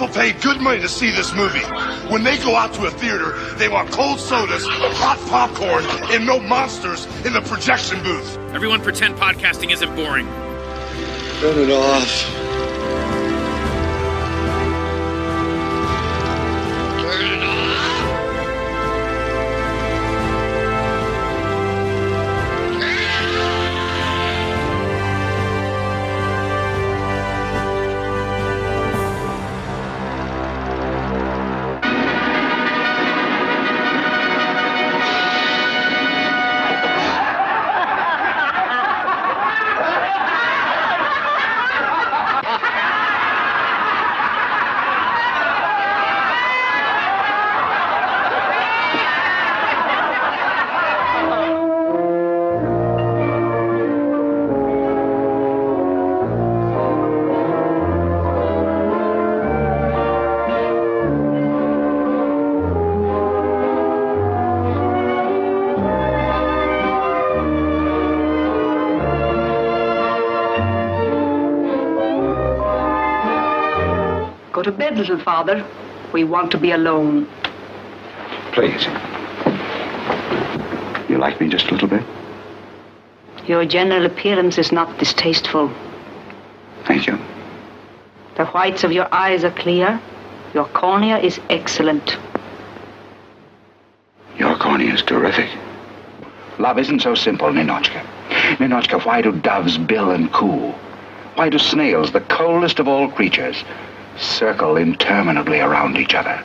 People pay good money to see this movie. When they go out to a theater, they want cold sodas, hot popcorn, and no monsters in the projection booth. Everyone pretend podcasting isn't boring. Turn it off. Go to bed, little father. We want to be alone. Please. You like me just a little bit? Your general appearance is not distasteful. Thank you. The whites of your eyes are clear. Your cornea is excellent. Your cornea is terrific. Love isn't so simple, Ninotchka. Ninotchka, why do doves bill and coo? Why do snails, the coldest of all creatures, circle interminably around each other?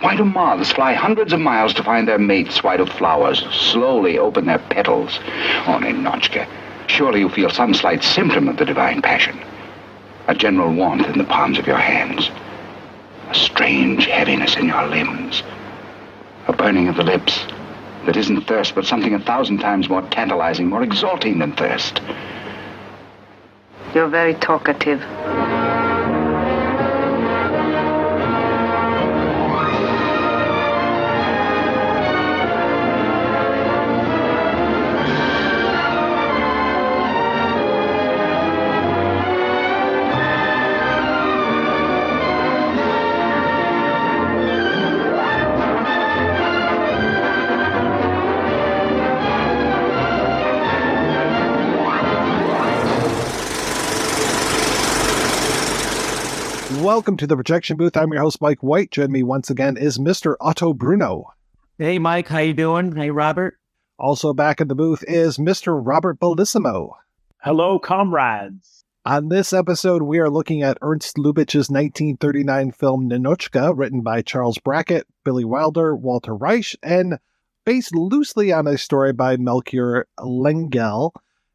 Why do moths fly hundreds of miles to find their mates? Why do flowers slowly open their petals? Oh, Ninotchka, surely you feel some slight symptom of the divine passion. A general warmth in the palms of your hands. A strange heaviness in your limbs. A burning of the lips that isn't thirst, but something 1,000 times more tantalizing, more exalting than thirst. You're very talkative. Welcome to the Projection Booth. I'm your host, Mike White. Joining me once again is Mr. Otto Bruno. Hey, Mike. How you doing? Hey, Robert. Also back in the booth is Mr. Robert Bellissimo. Hello, comrades. On this episode, we are looking at Ernst Lubitch's 1939 film Ninotchka, written by Charles Brackett, Billy Wilder, Walter Reisch, and based loosely on a story by Melchior Lengyel.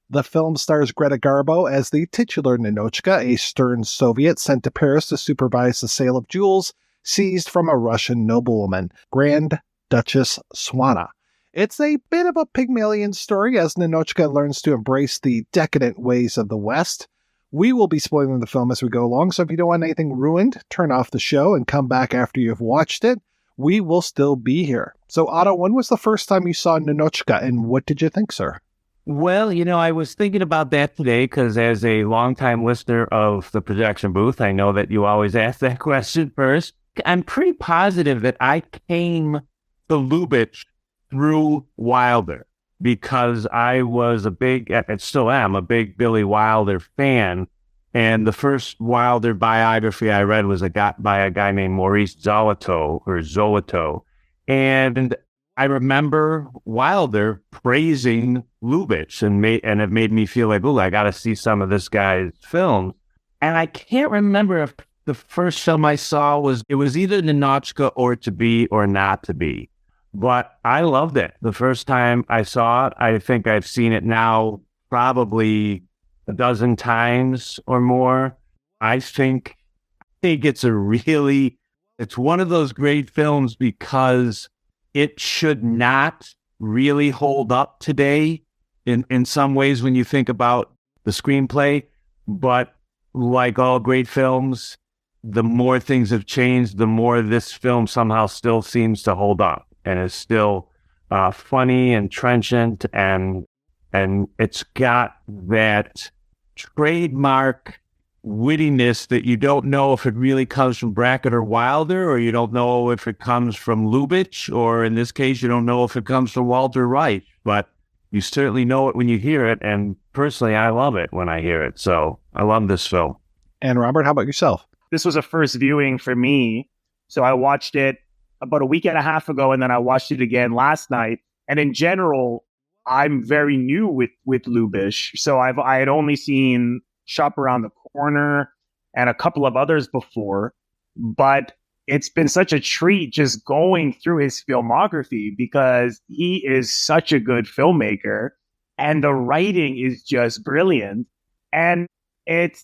The film stars Greta Garbo as the titular Ninotchka, a stern Soviet sent to Paris to supervise the sale of jewels seized from a Russian noblewoman, Grand Duchess Swana. It's a bit of a Pygmalion story as Ninotchka learns to embrace the decadent ways of the West. We will be spoiling the film as we go along, so if you don't want anything ruined, turn off the show and come back after you've watched it. We will still be here. So, Otto, when was the first time you saw Ninotchka, and what did you think, sir? Well, I was thinking about that today because as a longtime listener of the Projection Booth, I know that you always ask that question first. I'm pretty positive that I came to Lubitsch through Wilder because I was and still am, a big Billy Wilder fan. And the first Wilder biography I read was by a guy named Maurice Zolotow. And I remember Wilder praising Lubitsch and it made me feel like, I got to see some of this guy's films. And I can't remember if the first film I saw was either Ninotchka or To Be or Not to Be. But I loved it. The first time I saw it, I think I've seen it now probably a dozen times or more. I think it's one of those great films because it should not really hold up today in some ways when you think about the screenplay. But like all great films, the more things have changed, the more this film somehow still seems to hold up and is still funny and trenchant. And it's got that trademark wittiness that you don't know if it really comes from Brackett or Wilder, or you don't know if it comes from Lubitsch, or in this case, you don't know if it comes from Walter Reisch, but you certainly know it when you hear it, and personally, I love it when I hear it, so I love this film. And Robert, how about yourself? This was a first viewing for me, so I watched it about a week and a half ago, and then I watched it again last night, and in general, I'm very new with Lubitsch, so I had only seen Shop Around the Corner and a couple of others before, but it's been such a treat just going through his filmography because he is such a good filmmaker and the writing is just brilliant, and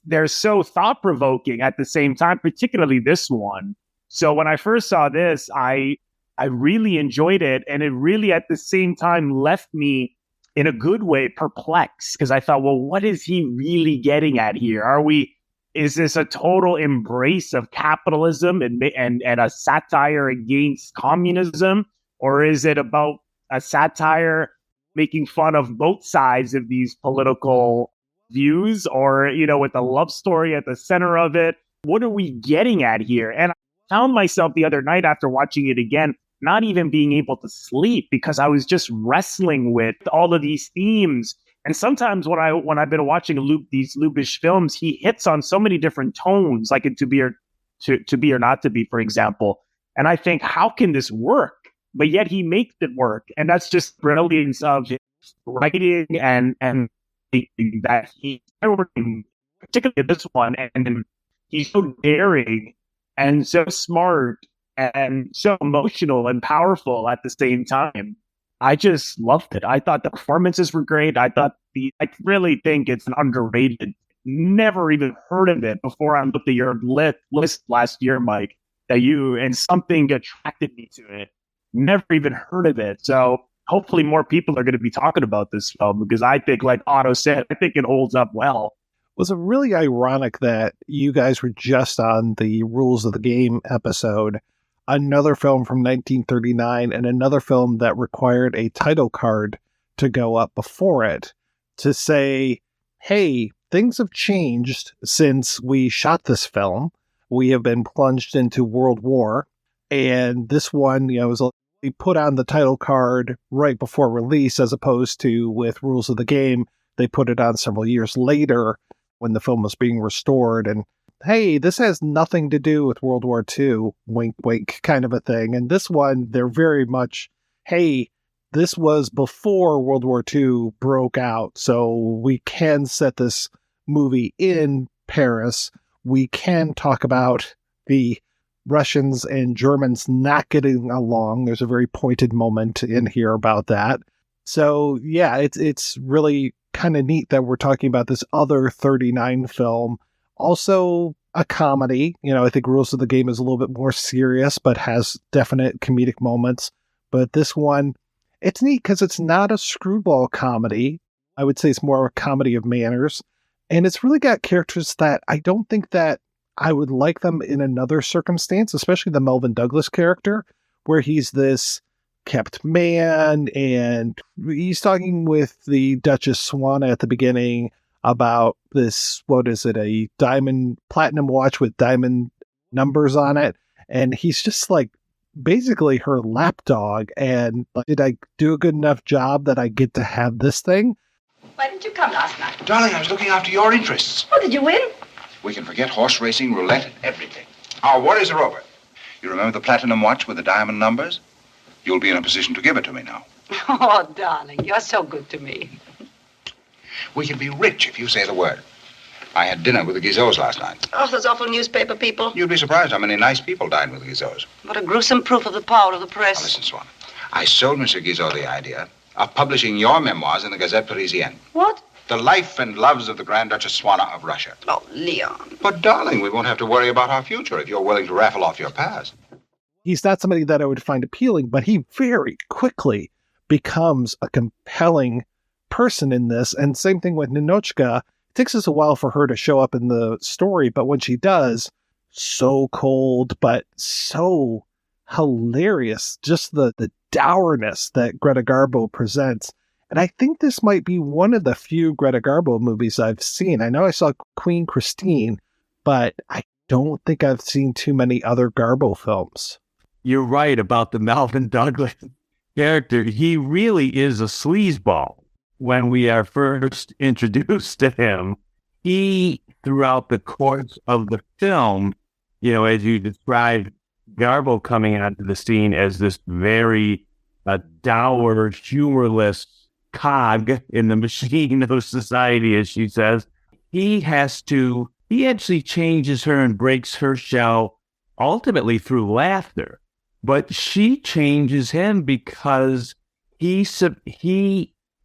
they're so thought-provoking at the same time, particularly this one. So when I first saw this, I really enjoyed it, and it really at the same time left me in a good way perplexed, because I thought, well, what is he really getting at here? Is this a total embrace of capitalism and a satire against communism? Or is it about a satire making fun of both sides of these political views, or, with a love story at the center of it? What are we getting at here? And I found myself the other night after watching it again, not even being able to sleep because I was just wrestling with all of these themes. And sometimes when I've been watching these Lubitsch films, he hits on so many different tones, like in To Be or Not to Be, for example. And I think, how can this work? But yet he makes it work. And that's just brilliance of his writing and that he's particularly this one. And he's so daring and so smart and so emotional and powerful at the same time. I just loved it. I thought the performances were great. I really think it's an underrated. Never even heard of it before I looked at your list last year, Mike, and something attracted me to it. Never even heard of it. So hopefully more people are going to be talking about this film, because I think, like Otto said, I think it holds up well. Was it really ironic that you guys were just on the Rules of the Game episode, another film from 1939 and another film that required a title card to go up before it to say, hey, things have changed since we shot this film. We have been plunged into World War, and this one, we put on the title card right before release, as opposed to with Rules of the Game, they put it on several years later when the film was being restored. And hey, this has nothing to do with World War II, wink, wink, kind of a thing. And this one, they're very much, hey, this was before World War II broke out, so we can set this movie in Paris. We can talk about the Russians and Germans not getting along. There's a very pointed moment in here about that. So, yeah, it's really kind of neat that we're talking about this other 39 film. Also a comedy. I think Rules of the Game is a little bit more serious, but has definite comedic moments. But this one, it's neat because it's not a screwball comedy. I would say it's more a comedy of manners. And it's really got characters that I don't think that I would like them in another circumstance, especially the Melvin Douglas character, where he's this kept man, and he's talking with the Duchess Swana at the beginning about this, what is it, a platinum watch with diamond numbers on it. And he's just like basically her lapdog. And did I do a good enough job that I get to have this thing? Why didn't you come last night? Darling, I was looking after your interests. Oh, did you win? We can forget horse racing, roulette, and everything. Our worries are over. You remember the platinum watch with the diamond numbers? You'll be in a position to give it to me now. Oh, darling, you're so good to me. We can be rich if you say the word. I had dinner with the Guizos last night. Oh, those awful newspaper people. You'd be surprised how many nice people dined with the Guizos. What a gruesome proof of the power of the Now, press. listen, Swan. I sold Monsieur Guizot the idea of publishing your memoirs in the Gazette Parisienne. What? The life and loves of the Grand Duchess Swana of Russia. Oh, Leon. But, darling, we won't have to worry about our future if you're willing to raffle off your past. He's not somebody that I would find appealing, but he very quickly becomes a compelling person in this. And same thing with Ninotchka. It takes us a while for her to show up in the story, but when she does, so cold, but so hilarious. Just the dourness that Greta Garbo presents. And I think this might be one of the few Greta Garbo movies I've seen. I know I saw Queen Christine, but I don't think I've seen too many other Garbo films. You're right about the Melvin Douglas character. He really is a sleazeball. When we are first introduced to him, he, throughout the course of the film, as you described, Garbo coming onto the scene as this very dour, humorless cog in the machine of society, as she says. He actually changes her and breaks her shell ultimately through laughter. But she changes him because he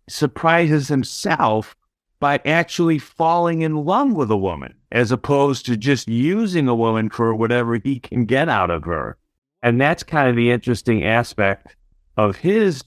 surprises himself by actually falling in love with a woman, as opposed to just using a woman for whatever he can get out of her. And that's kind of the interesting aspect of his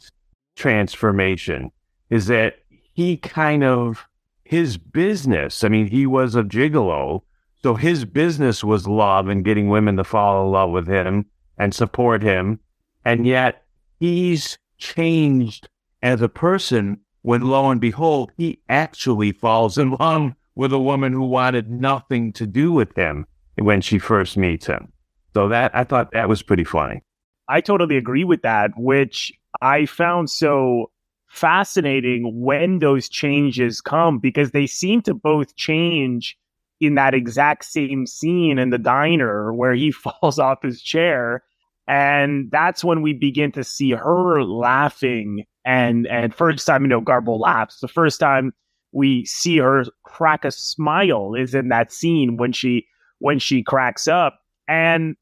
transformation, is that his business, he was a gigolo, so his business was love and getting women to fall in love with him and support him. And yet he's changed as a person when, lo and behold, he actually falls in love with a woman who wanted nothing to do with him when she first meets him. So I thought that was pretty funny. I totally agree with that, which I found so fascinating when those changes come, because they seem to both change in that exact same scene in the diner where he falls off his chair. And that's when we begin to see her laughing. And first time, Garbo laughs. The first time we see her crack a smile is in that scene when she cracks up. And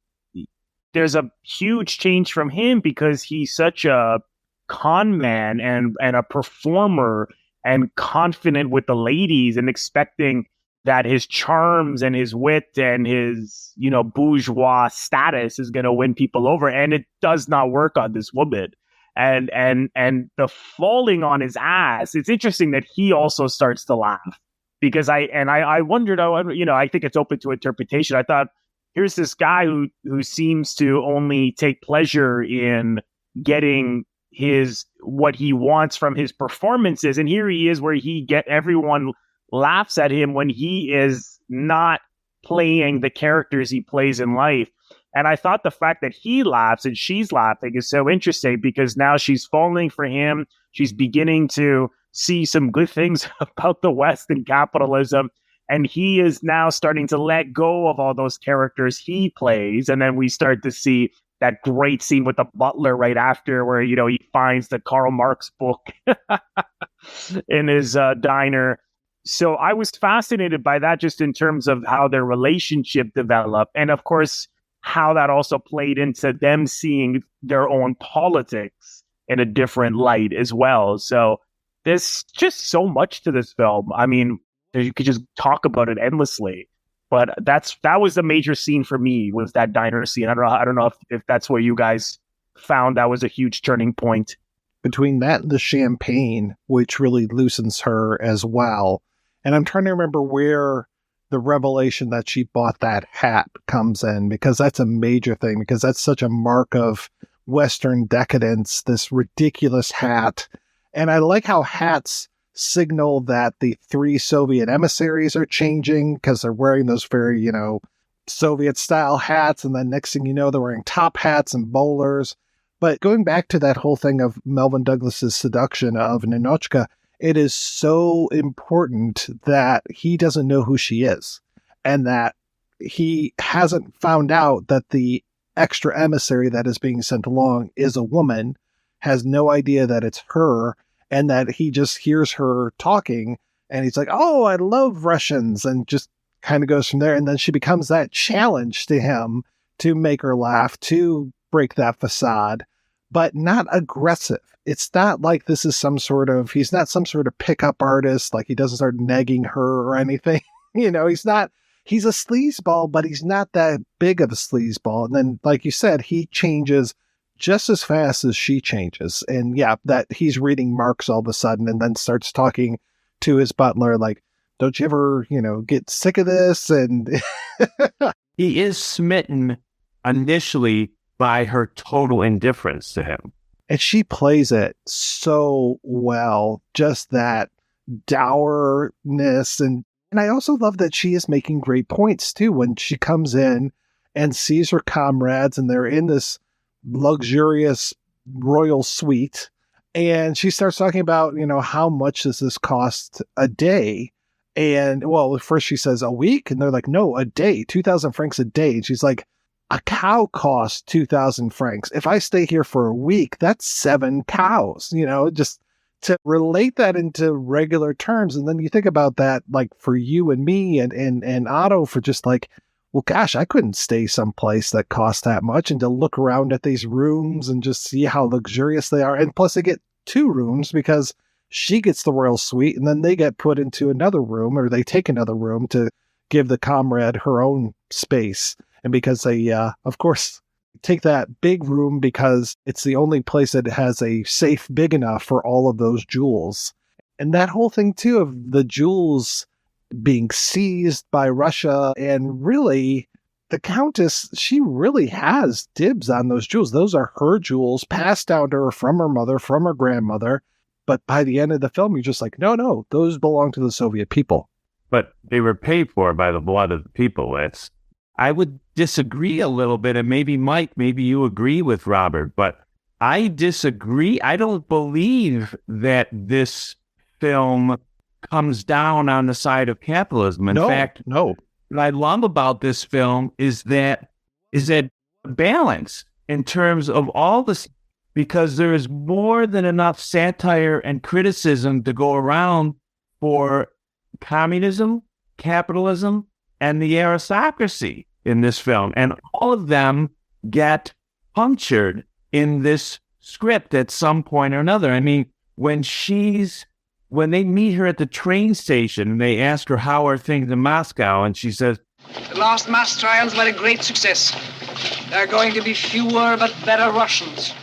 there's a huge change from him because he's such a con man and a performer and confident with the ladies and expecting that his charms and his wit and his, bourgeois status is going to win people over. And it does not work on this woman. And the falling on his ass, it's interesting that he also starts to laugh, because I wondered, I think it's open to interpretation. I thought, here's this guy who seems to only take pleasure in getting what he wants from his performances. And here he is where everyone laughs at him when he is not playing the characters he plays in life. And I thought the fact that he laughs and she's laughing is so interesting, because now she's falling for him. She's beginning to see some good things about the West and capitalism. And he is now starting to let go of all those characters he plays. And then we start to see that great scene with the butler right after, where, he finds the Karl Marx book in his diner. So I was fascinated by that, just in terms of how their relationship developed. And of course, how that also played into them seeing their own politics in a different light as well. So there's just so much to this film. You could just talk about it endlessly. But that was the major scene for me, was that diner scene. I don't know if that's where you guys found that was a huge turning point. Between that and the champagne, which really loosens her as well. And I'm trying to remember where the revelation that she bought that hat comes in, because that's a major thing, because that's such a mark of Western decadence, this ridiculous hat. And I like how hats signal that the 3 Soviet emissaries are changing, because they're wearing those very, Soviet style hats. And then next thing you know, they're wearing top hats and bowlers. But going back to that whole thing of Melvin Douglas's seduction of Ninotchka, it is so important that he doesn't know who she is, and that he hasn't found out that the extra emissary that is being sent along is a woman, has no idea that it's her, and that he just hears her talking and he's like, oh, I love Russians, and just kind of goes from there. And then she becomes that challenge to him to make her laugh, to break that facade, but not aggressive. It's not like this is he's not some sort of pickup artist, like he doesn't start negging her or anything. He's a sleazeball, but he's not that big of a sleazeball. And then, like you said, he changes just as fast as she changes. And yeah, that he's reading Marx all of a sudden, and then starts talking to his butler, like, don't you ever, get sick of this? And he is smitten initially by her total indifference to him. And she plays it so well, just that dourness. And And I also love that she is making great points, too, when she comes in and sees her comrades and they're in this luxurious royal suite. And she starts talking about, how much does this cost a day? And, well, first she says a week. And they're like, no, a day, 2,000 francs a day. And she's like, a cow costs 2,000 francs. If I stay here for a week, that's 7 cows, just to relate that into regular terms. And then you think about that, like for you and me and Otto, for just like, well, gosh, I couldn't stay someplace that costs that much, and to look around at these rooms and just see how luxurious they are. And plus they get 2 rooms because she gets the royal suite and then they get put into another room, or they take another room to give the comrade her own space. And because they, of course, take that big room because it's the only place that has a safe big enough for all of those jewels. And that whole thing, too, of the jewels being seized by Russia. And really, the Countess, she really has dibs on those jewels. Those are her jewels passed down to her from her mother, from her grandmother. But by the end of the film, you're just like, no, those belong to the Soviet people. But they were paid for by the blood of the people. I would disagree a little bit, and maybe Mike, maybe you agree with Robert, but I disagree. I don't believe that this film comes down on the side of capitalism. In fact, no. What I love about this film is that balance in terms of all this, because there is more than enough satire and criticism to go around for communism, capitalism, and the aristocracy in this film. And all of them get punctured in this script at some point or another. I mean, when they meet her at the train station and they ask her, how are things in Moscow? And she says, the last mass trials were a great success. There are going to be fewer but better Russians.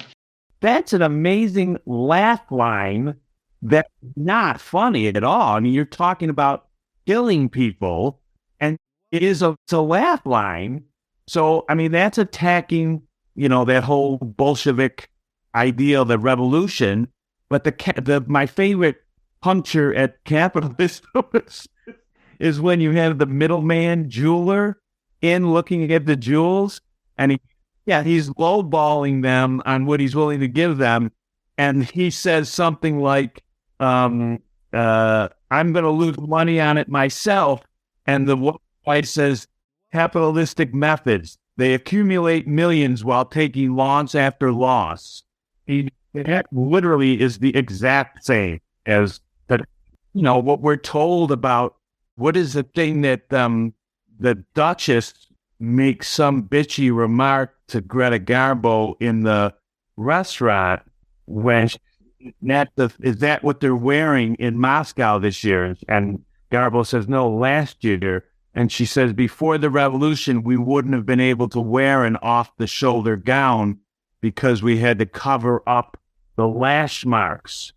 That's an amazing laugh line that's not funny at all. I mean, you're talking about killing people, and it's a laugh line. So, I mean, that's attacking, that whole Bolshevik ideal, the revolution. But my favorite puncture at capitalism is when you have the middleman jeweler in looking at the jewels, and he's lowballing them on what he's willing to give them. And he says something like, I'm going to lose money on it myself. And the wife says, capitalistic methods, they accumulate millions while taking loss after loss. That literally is the exact same as what we're told about. What is the thing that the Duchess makes some bitchy remark to Greta Garbo in the restaurant when is that what they're wearing in Moscow this year? And Garbo says, no, last year. And she says, before the revolution, we wouldn't have been able to wear an off-the-shoulder gown because we had to cover up the lash marks,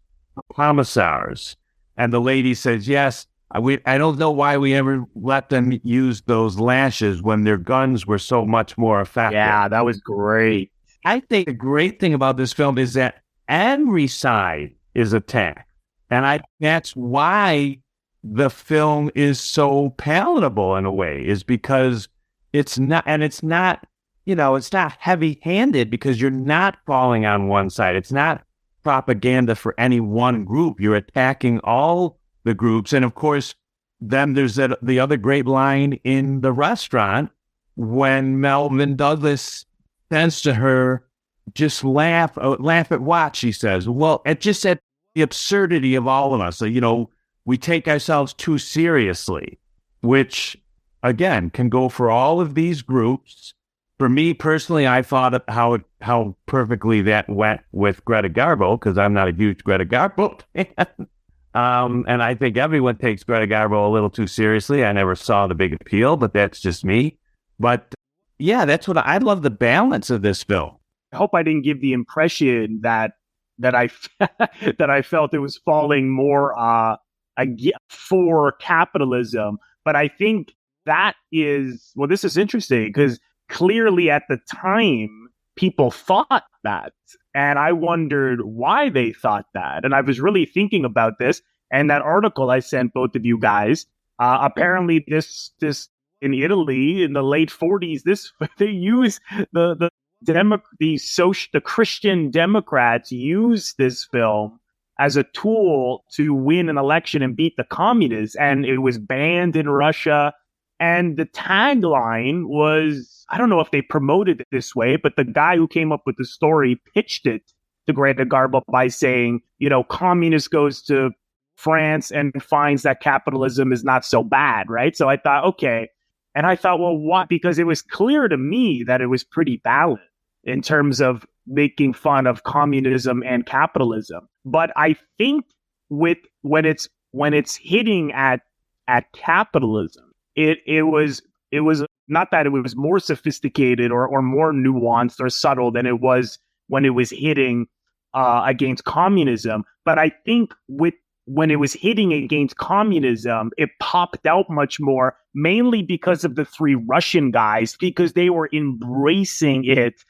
commissars. And the lady says, yes, I don't know why we ever let them use those lashes when their guns were so much more effective. Yeah, that was great. I think the great thing about this film is that every side is attacked. And that's why the film is so palatable in a way, is because it's not heavy-handed, because you're not falling on one side. It's not propaganda for any one group. You're attacking all the groups. And of course, then there's the other great line in the restaurant when Melvin Douglas says to her, just laugh at what, she says. Well, at the absurdity of all of us. So, we take ourselves too seriously, which, again, can go for all of these groups. For me personally, I thought of how perfectly that went with Greta Garbo, because I'm not a huge Greta Garbo fan. And I think everyone takes Greta Garbo a little too seriously. I never saw the big appeal, but that's just me. But yeah, that's what I love, the balance of this film. I hope I didn't give the impression that I felt it was falling more for capitalism. But I think that is, this is interesting, because clearly at the time, people thought that. And I wondered why they thought that. And I was really thinking about this. And that article I sent both of you guys, Apparently, this in Italy in the late 40s, they use the Christian Democrats use this film as a tool to win an election and beat the communists, and it was banned in Russia. And the tagline was, I don't know if they promoted it this way, but the guy who came up with the story pitched it to Greta Garbo by saying, communist goes to France and finds that capitalism is not so bad, right? So I thought, okay. And I thought, well, what? Because it was clear to me that it was pretty balanced in terms of making fun of communism and capitalism. But I think when it's hitting at capitalism, it was not that it was more sophisticated or more nuanced or subtle than it was when it was hitting against communism. But I think when it was hitting against communism, it popped out much more, mainly because of the three Russian guys, because they were embracing it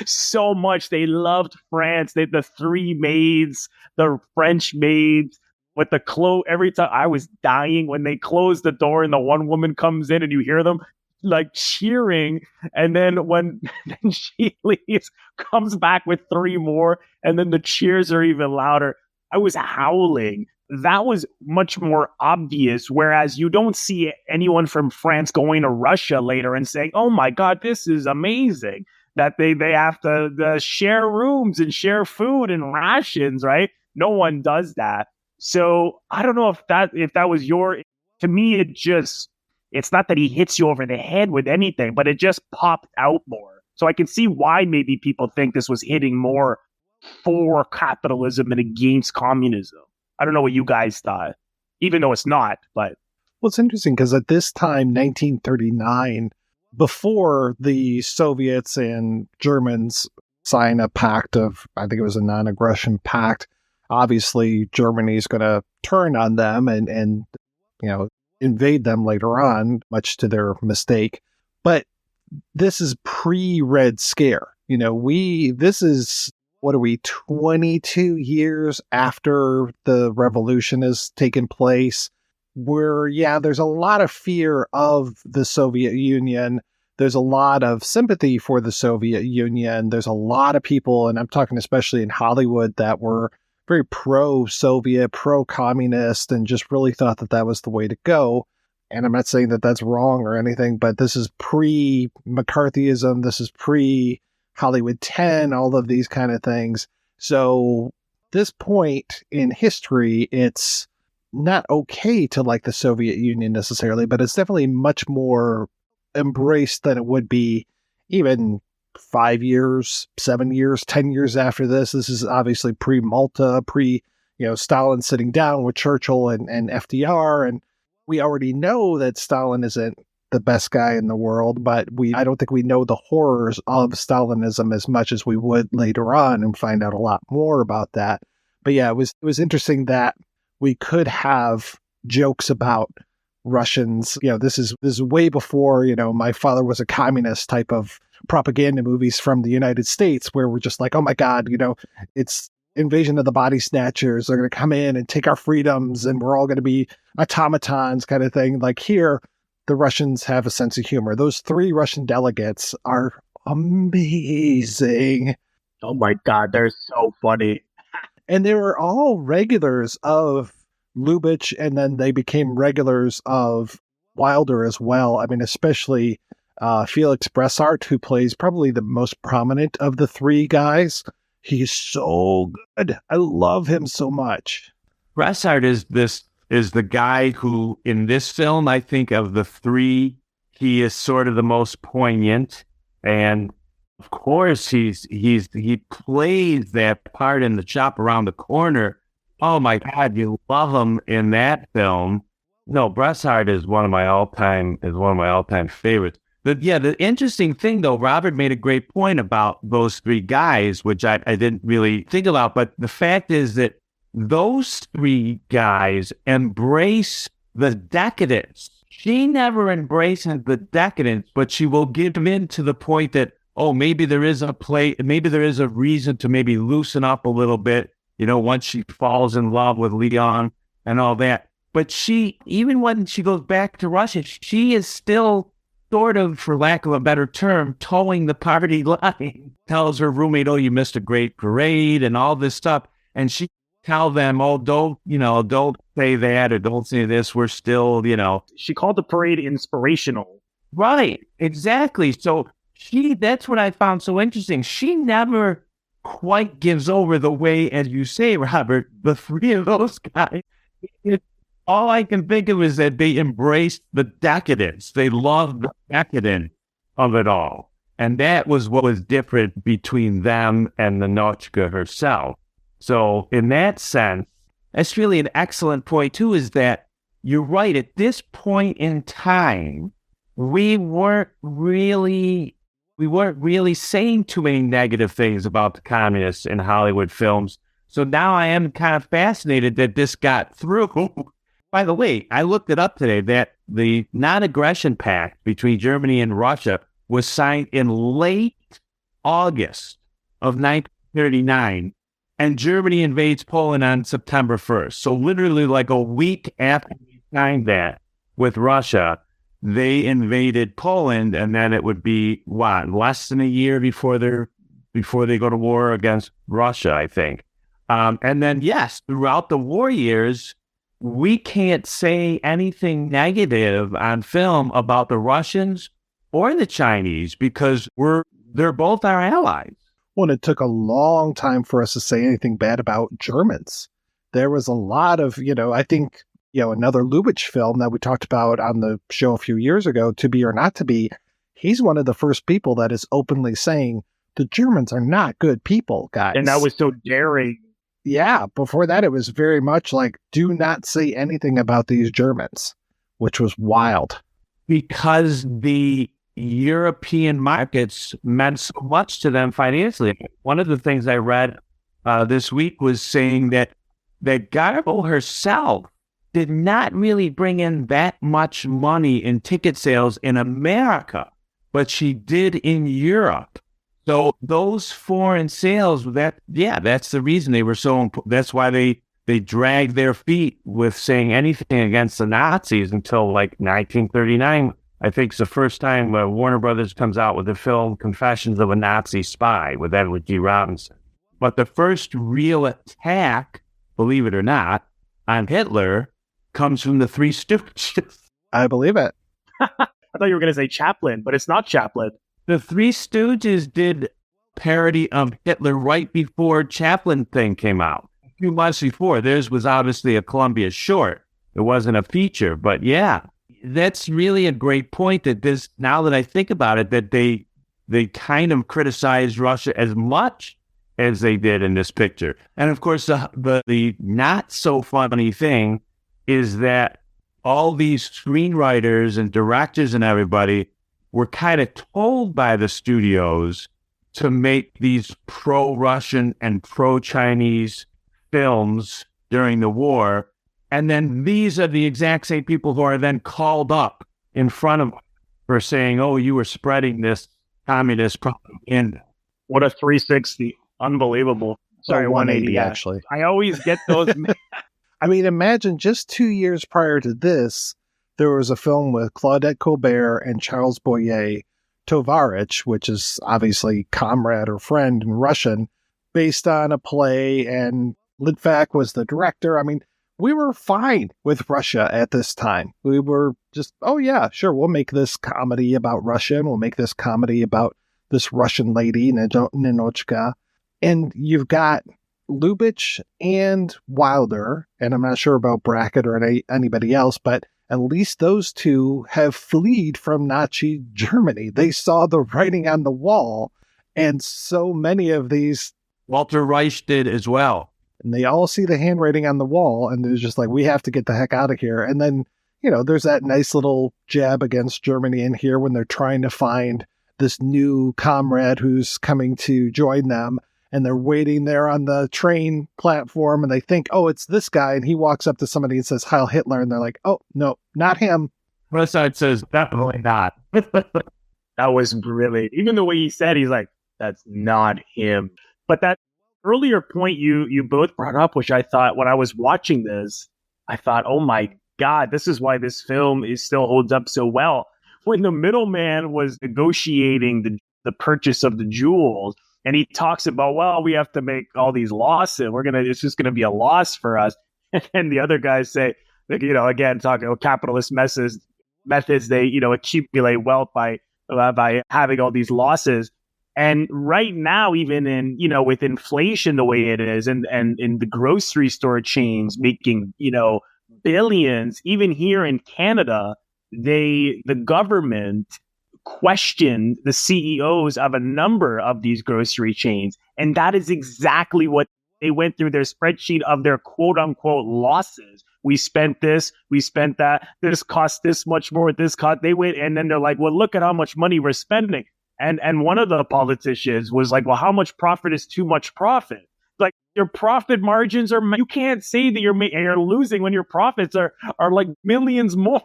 so much. They loved France. The three maids, the French maids, with the clothes. Every time I was dying when they closed the door and the one woman comes in and you hear them like cheering. And then when she leaves, comes back with three more, and then the cheers are even louder. I was howling. That was much more obvious, whereas you don't see anyone from France going to Russia later and saying, oh my God, this is amazing, that they have to share rooms and share food and rations, right? No one does that. So I don't know if that was to me, it's not that he hits you over the head with anything, but it just popped out more. So I can see why maybe people think this was hitting more for capitalism and against communism. I don't know what you guys thought, even though it's not, but. Well, it's interesting because at this time, 1939, before the Soviets and Germans sign a pact of, I think it was a non-aggression pact, obviously Germany's going to turn on them and invade them later on, much to their mistake. But this is pre-Red Scare. This is, 22 years after the revolution has taken place, where, there's a lot of fear of the Soviet Union. There's a lot of sympathy for the Soviet Union. There's a lot of people, and I'm talking especially in Hollywood, that were very pro-Soviet, pro-communist, and just really thought that was the way to go. And I'm not saying that that's wrong or anything, but this is pre-McCarthyism. This is pre-Hollywood 10, all of these kind of things. So this point in history, it's not okay to like the Soviet Union necessarily, but it's definitely much more embraced than it would be even 5 years, 7 years, 10 years after this. This is obviously pre-Malta, Stalin sitting down with Churchill and FDR. And we already know that Stalin isn't the best guy in the world, but I don't think we know the horrors of Stalinism as much as we would later on and find out a lot more about that. But it was interesting that we could have jokes about Russians. This is way before, my father was a communist type of propaganda movies from the United States, where we're just like, oh my God, it's invasion of the body snatchers. They're going to come in and take our freedoms and we're all going to be automatons kind of thing. Like here, the Russians have a sense of humor. Those three Russian delegates are amazing. Oh my God, they're so funny. And they were all regulars of Lubitsch, and then they became regulars of Wilder as well. I mean, especially Felix Bressart, who plays probably the most prominent of the three guys. He's so good. I love him so much. Bressart is the guy who, in this film, I think of the three, he is sort of the most poignant. And of course, he plays that part in The Shop Around the Corner. Oh my God, you love him in that film. No, Bressart is one of my all-time favorites. But the interesting thing though, Robert made a great point about those three guys, which I didn't really think about. But the fact is that those three guys embrace the decadence. She never embraces the decadence, but she will give in to the point that, oh, maybe there is a reason to maybe loosen up a little bit, once she falls in love with Leon and all that. But even when she goes back to Russia, she is still sort of, for lack of a better term, towing the party line. Tells her roommate, oh, you missed a great parade and all this stuff. And she tell them, oh, don't say that or don't say this. We're still, She called the parade inspirational. Right, exactly. So that's what I found so interesting. She never quite gives over the way, as you say, Robert, the three of those guys. All I can think of is that they embraced the decadence. They loved the decadence of it all. And that was what was different between them and Ninotchka herself. So in that sense, that's really an excellent point too, is that you're right. At this point in time, we weren't really saying too many negative things about the communists in Hollywood films. So now I am kind of fascinated that this got through. By the way, I looked it up today that the non-aggression pact between Germany and Russia was signed in late August of 1939, and Germany invades Poland on September 1st. So literally like a week after we signed that with Russia, they invaded Poland, and then it would be, less than a year before they go to war against Russia, I think. And then, yes, throughout the war years, we can't say anything negative on film about the Russians or the Chinese because they're both our allies. Well, it took a long time for us to say anything bad about Germans. There was a lot of, I think, another Lubitsch film that we talked about on the show a few years ago, To Be or Not to Be, he's one of the first people that is openly saying the Germans are not good people, guys. And that was so daring. Yeah, before that, it was very much like, do not say anything about these Germans, which was wild. Because the European markets meant so much to them financially. One of the things I read this week was saying that Garbo herself did not really bring in that much money in ticket sales in America, but she did in Europe. So those foreign sales, that's the reason they were so important. That's why they dragged their feet with saying anything against the Nazis until like 1939. I think it's the first time Warner Brothers comes out with the film Confessions of a Nazi Spy with Edward G. Robinson. But the first real attack, believe it or not, on Hitler comes from the Three Stooges. I believe it. I thought you were going to say Chaplin, but it's not Chaplin. The Three Stooges did parody of Hitler right before Chaplin thing came out. A few months before. Theirs was obviously a Columbia short. It wasn't a feature, but yeah, that's really a great point that this, now that I think about it, that they kind of criticized Russia as much as they did in this picture. And of course, the not so funny thing is that all these screenwriters and directors and everybody were kind of told by the studios to make these pro-Russian and pro-Chinese films during the war. And then these are the exact same people who are then called up in front of them for saying, oh, you were spreading this communist propaganda. What a 360. Unbelievable. Sorry, 180 actually. I always get those. I mean, imagine just 2 years prior to this, there was a film with Claudette Colbert and Charles Boyer, Tovarich, which is obviously comrade or friend in Russian, based on a play, and Litvak was the director. I mean, we were fine with Russia at this time. We were just, oh yeah, sure, we'll make this comedy about Russia, and we'll make this comedy about this Russian lady, Ninotchka. And you've got Lubitsch and Wilder, and I'm not sure about Brackett or anybody else, but at least those two have fled from Nazi Germany. They saw the writing on the wall, and so many of these... Walter Reisch did as well. And they all see the handwriting on the wall, and they're just like, we have to get the heck out of here. And then, there's that nice little jab against Germany in here when they're trying to find this new comrade who's coming to join them. And they're waiting there on the train platform, and they think, oh, it's this guy. And he walks up to somebody and says, Heil Hitler. And they're like, oh, no, not him. Rosard says, definitely not. That was brilliant. Even the way he said, he's like, that's not him. But that earlier point you both brought up, which I thought when I was watching this, I thought, oh my God, this is why this film is still holds up so well. When the middleman was negotiating the purchase of the jewels, and he talks about, well, we have to make all these losses. It's just gonna be a loss for us. And the other guys say, again, talking about capitalist methods, they, accumulate wealth by having all these losses. And right now, even in, with inflation the way it is, and in the grocery store chains making, billions, even here in Canada, the government questioned the CEOs of a number of these grocery chains. And that is exactly what they went through their spreadsheet of their quote unquote losses. We spent this, we spent that, this cost this much more, they went, and then they're like, well, look at how much money we're spending. And one of the politicians was like, well, how much profit is too much profit? Like, your profit margins you can't say that you're losing when your profits are like millions more.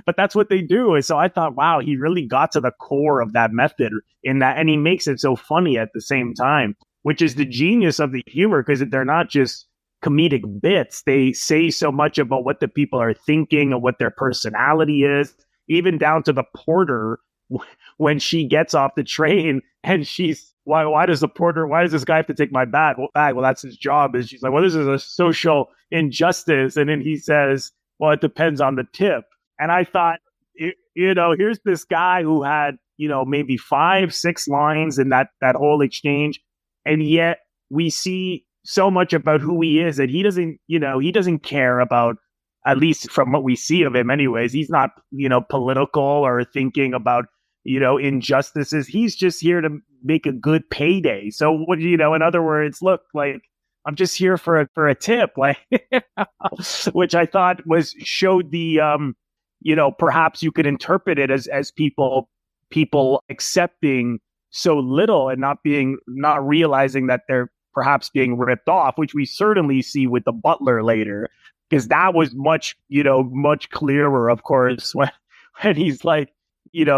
But that's what they do. And so I thought, wow, he really got to the core of that method in that. And he makes it so funny at the same time, which is the genius of the humor, because they're not just comedic bits. They say so much about what the people are thinking and what their personality is, even down to the porter when she gets off the train and she's, why does this guy have to take my bag? Well, that's his job. And she's like, well, this is a social injustice. And then he says, well, it depends on the tip. And I thought, here's this guy who had, maybe 5-6 lines in that whole exchange. And yet we see so much about who he is that he doesn't care about, at least from what we see of him anyways. He's not, political or thinking about, injustices. He's just here to make a good payday. So, in other words, look, like, I'm just here for a tip, like, which I thought showed the, perhaps you could interpret it as people accepting so little and not realizing that they're perhaps being ripped off, which we certainly see with the butler later, because that was much clearer, of course, when he's like,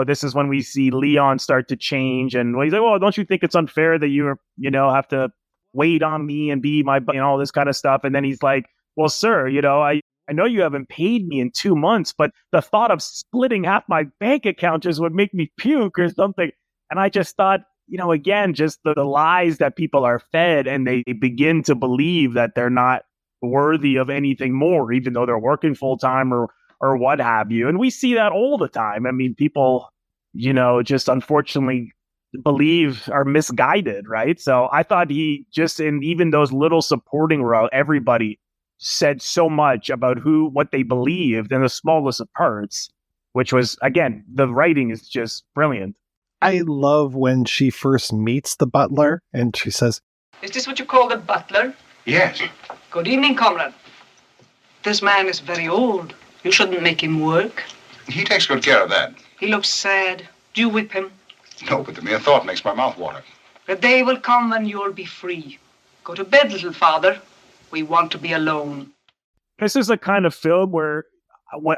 this is when we see Leon start to change, and he's like, well, don't you think it's unfair that you have to wait on me and be my, all this kind of stuff. And then he's like, well, sir, I know you haven't paid me in 2 months, but the thought of splitting half my bank account just would make me puke or something. And I just thought, again, just the lies that people are fed, and they begin to believe that they're not worthy of anything more, even though they're working full time or what have you. And we see that all the time. I mean, people, just unfortunately are misguided, right? So I thought he just, in even those little supporting roles, everybody said so much about what they believed in the smallest of parts, which was, again, the writing is just brilliant. I love when she first meets the butler and she says, Is this what you call the butler? Yes. Good evening, comrade. This man is very old. You shouldn't make him work. He takes good care of that. He looks sad. Do you whip him? No, but the mere thought makes my mouth water. The day will come when you'll be free. Go to bed, little father. We want to be alone. This is a kind of film where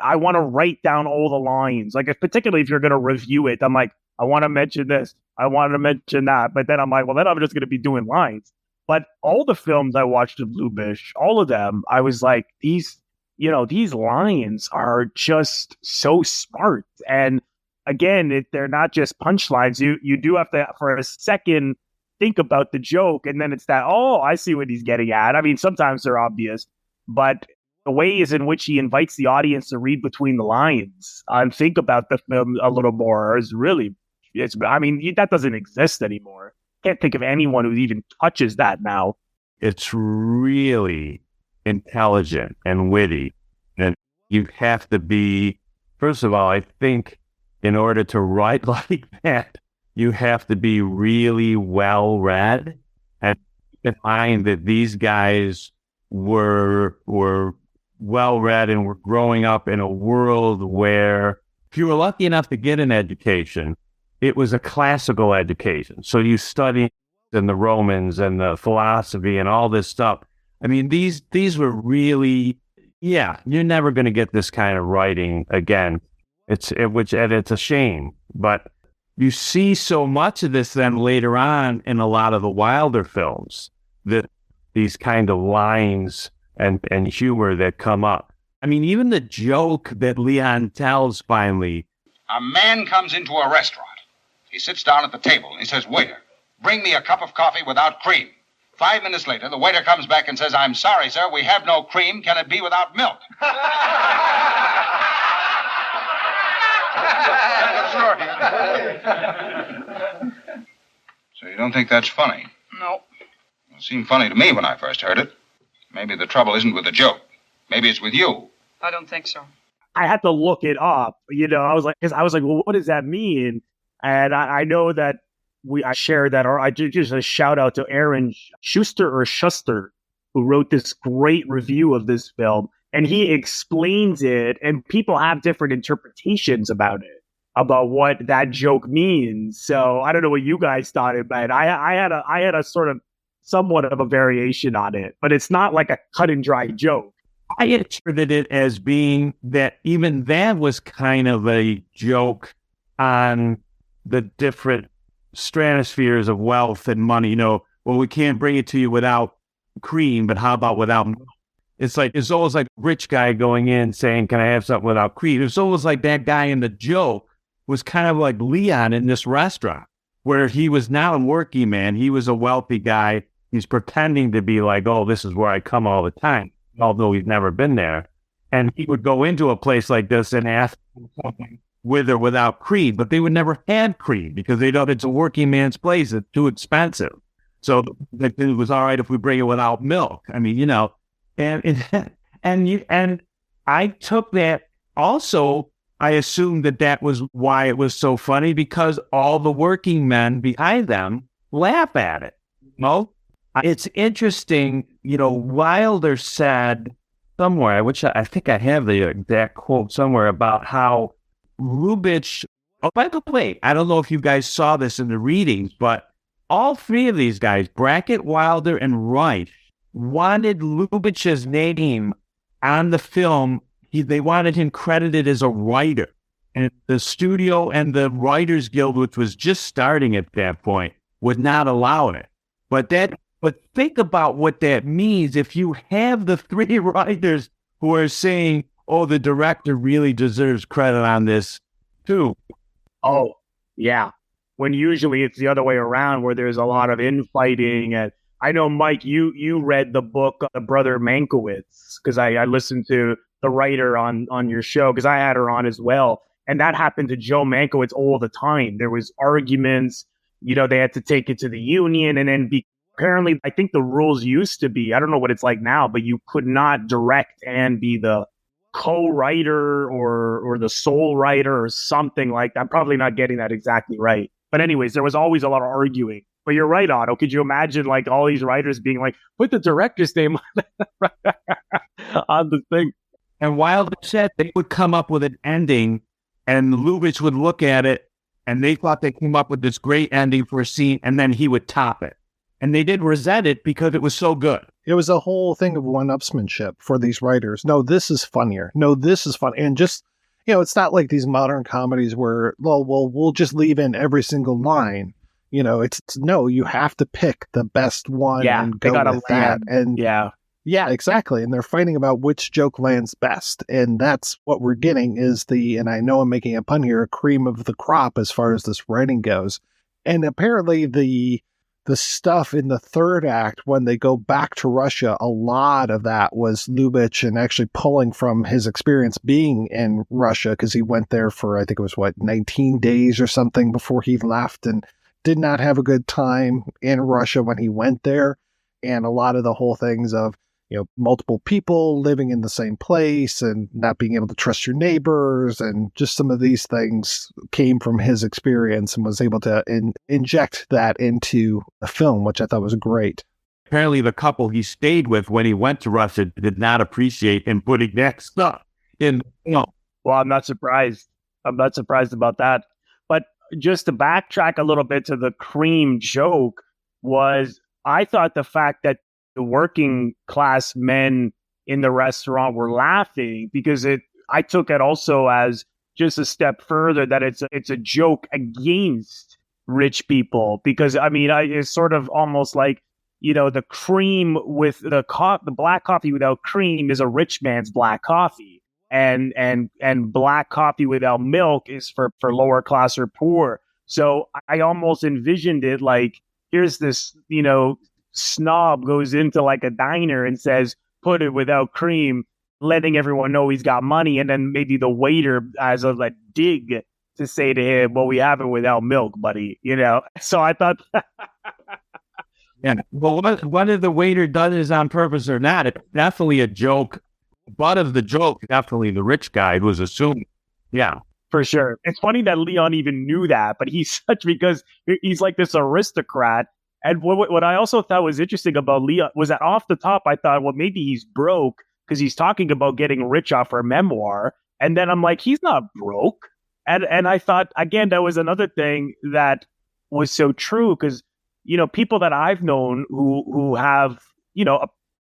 I want to write down all the lines. Like, particularly if you're going to review it, I'm like, I want to mention this. I want to mention that. But then I'm like, well, then I'm just going to be doing lines. But all the films I watched of Lubitsch, all of them, I was like, these lines are just so smart. And again, they're not just punchlines. You do have to, for a second, think about the joke. And then it's that, oh, I see what he's getting at. I mean, sometimes they're obvious, but the ways in which he invites the audience to read between the lines and think about the film a little more is really, that doesn't exist anymore. Can't think of anyone who even touches that now. It's really intelligent and witty. And you have to be, first of all, I think in order to write like that, you have to be really well read, and keep in mind that these guys were well read and were growing up in a world where, if you were lucky enough to get an education, it was a classical education. So you study in the Romans and the philosophy and all this stuff. I mean, these were really, you're never going to get this kind of writing again. It's a shame, but you see so much of this then later on in a lot of the Wilder films, that these kind of lines and humor that come up. I mean, even the joke that Leon tells finally. A man comes into a restaurant. He sits down at the table and he says, "Waiter, bring me a cup of coffee without cream." 5 minutes later, the waiter comes back and says, "I'm sorry, sir, we have no cream. Can it be without milk?" So you don't think that's funny? No. It seemed funny to me when I first heard it. Maybe the trouble isn't with the joke. Maybe it's with you. I don't think so. I had to look it up. I was like, well, what does that mean? And I know that I shared that, or I did just a shout out to Aaron Schuster, who wrote this great review of this film. And he explains it, and people have different interpretations about it, about what that joke means. So I don't know what you guys thought it meant. I had a sort of somewhat of a variation on it, but it's not like a cut and dry joke. I interpreted it as being that even that was kind of a joke on the different stratospheres of wealth and money. Well, we can't bring it to you without cream, but how about without milk? It's always like a rich guy going in saying, "Can I have something without cream?" It's almost like that guy in the joke was kind of like Leon in this restaurant, where he was now a working man. He was a wealthy guy. He's pretending to be like, "Oh, this is where I come all the time," although he's never been there. And he would go into a place like this and ask for something with or without cream, but they would never have cream because they know it's a working man's place. It's too expensive. So it was all right if we bring it without milk. I mean, and I took that also. I assumed that was why it was so funny, because all the working men behind them laugh at it. It's interesting. Wilder said somewhere, I think I have the exact quote somewhere, about how Lubitsch. Oh, by the way, I don't know if you guys saw this in the readings, but all three of these guys, Brackett, Wilder, and Reisch, wanted Lubitsch's name on the film. They wanted him credited as a writer. And the studio and the Writers Guild, which was just starting at that point, would not allow it. But think about what that means if you have the three writers who are saying, "Oh, the director really deserves credit on this too." Oh, yeah. When usually it's the other way around, where there's a lot of infighting. And I know, Mike, you read the book, The Brother Mankiewicz, because I listened to the writer on your show, because I had her on as well. And that happened to Joe Mankiewicz all the time. There was arguments, they had to take it to the union. And then apparently, I think the rules used to be, I don't know what it's like now, but you could not direct and be the co-writer or the sole writer or something like that. I'm probably not getting that exactly right. But anyways, there was always a lot of arguing. But you're right, Otto. Could you imagine like all these writers being like, put the director's name on the thing? And Wilder said they would come up with an ending, and Lubitsch would look at it, and they thought they came up with this great ending for a scene, and then he would top it. And they did resent it because it was so good. It was a whole thing of one-upsmanship for these writers. No, this is funnier. No, this is fun. And just, it's not like these modern comedies where, we'll just leave in every single line. No, you have to pick the best one and go with that. And yeah, exactly. And they're fighting about which joke lands best. And that's what we're getting is and I know I'm making a pun here, a cream of the crop as far as this writing goes. And apparently the stuff in the third act, when they go back to Russia, a lot of that was Lubitsch and actually pulling from his experience being in Russia, because he went there for, I think it was 19 days or something before he left, and did not have a good time in Russia when he went there. And a lot of the whole things of, multiple people living in the same place and not being able to trust your neighbors, and just some of these things came from his experience, and was able to inject that into the film, which I thought was great. Apparently the couple he stayed with when he went to Russia did not appreciate him putting that stuff in. Well, I'm not surprised. I'm not surprised about that. But just to backtrack a little bit to the cream joke, I thought the fact that the working class men in the restaurant were laughing, because I took it also as just a step further that it's a joke against rich people, because it's sort of almost like the cream with the black coffee without cream is a rich man's black coffee. And black coffee without milk is for lower class or poor. So I almost envisioned it like, here's this, snob goes into like a diner and says, put it without cream, letting everyone know he's got money. And then maybe the waiter has a like, dig to say to him, well, we have it without milk, buddy, So I thought... Yeah. Well, whether the waiter does it on purpose or not, it's definitely a joke. But of the joke, definitely the rich guy was assumed. Yeah. For sure. It's funny that Leon even knew that, but because he's like this aristocrat. And what I also thought was interesting about Leon was that off the top, I thought, well, maybe he's broke because he's talking about getting rich off her memoir. And then I'm like, he's not broke. And I thought, again, that was another thing that was so true because, people that I've known who have,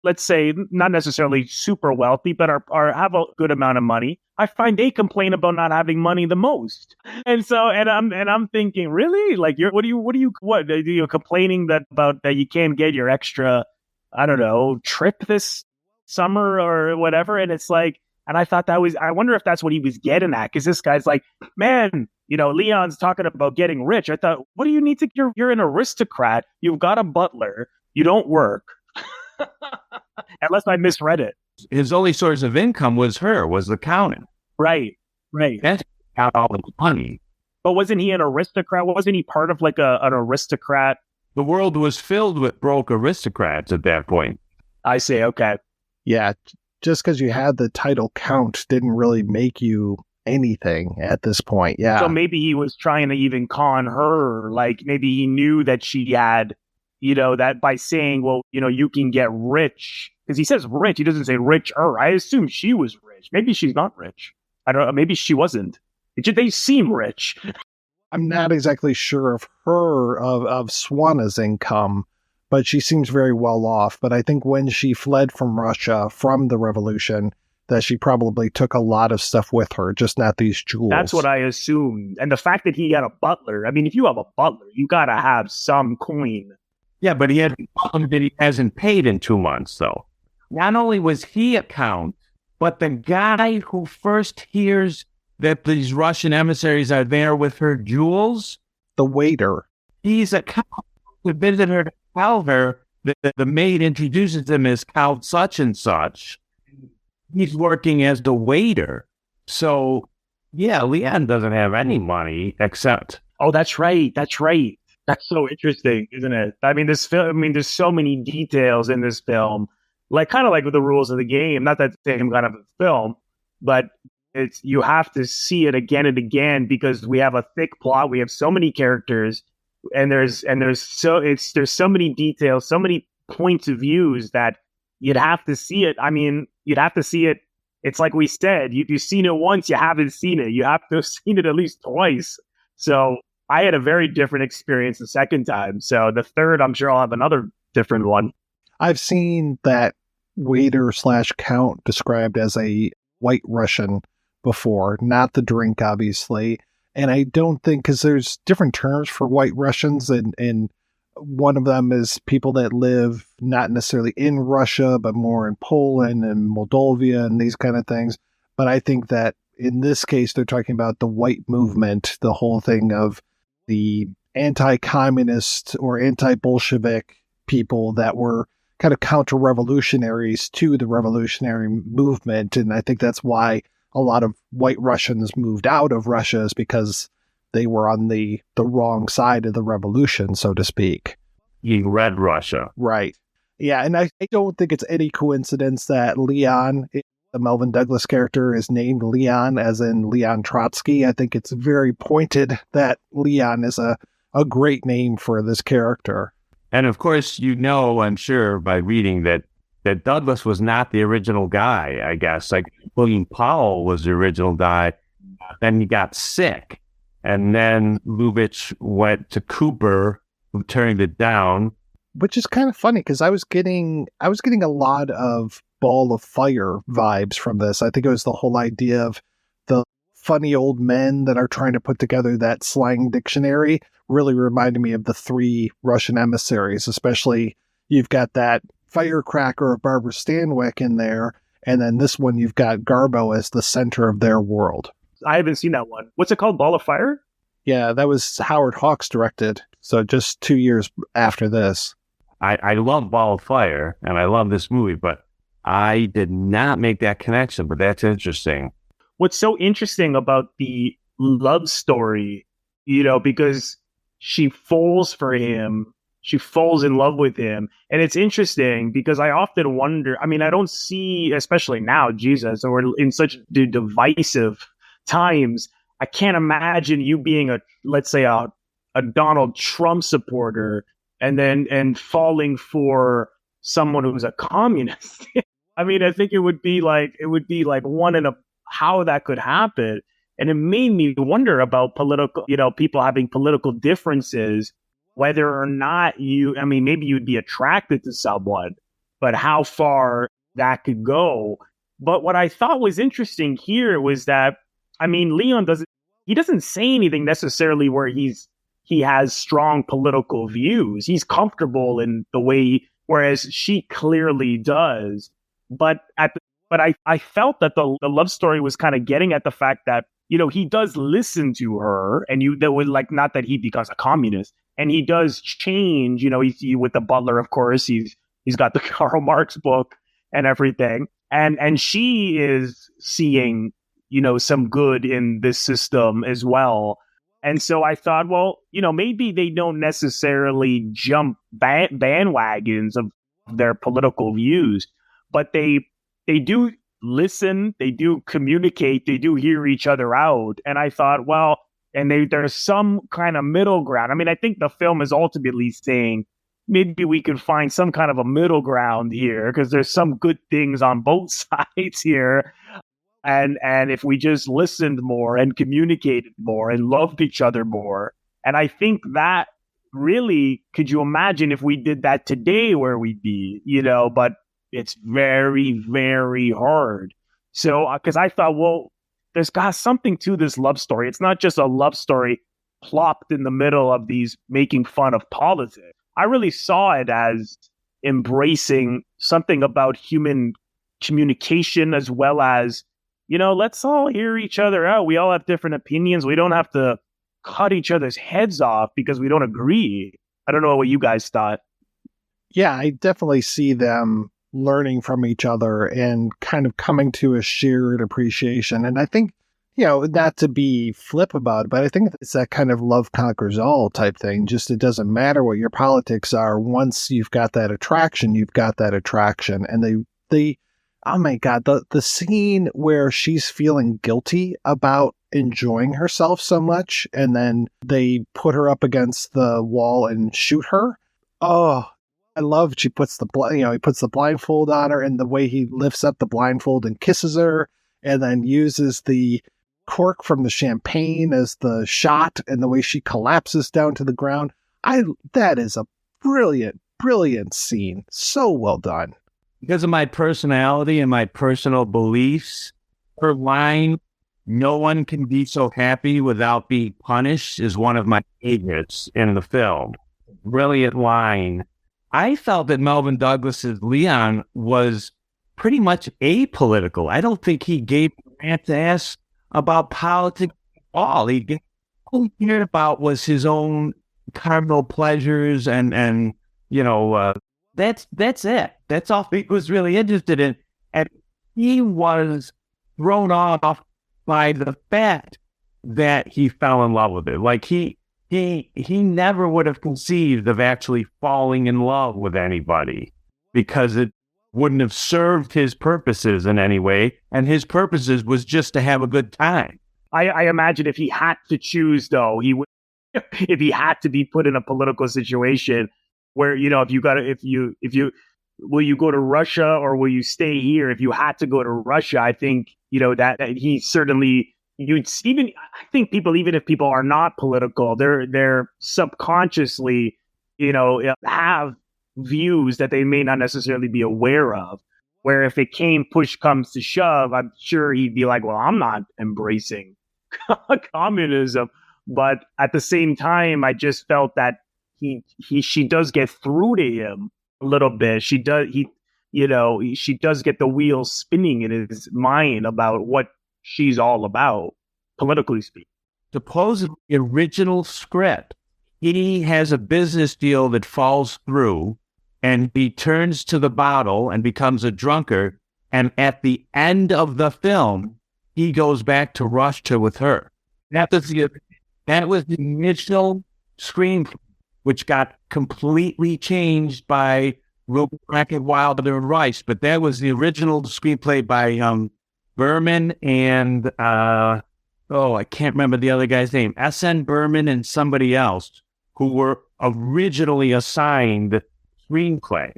let's say not necessarily super wealthy, but are have a good amount of money, I find they complain about not having money the most. And so, and I'm thinking, really? Like, what are you complaining about that you can't get your extra, I don't know, trip this summer or whatever? And it's like, and I thought I wonder if that's what he was getting at. Cause this guy's like, man, Leon's talking about getting rich. I thought, what do you need to, you're an aristocrat. You've got a butler. You don't work. Unless I misread it. His only source of income was the counting. Right. That's got all the money. But wasn't he an aristocrat? Wasn't he part of like an aristocrat? The world was filled with broke aristocrats at that point. I see. Okay. Yeah. Just because you had the title count didn't really make you anything at this point. Yeah. So maybe he was trying to even con her. Like maybe he knew that she had, that by saying, well, you can get rich. Because he says rich. He doesn't say richer. I assume she was rich. Maybe she's not rich. I don't know. Maybe she wasn't. They seem rich. I'm not exactly sure of Swana's income, but she seems very well off. But I think when she fled from Russia from the revolution, that she probably took a lot of stuff with her, just not these jewels. That's what I assumed. And the fact that he had a butler, I mean, if you have a butler, you got to have some coin. Yeah, but he hasn't paid in 2 months, though. Not only was he a count, but the guy who first hears that these Russian emissaries are there with her jewels, the waiter, he's a count who visited her to tell her that the maid introduces him as Count such and such. He's working as the waiter. So, yeah, Leon doesn't have any money except... Oh, that's right. That's so interesting, isn't it? I mean, there's so many details in this film, like kind of like with the rules of the game. Not that same kind of a film, but you have to see it again and again because we have a thick plot. We have so many characters, and there's so many details, so many points of views that you'd have to see it. I mean, you'd have to see it. It's like we said, you've seen it once, you haven't seen it. You have to have seen it at least twice. So I had a very different experience the second time. So the third, I'm sure I'll have another different one. I've seen that waiter / count described as a white Russian before, not the drink, obviously. And I don't think, because there's different terms for white Russians, and one of them is people that live not necessarily in Russia, but more in Poland and Moldavia and these kind of things. But I think that in this case, they're talking about the white movement, the whole thing of the anti-communist or anti-Bolshevik people that were kind of counter-revolutionaries to the revolutionary movement. And I think that's why a lot of white Russians moved out of Russia, is because they were on the wrong side of the revolution, so to speak. You read Russia. Right. Yeah, and I don't think it's any coincidence that Leon, the Melvin Douglas character, is named Leon, as in Leon Trotsky. I think it's very pointed that Leon is a great name for this character. And of course, I'm sure by reading that Douglas was not the original guy, I guess. Like William Powell was the original guy. Then he got sick. And then Lubitsch went to Cooper, who turned it down. Which is kind of funny, because I was getting a lot of Ball of Fire vibes from this. I think it was the whole idea of the funny old men that are trying to put together that slang dictionary. Really reminded me of the 3 Russian emissaries, especially, you've got that firecracker of Barbara Stanwyck in there, and then this one you've got Garbo as the center of their world. I haven't seen that one. What's it called? Ball of Fire? Yeah, that was Howard Hawks directed, so just 2 years after this. I love Ball of Fire, and I love this movie, but I did not make that connection, but that's interesting. What's so interesting about the love story, because she falls for him, she falls in love with him. And it's interesting because I often wonder, I don't see, especially now, Jesus, or in such divisive times, I can't imagine you being let's say a Donald Trump supporter and falling for someone who's a communist. I think it would be like one in a, how that could happen. And it made me wonder about political, people having political differences, whether or not maybe you'd be attracted to someone, but how far that could go. But what I thought was interesting here was that, Leon doesn't say anything necessarily where he has strong political views. He's comfortable in the way, whereas she clearly does. But I felt that the love story was kind of getting at the fact that, he does listen to her, and that was like, not that he becomes a communist, and he does change, with the butler, of course, he's got the Karl Marx book and everything. And she is seeing, some good in this system as well. And so I thought, well, maybe they don't necessarily jump bandwagons of their political views, but they do listen, they do communicate, they do hear each other out. And I thought, well, and there's some kind of middle ground. I think the film is ultimately saying maybe we could find some kind of a middle ground here, because there's some good things on both sides here. And if we just listened more and communicated more and loved each other more. And I think that really, could you imagine if we did that today, where we'd be, but it's very, very hard. So, because I thought, well, there's got something to this love story. It's not just a love story plopped in the middle of these making fun of politics. I really saw it as embracing something about human communication, as well as, let's all hear each other out. We all have different opinions. We don't have to cut each other's heads off because we don't agree. I don't know what you guys thought. Yeah, I definitely see them learning from each other and kind of coming to a shared appreciation. And I think, not to be flip about it, but I think it's that kind of love conquers all type thing. Just, it doesn't matter what your politics are. Once you've got that attraction, you've got that attraction. And they oh my God, the scene where she's feeling guilty about enjoying herself so much, and then they put her up against the wall and shoot her. Oh, I love he puts the blindfold on her, and the way he lifts up the blindfold and kisses her, and then uses the cork from the champagne as the shot, and the way she collapses down to the ground. That is a brilliant, brilliant scene. So well done. Because of my personality and my personal beliefs, her line, "No one can be so happy without being punished," is one of my favorites in the film. Brilliant line. I felt that Melvyn Douglas's Leon was pretty much apolitical. I don't think he gave a rat's ass about politics at all. All he cared about was his own carnal pleasures and that's it. That's all he was really interested in. And he was thrown off by the fact that he fell in love with it. Like he never would have conceived of actually falling in love with anybody, because it wouldn't have served his purposes in any way. And his purposes was just to have a good time. I imagine if he had to choose, though, if he had to be put in a political situation where, will you go to Russia or will you stay here? If you had to go to Russia, I think, that he certainly, I think people, even if people are not political, they're subconsciously, have views that they may not necessarily be aware of, where if push comes to shove, I'm sure he'd be like, well, I'm not embracing communism. But at the same time, I just felt that she does get through to him a little bit. She does. She does get the wheels spinning in his mind about what she's all about, politically speaking. Supposedly, the original script, he has a business deal that falls through, and he turns to the bottle and becomes a drunkard. And at the end of the film, he goes back to Russia with her. That was the initial screenplay, which got completely changed by Brackett, Wilder, and Reisch. But that was the original screenplay by Berman and I can't remember the other guy's name. S.N. Berman and somebody else who were originally assigned screenplay.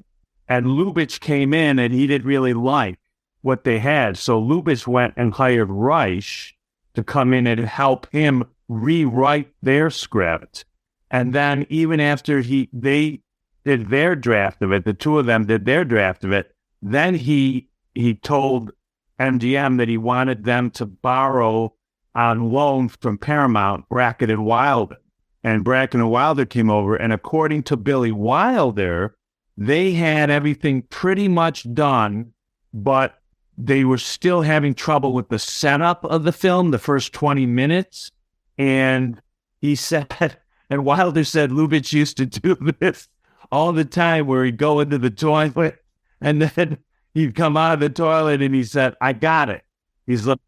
And Lubitsch came in and he didn't really like what they had. So Lubitsch went and hired Reisch to come in and help him rewrite their script. And then even after they did their draft of it, the two of them did their draft of it, then he told MGM that he wanted them to borrow on loan from Paramount, Brackett and Wilder. And Brackett and Wilder came over, and according to Billy Wilder, they had everything pretty much done, but they were still having trouble with the setup of the film, the first 20 minutes. And he said, and Wilder said Lubitsch used to do this all the time, where he'd go into the toilet and then he'd come out of the toilet and he said, I got it. He said,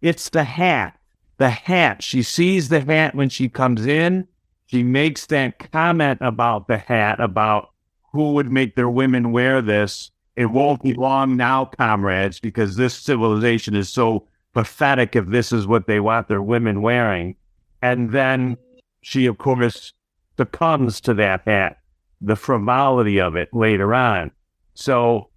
it's the hat. The hat. She sees the hat when she comes in. She makes that comment about the hat, about who would make their women wear this. It won't be long now, comrades, because this civilization is so pathetic if this is what they want their women wearing. And then she, of course, succumbs to that hat, the frivolity of it later on. So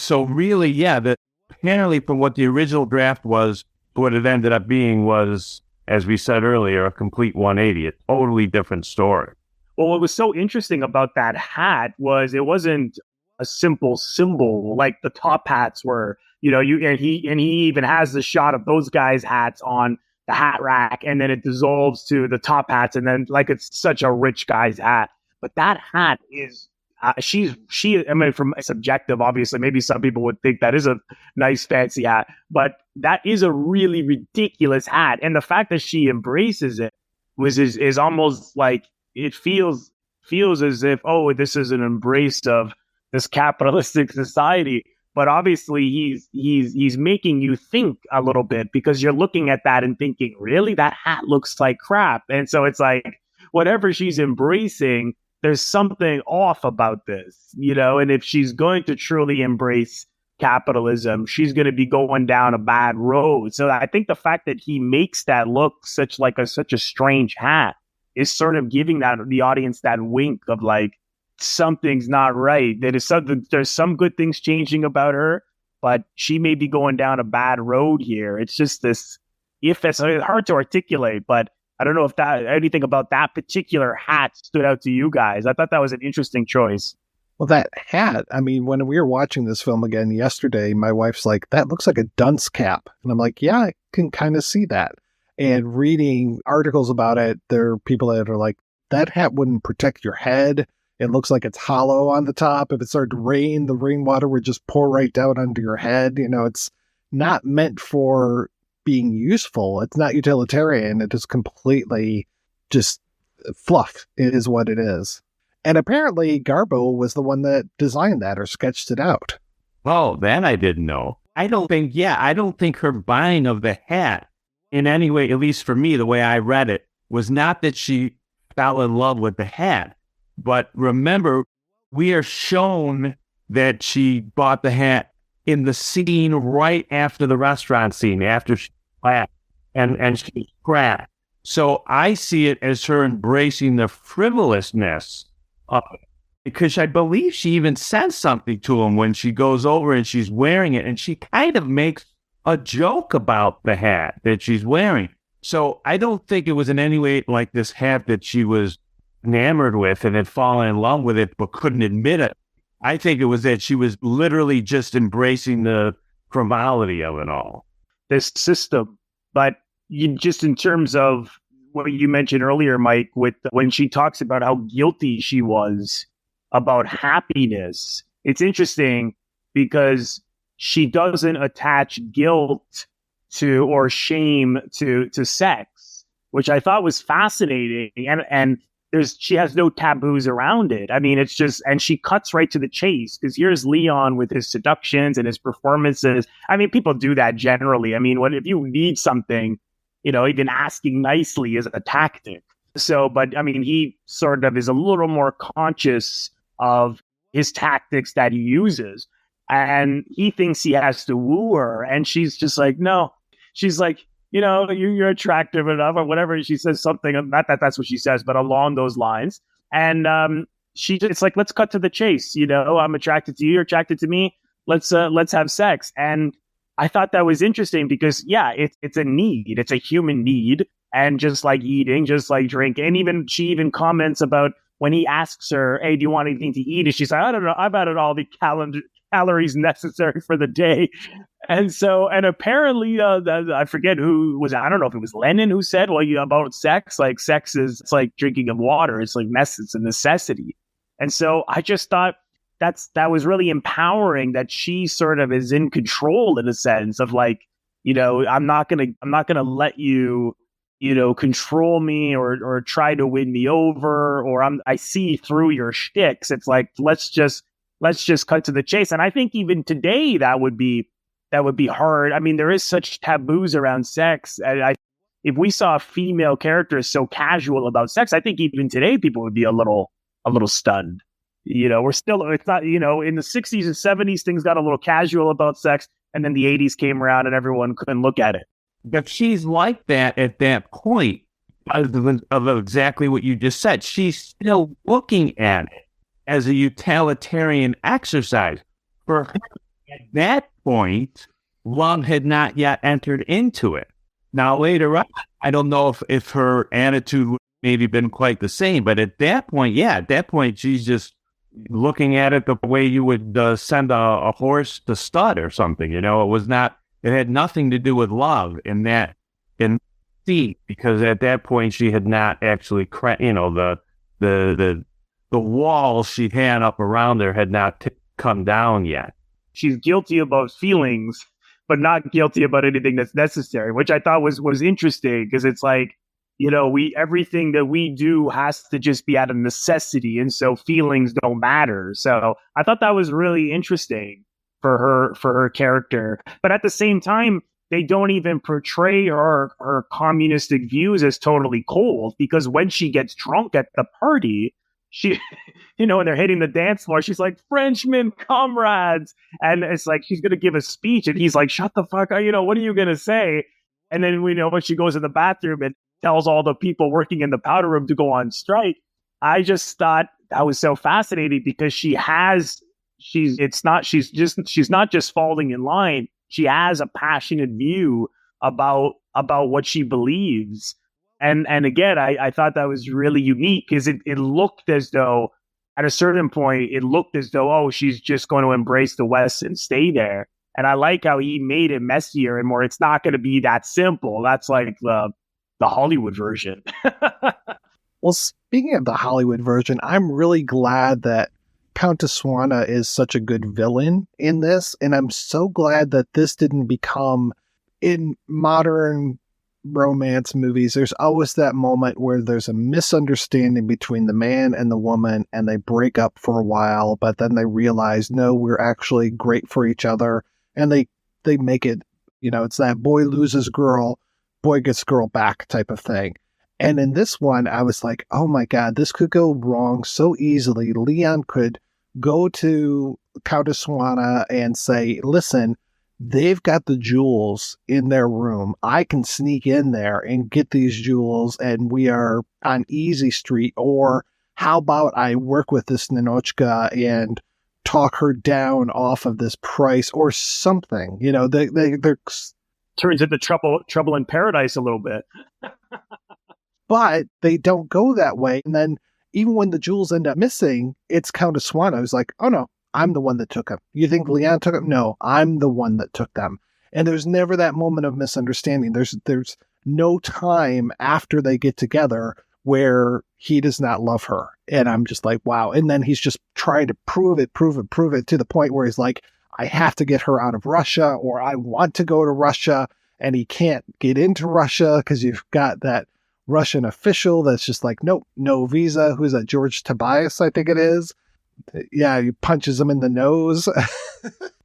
really, yeah, apparently from what the original draft was, what it ended up being was, as we said earlier, a complete 180, a totally different story. Well, what was so interesting about that hat was it wasn't a simple symbol like the top hats were. And he even has the shot of those guys' hats on the hat rack, and then it dissolves to the top hats, and then like it's such a rich guy's hat. But that hat is from subjective, obviously, maybe some people would think that is a nice fancy hat, but that is a really ridiculous hat. And the fact that she embraces it is almost like it feels as if, oh, this is an embrace of this capitalistic society. But obviously he's making you think a little bit, because you're looking at that and thinking, really, that hat looks like crap. And so it's like, whatever she's embracing, there's something off about this, and if she's going to truly embrace capitalism, she's going to be going down a bad road. So I think the fact that he makes that look such a strange hat is sort of giving the audience that wink of like, something's not right. There's some good things changing about her, but she may be going down a bad road here. It's just this, it's hard to articulate, but I don't know if anything about that particular hat stood out to you guys. I thought that was an interesting choice. Well, that hat, I mean, when we were watching this film again yesterday, my wife's like, that looks like a dunce cap. And I'm like, yeah, I can kind of see that. And reading articles about it, there are people that are like, that hat wouldn't protect your head. It looks like it's hollow on the top. If it started to rain, the rainwater would just pour right down onto your head. It's not meant for being useful. It's not utilitarian. It is completely just fluff. It is what it is. And apparently Garbo was the one that designed that or sketched it out. Oh, that I didn't know. I don't think her buying of the hat in any way, at least for me, the way I read it, was not that she fell in love with the hat. But remember, we are shown that she bought the hat in the scene right after the restaurant scene, after she laughed and she cracked. So I see it as her embracing the frivolousness of it, because I believe she even says something to him when she goes over and she's wearing it, and she kind of makes a joke about the hat that she's wearing. So I don't think it was in any way like this hat that she was enamored with and had fallen in love with it but couldn't admit it. I think it was that she was literally just embracing the frivolity of it all. This system. But just in terms of what you mentioned earlier, Mike, with when she talks about how guilty she was about happiness, it's interesting because she doesn't attach guilt to or shame to sex, which I thought was fascinating. And she has no taboos around it. I mean, it's just, and she cuts right to the chase, because here's Leon with his seductions and his performances. I mean, people do that generally. I mean, if you need something, even asking nicely is a tactic. So, but I mean, he sort of is a little more conscious of his tactics that he uses, and he thinks he has to woo her, and she's just like, no. She's like, you're attractive enough, or whatever. She says something, not that that's what she says, but along those lines. And it's like, let's cut to the chase. I'm attracted to you, you're attracted to me. Let's have sex. And I thought that was interesting because, yeah, it's a need. It's a human need. And just like eating, just like drinking. And she even comments about when he asks her, hey, do you want anything to eat? And she's like, I don't know. I've added all the calories necessary for the day. And apparently, I forget who was, I don't know if it was Lenin who said, well, about sex, like sex it's like drinking of water. It's like it's a necessity. And so I just thought that was really empowering, that she sort of is in control in a sense of like, I'm not going to let you, control me or try to win me over, or I see through your shticks. It's like, let's just cut to the chase. And I think even today that would be hard. I mean, there is such taboos around sex. And if we saw female characters so casual about sex, I think even today people would be a little stunned. It's not, in the 60s and 70s, things got a little casual about sex. And then the 80s came around and everyone couldn't look at it. But she's like that at that point of exactly what you just said. She's still looking at it as a utilitarian exercise. For her, at that point, love had not yet entered into it. Now, later on, I don't know if her attitude would maybe been quite the same, but at that point, she's just looking at it the way you would send a horse to stud or something. It had nothing to do with love because at that point she had not actually, the wall she had up around her had not come down yet. She's guilty about feelings, but not guilty about anything that's necessary, which I thought was interesting, because it's like, everything that we do has to just be out of necessity, and so feelings don't matter. So I thought that was really interesting for her character. But at the same time, they don't even portray her communistic views as totally cold, because when she gets drunk at the party, she, and they're hitting the dance floor, she's like, Frenchmen, comrades. And it's like, she's going to give a speech, and he's like, shut the fuck up. What are you going to say? And then we know when she goes in the bathroom and tells all the people working in the powder room to go on strike. I just thought that was so fascinating, because she's not just falling in line. She has a passionate view about what she believes. And again, I thought that was really unique, because it looked as though at a certain point, she's just going to embrace the West and stay there. And I like how he made it messier and more. It's not going to be that simple. That's like the Hollywood version. Well, speaking of the Hollywood version, I'm really glad that Countess Swana is such a good villain in this. And I'm so glad that this didn't become, in modern romance movies, there's always that moment where there's a misunderstanding between the man and the woman, and they break up for a while, but then they realize, no, we're actually great for each other. And they make it, it's that boy loses girl, boy gets girl back type of thing. And in this one, I was like, oh my God, this could go wrong so easily. Leon could go to Countess Swana and say, listen, they've got the jewels in their room. I can sneak in there and get these jewels, and we are on easy street. Or how about I work with this Ninotchka and talk her down off of this price or something? They're turns into trouble in paradise a little bit. But they don't go that way. And then even when the jewels end up missing, it's Countess Swana who's like, oh no, I'm the one that took them. You think Leon took them? No, I'm the one that took them. And there's never that moment of misunderstanding. There's no time after they get together where he does not love her. And I'm just like, wow. And then he's just trying to prove it to the point where he's like, I have to get her out of Russia, or I want to go to Russia. And he can't get into Russia because you've got that Russian official that's just like, nope, no visa. Who's that? George Tobias, I think it is. Yeah, he punches him in the nose.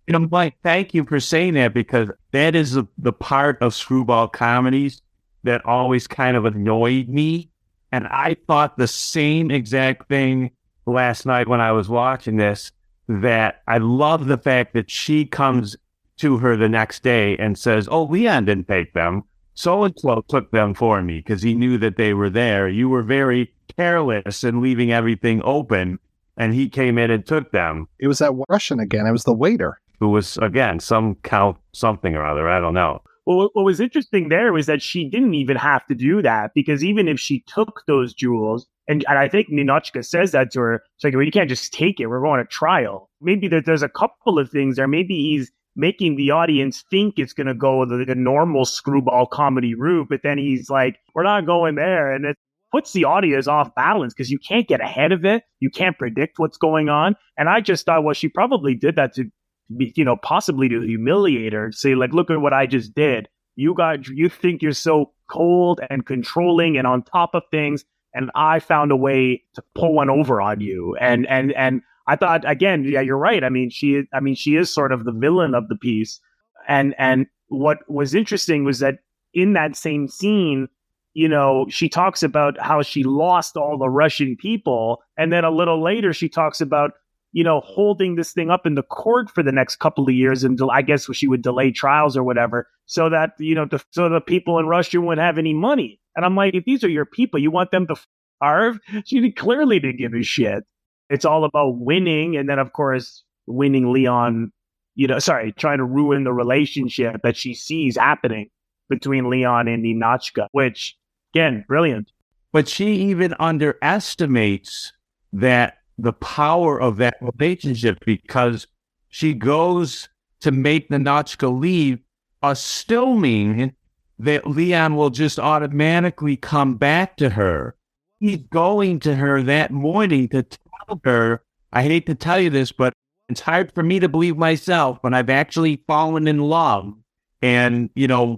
Mike, thank you for saying that, because that is the part of screwball comedies that always kind of annoyed me. And I thought the same exact thing last night when I was watching this, that I love the fact that she comes to her the next day and says, oh, Leon didn't take them. So-and-so took them for me because he knew that they were there. You were very careless in leaving everything open, and he came in and took them. It was that Russian again. It was the waiter. Who was, again, some count something or other. I don't know. Well, what was interesting there was that she didn't even have to do that, because even if she took those jewels, and I think Ninotchka says that to her, it's like, well, you can't just take it. We're going to trial. Maybe there's a couple of things there. Maybe he's making the audience think it's going to go the normal screwball comedy route, but then he's like, we're not going there. And it puts the audience off balance because you can't get ahead of it. You can't predict what's going on. And I just thought, well, she probably did that to, possibly to humiliate her, say like, look at what I just did. You think you're so cold and controlling and on top of things, and I found a way to pull one over on you. And I thought, again, yeah, you're right. I mean, she is sort of the villain of the piece. And what was interesting was that in that same scene, she talks about how she lost all the Russian people, and then a little later she talks about holding this thing up in the court for the next couple of years until, I guess, she would delay trials or whatever, so that, so the people in Russia wouldn't have any money. And I'm like, if these are your people, you want them to starve? She clearly didn't give a shit. It's all about winning. And then, of course, winning Leon, trying to ruin the relationship that she sees happening between Leon and Ninotchka, which, again, brilliant. But she even underestimates the power of that relationship, because she goes to make Ninotchka leave, assuming that Leon will just automatically come back to her. He's going to her that morning to tell her, I hate to tell you this, but it's hard for me to believe myself when I've actually fallen in love, and,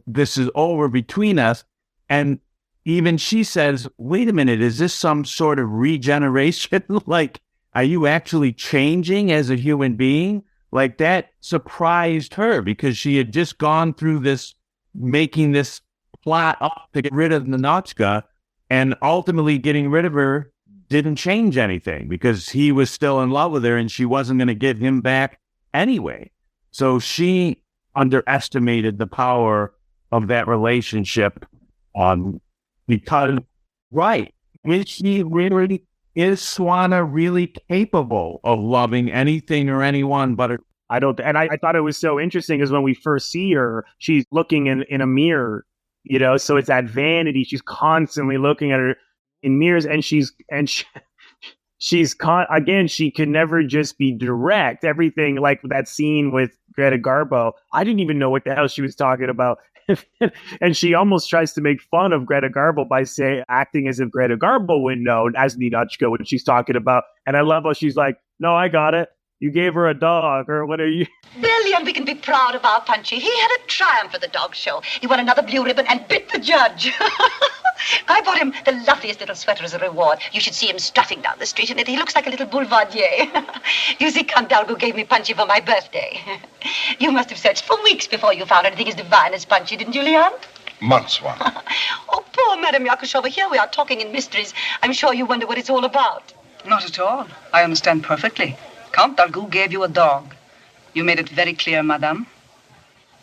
this is over between us. And even she says, wait a minute, is this some sort of regeneration? Like, are you actually changing as a human being? Like, that surprised her, because she had just gone through this, making this plot up to get rid of Ninotchka, and ultimately getting rid of her didn't change anything, because he was still in love with her and she wasn't going to get him back anyway. So she underestimated the power of that relationship, because, right, is Swana really capable of loving anything or anyone but her? I thought it was so interesting because when we first see her, she's looking in a mirror, so it's that vanity. She's constantly looking at her in mirrors, and she can never just be direct. Everything, like that scene with Greta Garbo, I didn't even know what the hell she was talking about. And she almost tries to make fun of Greta Garbo by acting as if Greta Garbo would know as Ninotchka when she's talking about. And I love how she's like, no, I got it. You gave her a dog, or what are you? Billion, we can be proud of our Punchy. He had a triumph at the dog show. He won another blue ribbon and bit the judge. I bought him the loveliest little sweater as a reward. You should see him strutting down the street in it. He looks like a little boulevardier. You see, Count Dalgo gave me Punchy for my birthday. You must have searched for weeks before you found anything as divine as Punchy, didn't you, Leon? Months, one. Oh, poor Madame Yakushova. Here we are talking in mysteries. I'm sure you wonder what it's all about. Not at all. I understand perfectly. Count Dalgo gave you a dog. You made it very clear, madame.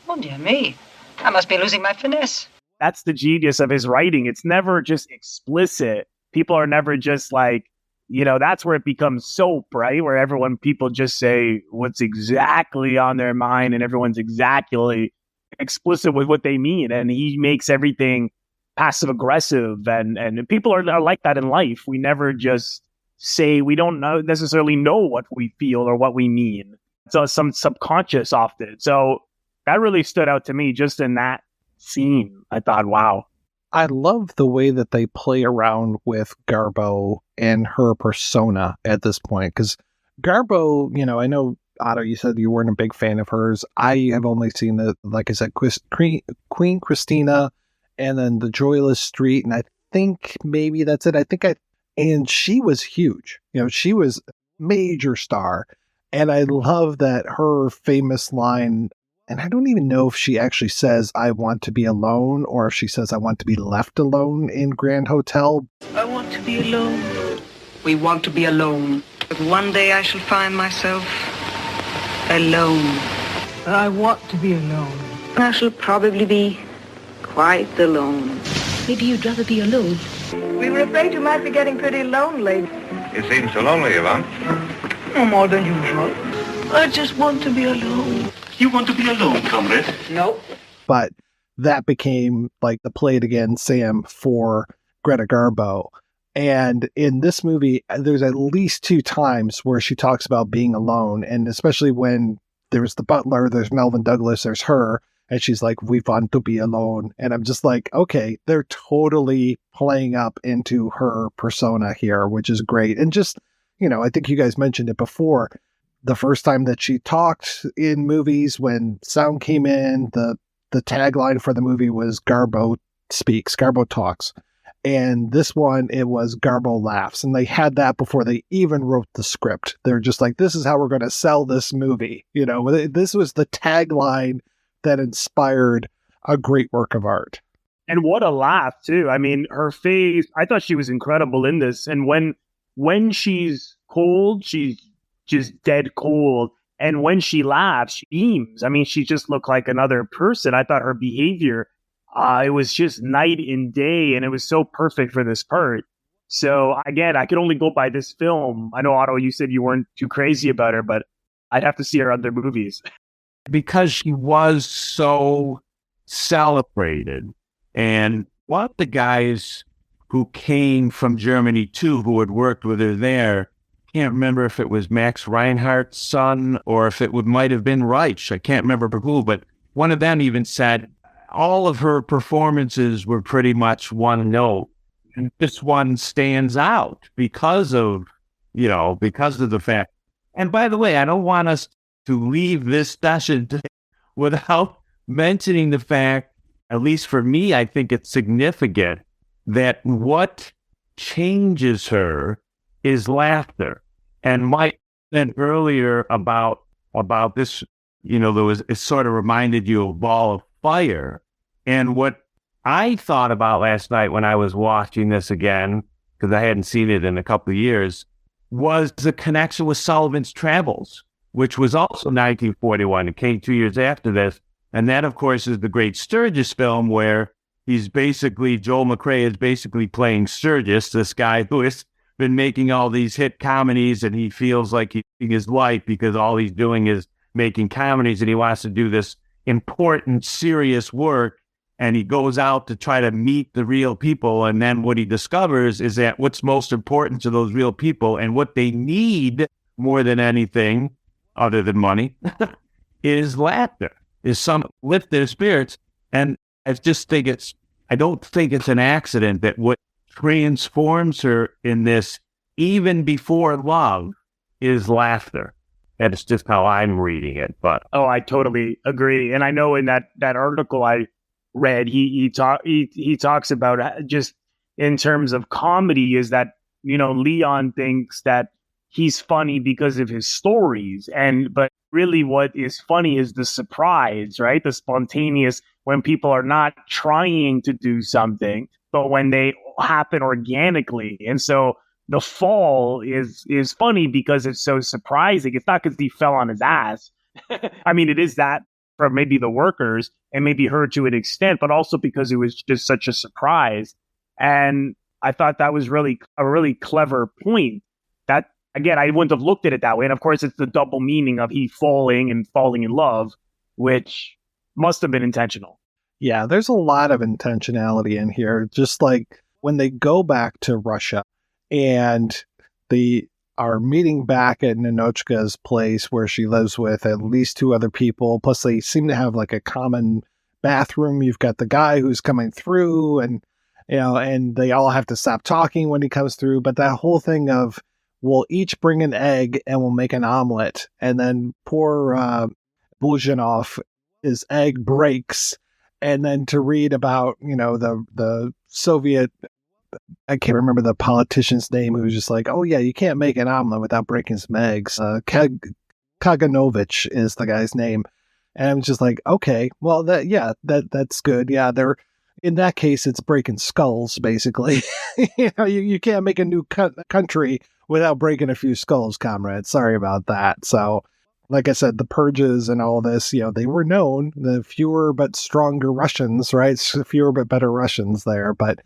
Oh, dear me. I must be losing my finesse. That's the genius of his writing. It's never just explicit. People are never just like, that's where it becomes soap, right? Where people just say what's exactly on their mind, and everyone's exactly explicit with what they mean. And he makes everything passive aggressive. And people are like that in life. We never just say, we don't necessarily know what we feel or what we mean. So some subconscious often. So that really stood out to me just in that scene. I thought, wow. I love the way that they play around with Garbo and her persona at this point, because Garbo, I know, Otto, you said you weren't a big fan of hers. I have only seen like I said, Queen Christina, and then The Joyless Street, and I think maybe that's it. And she was huge. She was major star, and I love that her famous line. And I don't even know if she actually says, "I want to be alone," or if she says, "I want to be left alone" in Grand Hotel. I want to be alone. We want to be alone. But one day I shall find myself alone. I want to be alone. I shall probably be quite alone. Maybe you'd rather be alone. We were afraid you might be getting pretty lonely. You seem so lonely, Yvonne. No more than usual. I just want to be alone. You want to be alone, comrade? No. But that became like the Play It Again Sam for Greta Garbo. And in this movie, there's at least 2 times where she talks about being alone. And especially when there's the butler, there's Melvin Douglas, there's her. And she's like, "We want to be alone." And I'm just like, okay, they're totally playing up into her persona here, which is great. And just, I think you guys mentioned it before. The first time that she talked in movies, when sound came in, the tagline for the movie was "Garbo speaks," Garbo talks. And this one, it was "Garbo laughs." And they had that before they even wrote the script. They're just like, this is how we're going to sell this movie. This was the tagline that inspired a great work of art. And what a laugh, too. I mean, her face, I thought she was incredible in this. And when she's cold, she's just dead cold. And when she laughs, she beams. I mean, she just looked like another person. I thought her behavior, it was just night and day, and it was so perfect for this part. So again, I could only go by this film. I know, Otto, you said you weren't too crazy about her, but I'd have to see her other movies. Because she was so celebrated. And one of the guys who came from Germany too, who had worked with her there, can't remember if it was Max Reinhardt's son or if it might have been Reisch. I can't remember who, but one of them even said all of her performances were pretty much one note. And this one stands out because of the fact. And by the way, I don't want us to leave this session without mentioning the fact, at least for me, I think it's significant that what changes her is laughter. And Mike said earlier about this, it sort of reminded you of Ball of Fire. And what I thought about last night when I was watching this again, because I hadn't seen it in a couple of years, was the connection with Sullivan's Travels, which was also 1941. It came 2 years after this. And that, of course, is the great Sturgis film where Joel McRae is basically playing Sturgis, this guy who has been making all these hit comedies, and he feels like he's his life because all he's doing is making comedies, and he wants to do this important, serious work. And he goes out to try to meet the real people. And then what he discovers is that what's most important to those real people and what they need more than anything other than money is laughter, is some lift their spirits. And I don't think it's an accident that what transforms her in this, even before love, is laughter. That's just how I'm reading it. But I totally agree. And I know in that article I read, he talks about just in terms of comedy is that, Leon thinks that he's funny because of his stories. But really what is funny is the surprise, right? The spontaneous, when people are not trying to do something, but when they happen organically. And so the fall is funny because it's so surprising. It's not because he fell on his ass. I mean, it is that for maybe the workers and maybe her to an extent, but also because it was just such a surprise. And I thought that was a really clever point. That, again, I wouldn't have looked at it that way. And of course, it's the double meaning of he falling in love, which must have been intentional. Yeah, there's a lot of intentionality in here. Just like when they go back to Russia and they are meeting back at Ninotchka's place where she lives with at least 2 other people. Plus they seem to have like a common bathroom. You've got the guy who's coming through and and they all have to stop talking when he comes through. But that whole thing of, we'll each bring an egg and we'll make an omelet. And then poor Buzhinov, his egg breaks. And then to read about, the Soviet, I can't remember the politician's name, who was just like, oh yeah, you can't make an omelet without breaking some eggs. Kaganovich is the guy's name. And I'm just like, okay, well, that's good. Yeah, in that case, it's breaking skulls, basically. You can't make a new country without breaking a few skulls, comrade. Sorry about that. So, like I said, the purges and all this, they were known, the fewer but stronger Russians, right? Fewer but better Russians there. But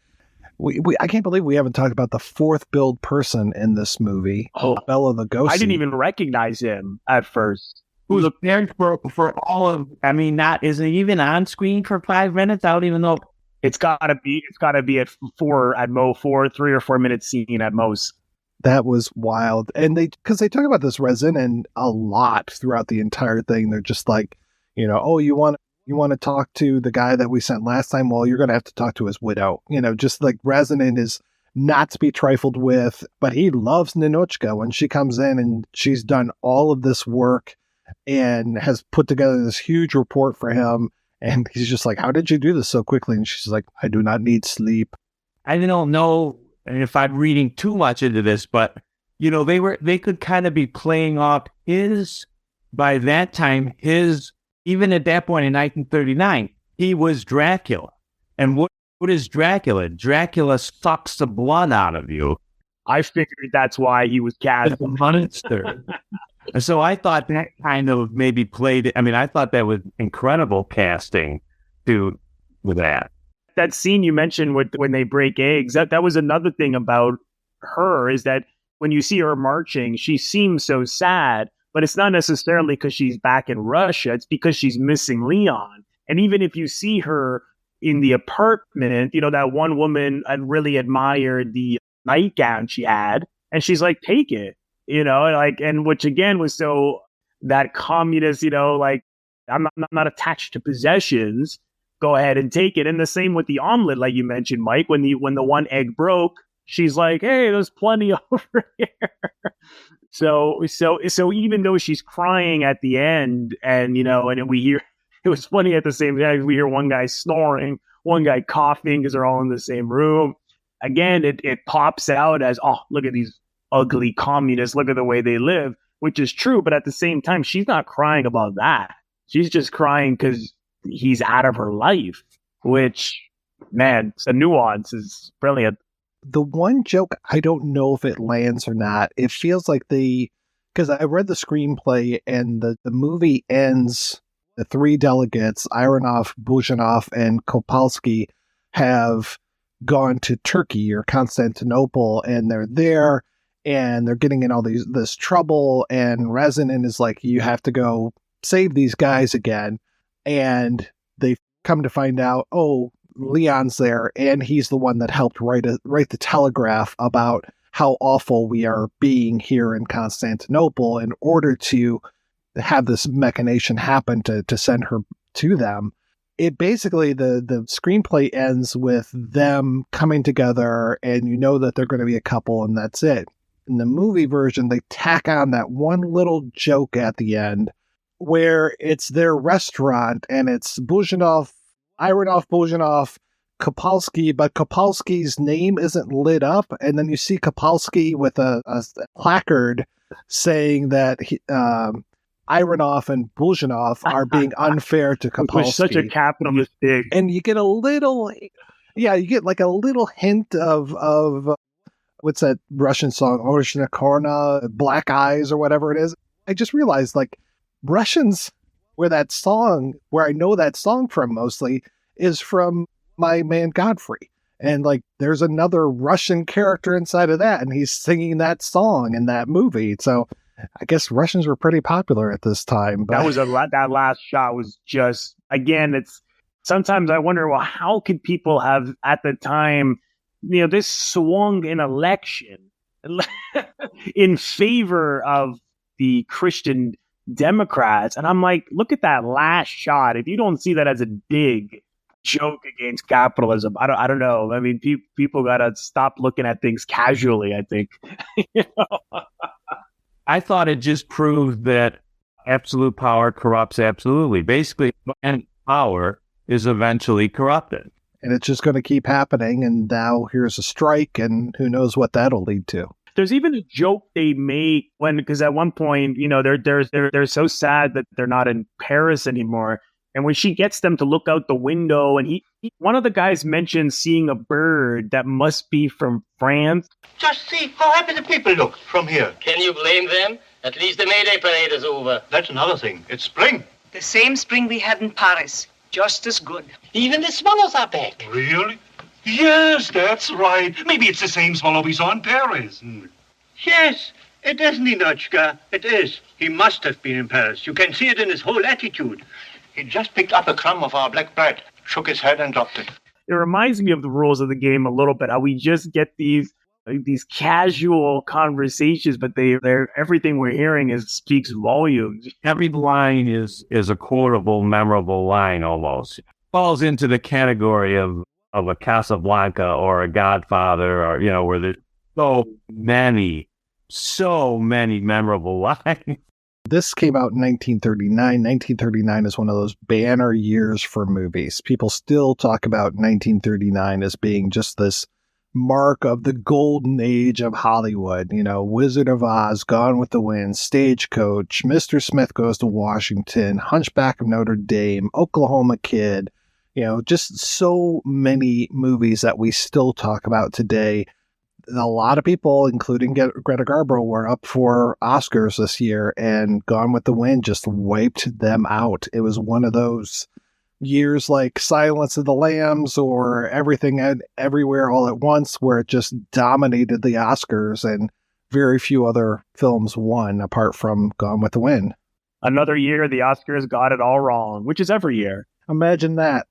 I can't believe we haven't talked about the fourth billed person in this movie, Bela Lugosi. I didn't even recognize him at first. Who's appeared for all of, isn't even on screen for 5 minutes? I don't even know. It's gotta be at 3 or 4 minute scene at most. That was wild. And because they talk about this Rezinin a lot throughout the entire thing. They're just like, oh, you want to talk to the guy that we sent last time? Well, you're going to have to talk to his widow. Just like Rezinin is not to be trifled with, but he loves Ninotchka when she comes in and she's done all of this work and has put together this huge report for him. And he's just like, how did you do this so quickly? And she's like, I do not need sleep. I don't know if I'm reading too much into this, but, they could kind of be playing off by that time, even at that point in 1939, he was Dracula. And what is Dracula? Dracula sucks the blood out of you. I figured that's why he was cast. The monster. And so I thought that kind of maybe played. I thought that was incredible casting with that. That scene you mentioned when they break eggs, that was another thing about her, is that when you see her marching, she seems so sad, but it's not necessarily because she's back in Russia. It's because she's missing Leon. And even if you see her in the apartment, that one woman really admired the nightgown she had, and she's like, take it. And which again was so that communist, I'm not attached to possessions. Go ahead and take it. And the same with the omelet, like you mentioned, Mike, when the one egg broke, she's like, hey, there's plenty over here. So even though she's crying at the end, and we hear, it was funny at the same time, we hear one guy snoring, one guy coughing because they're all in the same room. Again, it pops out as, oh, look at these ugly communists, look at the way they live, which is true. But at the same time, she's not crying about that. She's just crying because he's out of her life, which, man, the nuance is brilliant. The one joke, I don't know if it lands or not. It feels like because I read the screenplay and the movie ends, the three delegates, Ironov, Buzhinov, and Kopalsky, have gone to Turkey or Constantinople, and they're there. And they're getting in all this trouble, and Rezinin is like, you have to go save these guys again. And they come to find out, oh, Leon's there, and he's the one that helped write the telegraph about how awful we are being here in Constantinople in order to have this machination happen to send her to them. It basically, the screenplay ends with them coming together, and that they're going to be a couple, and that's it. In the movie version, they tack on that one little joke at the end where it's their restaurant and it's Ironov, Buzhinov, Kopalsky, but Kopalsky's name isn't lit up. And then you see Kopalsky with a placard saying that Ironov and Buzhinov are being unfair to Kopalsky. Which is such a capitalist thing. And you get a little hint of what's that Russian song, Orishna Korna, Black Eyes, or whatever it is. I just realized, Russians, where I know that song from mostly, is from My Man Godfrey. And, there's another Russian character inside of that, and he's singing that song in that movie. So I guess Russians were pretty popular at this time. But that last shot was just, again, sometimes I wonder, well, how could people have, at the time, this swung an election in favor of the Christian Democrats. And I'm like, look at that last shot. If you don't see that as a dig joke against capitalism. I don't know. I mean, people got to stop looking at things casually, I think. You know? I thought it just proved that absolute power corrupts absolutely. Basically, and power is eventually corrupted. And it's just going to keep happening. And now here's a strike, and who knows what that'll lead to. There's even a joke they make because at one point, you know, they're so sad that they're not in Paris anymore. And when she gets them to look out the window, and one of the guys mentions seeing a bird that must be from France. Just see how happy the people look from here. Can you blame them? At least the May Day parade is over. That's another thing. It's spring. The same spring we had in Paris. Just as good. Even the swallows are back. Really? Yes, that's right. Maybe it's the same swallow we saw in Paris. Yes, it is Ninotchka. It is. He must have been in Paris. You can see it in his whole attitude. He just picked up a crumb of our black bread, shook his head and dropped it. It reminds me of the rules of the game a little bit. How we just get these casual conversations, but they're everything we're hearing speaks volumes. Every line is a quotable, memorable line almost. Falls into the category of a Casablanca or a Godfather, or, you know, where there's so many memorable lines. This came out in 1939. 1939 is one of those banner years for movies. People still talk about 1939 as being just this mark of the golden age of Hollywood. You know, Wizard of Oz, Gone with the Wind, Stagecoach, Mr. Smith Goes to Washington, Hunchback of Notre Dame, Oklahoma Kid. You know, just so many movies that we still talk about today. A lot of people, including Greta Garbo, were up for Oscars this year, and Gone with the Wind just wiped them out. It was one of those years like Silence of the Lambs or Everything Everywhere All at Once, where it just dominated the Oscars, and very few other films won apart from Gone with the Wind. Another year, the Oscars got it all wrong, which is every year. Imagine that.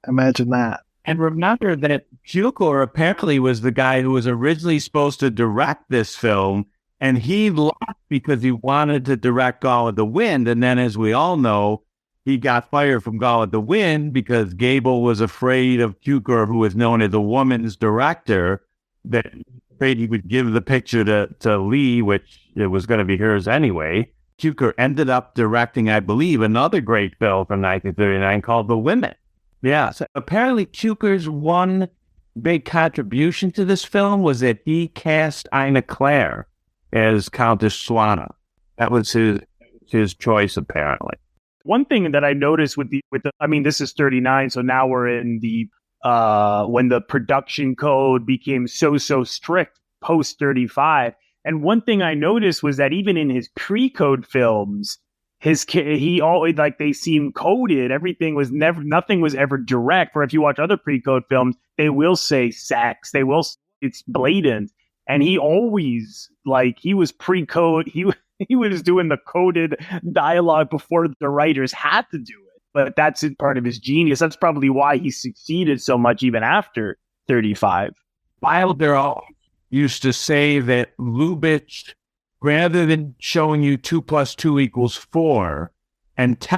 And remember that Cukor apparently was the guy who was originally supposed to direct this film, and he left because he wanted to direct Gone with the Wind. And then, as we all know, he got fired from Gone with the Wind because Gable was afraid of Cukor, who was known as a woman's director, that afraid he would give the picture to Lee, which it was going to be hers anyway. Cukor ended up directing, I believe, another great film from 1939 called The Women. Yeah, so apparently Cukor's one big contribution to this film was that he cast Ina Claire as Countess Swana. That was his choice, apparently. One thing that I noticed with the I mean, this is 39, so now we're in the when the production code became so strict post 35. And one thing I noticed was that even in his pre-code films, he always, like, they seem coded. Nothing was ever direct. For if you watch other pre-code films, they will say sex. It's blatant. And he always, like, he was pre-code. He was doing the coded dialogue before the writers had to do it. But that's part of his genius. That's probably why he succeeded so much even after 35. Wilder used to say that Lubitsch, rather than showing you 2 + 2 = 4, and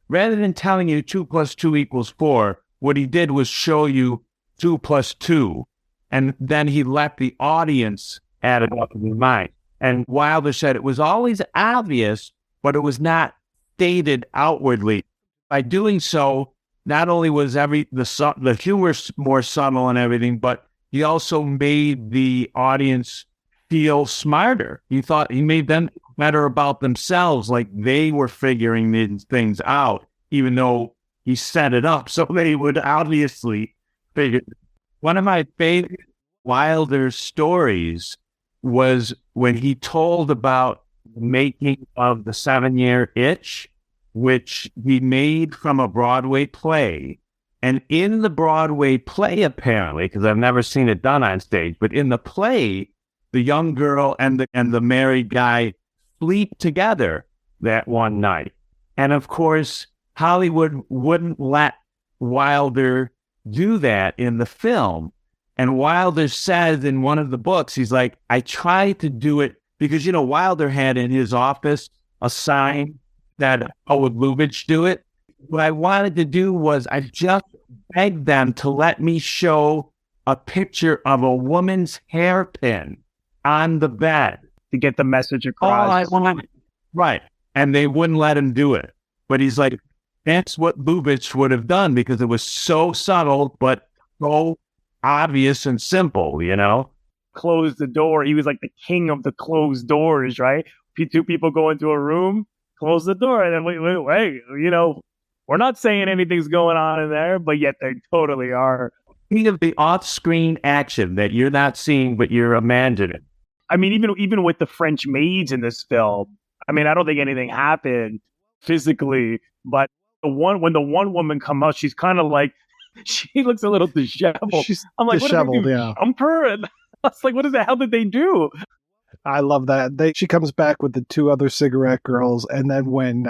rather than telling you 2 + 2 = 4, what he did was show you 2 + 2, and then he let the audience add it up in their mind. And Wilder said it was always obvious, but it was not stated outwardly. By doing so, not only was the humor more subtle and everything, but he also made the audience feel smarter. He made them better about themselves, like they were figuring these things out, even though he set it up so they would obviously figure. One of my favorite Wilder stories was when he told about the making of The 7-Year Itch, which he made from a Broadway play. And in the Broadway play, apparently, because I've never seen it done on stage, but in the play, the young girl and the married guy sleep together that one night. And of course, Hollywood wouldn't let Wilder do that in the film. And Wilder says in one of the books, he's like, I tried to do it because, you know, Wilder had in his office a sign that, would Lubitsch do it? What I wanted to do was I just begged them to let me show a picture of a woman's hairpin on the bed. To get the message across. All I wanted. Right. And they wouldn't let him do it. But he's like, that's what Lubitsch would have done because it was so subtle, but so obvious and simple, you know? Close the door. He was like the king of the closed doors, right? Two people go into a room, close the door, and then wait, you know, we're not saying anything's going on in there, but yet they totally are. Think of the off-screen action that you're not seeing, but you're imagining. I mean, even with the French maids in this film, I mean, I don't think anything happened physically, but when the one woman come out, she's kind of like, she looks a little disheveled. I'm like, disheveled, yeah. Jump her? And I was like, what the hell did they do? I love that. She comes back with the two other cigarette girls, and then when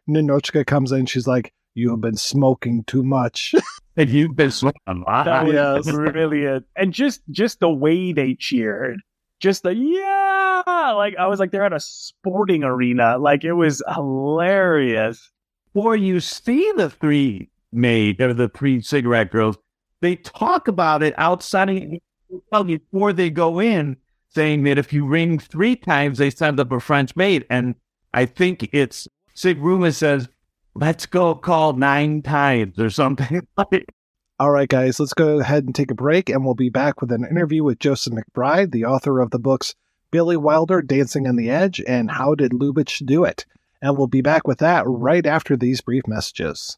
Ninotchka comes in, she's like, "You have been smoking too much." And you've been smoking a lot. That was brilliant. And just the way they cheered. Just the, yeah! Like, I was like, they're at a sporting arena. Like, it was hilarious. Before you see the three cigarette girls, they talk about it outside before they go in, saying that if you ring 3 times, they send up a French maid. And I think it's Sig Ruma says, let's go call 9 times or something. All right, guys, let's go ahead and take a break, and we'll be back with an interview with Joseph McBride, the author of the books Billy Wilder, Dancing on the Edge, and How Did Lubitsch Do It? And we'll be back with that right after these brief messages.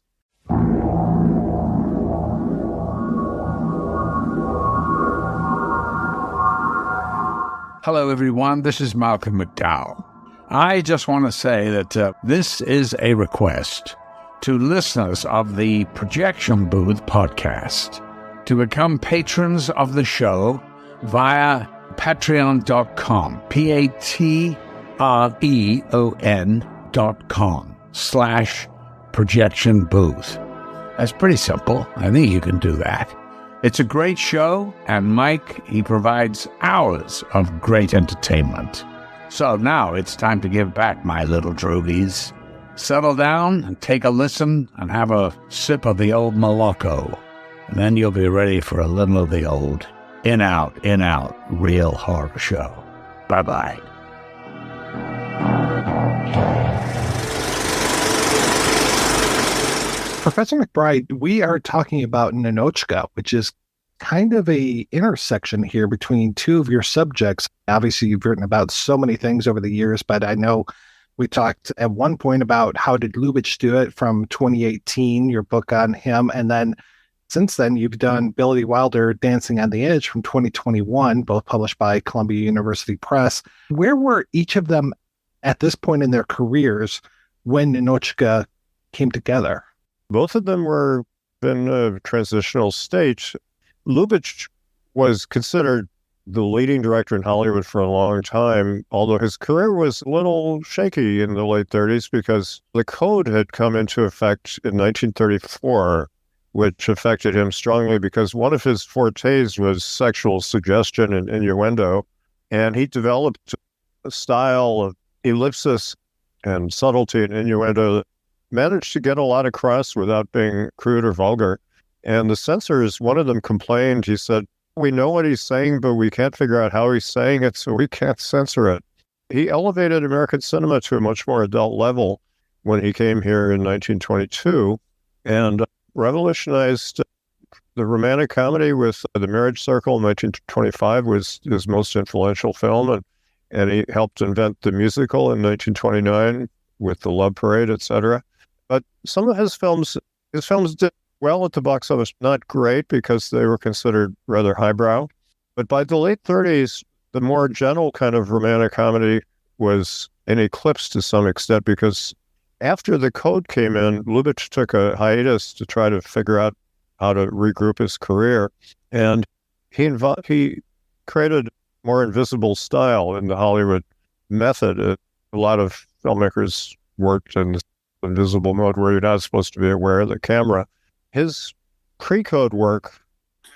Hello, everyone. This is Malcolm McDowell. I just want to say that this is a request to listeners of the Projection Booth podcast to become patrons of the show via patreon.com, patreon.com/projection booth. That's pretty simple. I think you can do that. It's a great show, and Mike, he provides hours of great entertainment. So now it's time to give back, my little droogies. Settle down and take a listen and have a sip of the old Moloko. And then you'll be ready for a little of the old in-out, real horror show. Bye-bye. Professor McBride, we are talking about Ninotchka, which is kind of a intersection here between two of your subjects. Obviously, you've written about so many things over the years, but I know we talked at one point about How Did Lubitsch Do It from 2018, your book on him. And then since then, you've done Billy Wilder, Dancing on the Edge from 2021, both published by Columbia University Press. Where were each of them at this point in their careers when Ninotchka came together? Both of them were in a transitional stage. Lubitsch was considered the leading director in Hollywood for a long time, although his career was a little shaky in the late 30s because the code had come into effect in 1934, which affected him strongly because one of his fortes was sexual suggestion and innuendo, and he developed a style of ellipsis and subtlety and innuendo that managed to get a lot across without being crude or vulgar. And the censors, one of them complained, he said, "We know what he's saying, but we can't figure out how he's saying it, so we can't censor it." He elevated American cinema to a much more adult level when he came here in 1922 and revolutionized the romantic comedy with The Marriage Circle in 1925 was his most influential film, and he helped invent the musical in 1929 with The Love Parade, etc. But some of his films did well at the box office, not great because they were considered rather highbrow. But by the late 30s, the more gentle kind of romantic comedy was in eclipse to some extent because after the code came in, Lubitsch took a hiatus to try to figure out how to regroup his career. And he created more invisible style in the Hollywood method. A lot of filmmakers worked in invisible mode where you're not supposed to be aware of the camera. His pre-code work,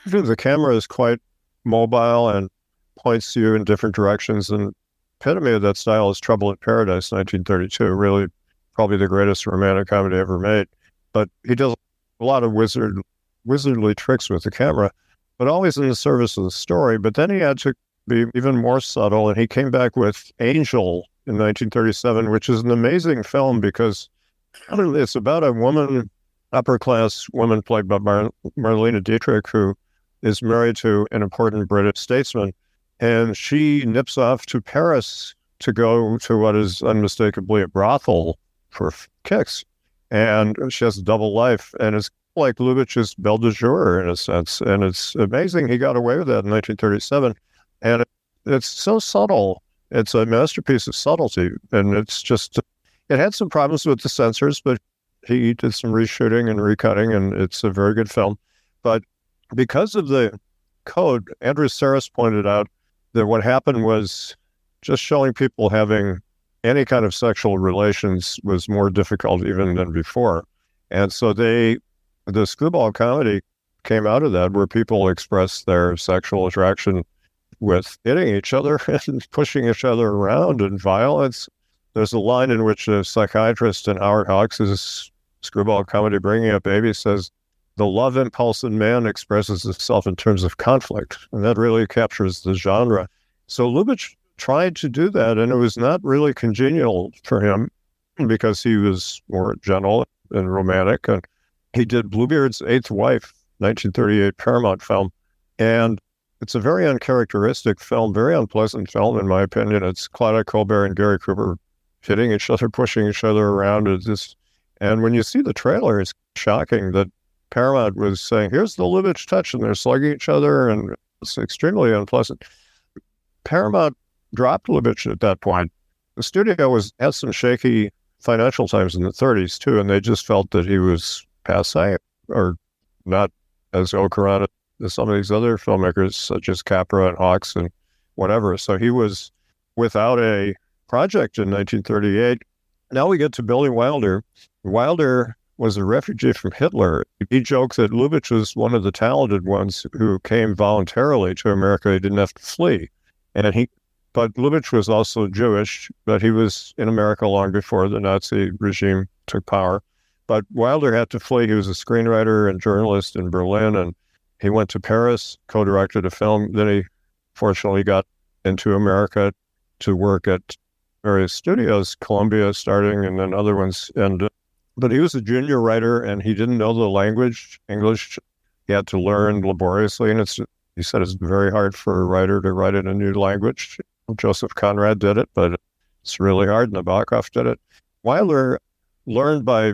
the camera is quite mobile and points you in different directions. And epitome of that style is Trouble in Paradise, 1932, really probably the greatest romantic comedy ever made. But he does a lot of wizard wizardly tricks with the camera, but always in the service of the story. But then he had to be even more subtle, and he came back with Angel in 1937, which is an amazing film because it's about a woman, upper-class woman played by Marlene Dietrich, who is married to an important British statesman, and she nips off to Paris to go to what is unmistakably a brothel for kicks. And she has a double life, and it's like Lubitsch's Belle de Jour in a sense. And it's amazing he got away with that in 1937. And it's so subtle. It's a masterpiece of subtlety. And it's just, it had some problems with the censors, but he did some reshooting and recutting, and it's a very good film. But because of the code, Andrew Saris pointed out that what happened was just showing people having any kind of sexual relations was more difficult even than before. And so the screwball comedy came out of that, where people expressed their sexual attraction with hitting each other and pushing each other around and violence. There's a line in which a psychiatrist in Howard Hawks' screwball comedy Bringing Up Baby says, "The love impulse in man expresses itself in terms of conflict." And that really captures the genre. So Lubitsch tried to do that, and it was not really congenial for him because he was more gentle and romantic. And he did Bluebeard's Eighth Wife, 1938 Paramount film. And it's a very uncharacteristic film, very unpleasant film, in my opinion. It's Claudia Colbert and Gary Cooper hitting each other, pushing each other around. And when you see the trailer, it's shocking that Paramount was saying, here's the Lubitsch touch, and they're slugging each other, and it's extremely unpleasant. Paramount dropped Lubitsch at that point. The studio had some shaky financial times in the 30s, too, and they just felt that he was passé, or not as au courant as some of these other filmmakers, such as Capra and Hawks and whatever. So he was without a project in 1938. Now we get to Billy Wilder. Wilder was a refugee from Hitler. He joked that Lubitsch was one of the talented ones who came voluntarily to America. He didn't have to flee. But Lubitsch was also Jewish, but he was in America long before the Nazi regime took power. But Wilder had to flee. He was a screenwriter and journalist in Berlin, and he went to Paris, co-directed a film. Then he fortunately got into America to work at various studios, Columbia starting, and then other ones. But he was a junior writer, and he didn't know the language, English. He had to learn laboriously, and he said it's very hard for a writer to write in a new language. Joseph Conrad did it, but it's really hard. Nabokov did it. Wilder learned by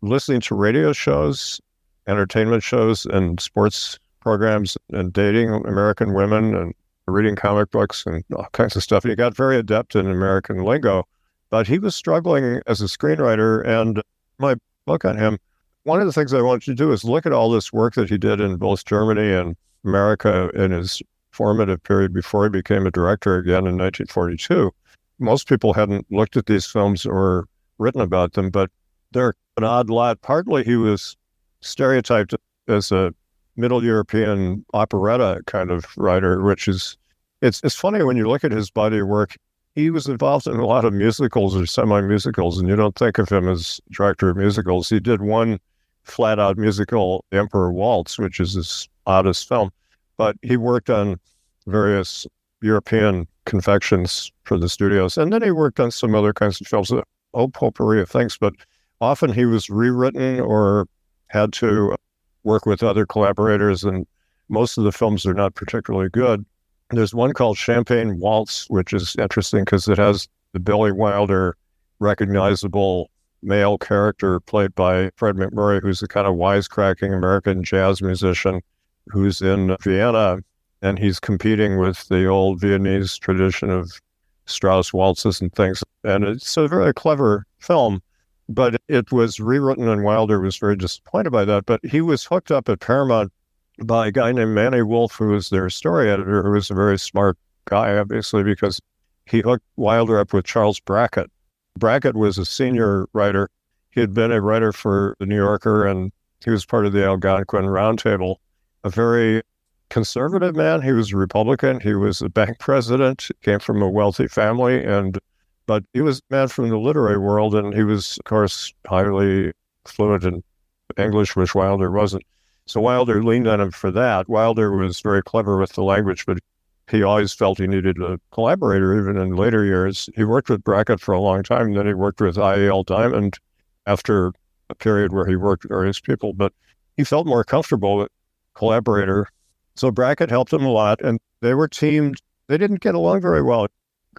listening to radio shows, entertainment shows, and sports programs, and dating American women, and reading comic books, and all kinds of stuff. He got very adept in American lingo, but he was struggling as a screenwriter. And my book on him, one of the things I wanted to do is look at all this work that he did in both Germany and America in his formative period before he became a director again in 1942. Most people hadn't looked at these films or written about them, but they're an odd lot. Partly he was stereotyped as a Middle European operetta kind of writer, which is, it's funny when you look at his body of work. He was involved in a lot of musicals or semi-musicals, and you don't think of him as director of musicals. He did one flat-out musical, The Emperor Waltz, which is his oddest film. But he worked on various European confections for the studios. And then he worked on some other kinds of films, a whole potpourri of things. But often he was rewritten or had to work with other collaborators. And most of the films are not particularly good. There's one called Champagne Waltz, which is interesting because it has the Billy Wilder recognizable male character played by Fred McMurray, who's a kind of wisecracking American jazz musician who's in Vienna, and he's competing with the old Viennese tradition of Strauss waltzes and things. And it's a very clever film, but it was rewritten, and Wilder was very disappointed by that. But he was hooked up at Paramount by a guy named Manny Wolfe, who was their story editor, who was a very smart guy, obviously, because he hooked Wilder up with Charles Brackett. Brackett was a senior writer. He had been a writer for The New Yorker, and he was part of the Algonquin Roundtable. A very conservative man. He was a Republican. He was a bank president, came from a wealthy family, but he was a man from the literary world, and he was, of course, highly fluent in English, which Wilder wasn't. So Wilder leaned on him for that. Wilder was very clever with the language, but he always felt he needed a collaborator, even in later years. He worked with Brackett for a long time, then he worked with I.A.L. Diamond after a period where he worked with various people, but he felt more comfortable with collaborator. So Brackett helped him a lot, and they were teamed. They didn't get along very well.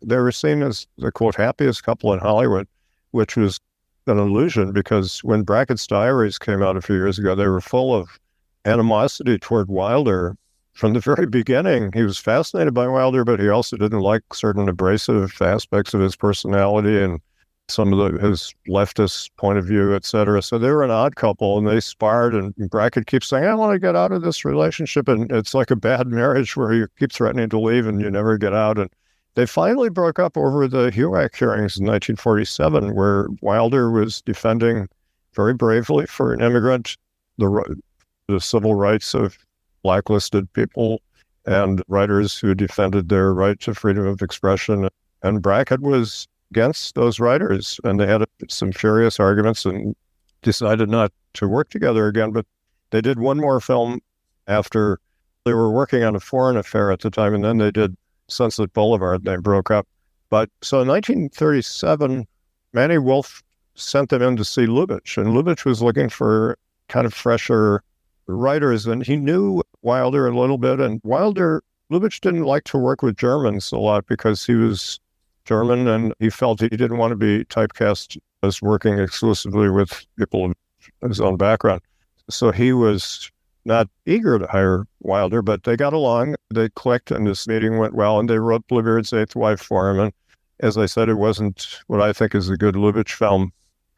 They were seen as the, quote, happiest couple in Hollywood, which was an illusion, because when Brackett's diaries came out a few years ago, they were full of animosity toward Wilder. From the very beginning, he was fascinated by Wilder, but he also didn't like certain abrasive aspects of his personality and some of his leftist point of view, etc. So they were an odd couple, and they sparred, and Brackett keeps saying, I want to get out of this relationship, and it's like a bad marriage where you keep threatening to leave and you never get out. And they finally broke up over the HUAC hearings in 1947, where Wilder was defending very bravely for an immigrant the civil rights of blacklisted people and writers who defended their right to freedom of expression. And Brackett was against those writers, and they had some furious arguments and decided not to work together again. But they did one more film after they were working on a foreign affair at the time, and then they did Sunset Boulevard. They broke up. But so in 1937, Manny Wolfe sent them in to see Lubitsch, and Lubitsch was looking for kind of fresher writers, and he knew Wilder a little bit. And Lubitsch didn't like to work with Germans a lot because he was German, and he felt he didn't want to be typecast as working exclusively with people of his own background. So he was not eager to hire Wilder, but they got along, they clicked, and this meeting went well, and they wrote Bluebeard's Eighth Wife for him. And as I said, it wasn't what I think is a good Lubitsch film.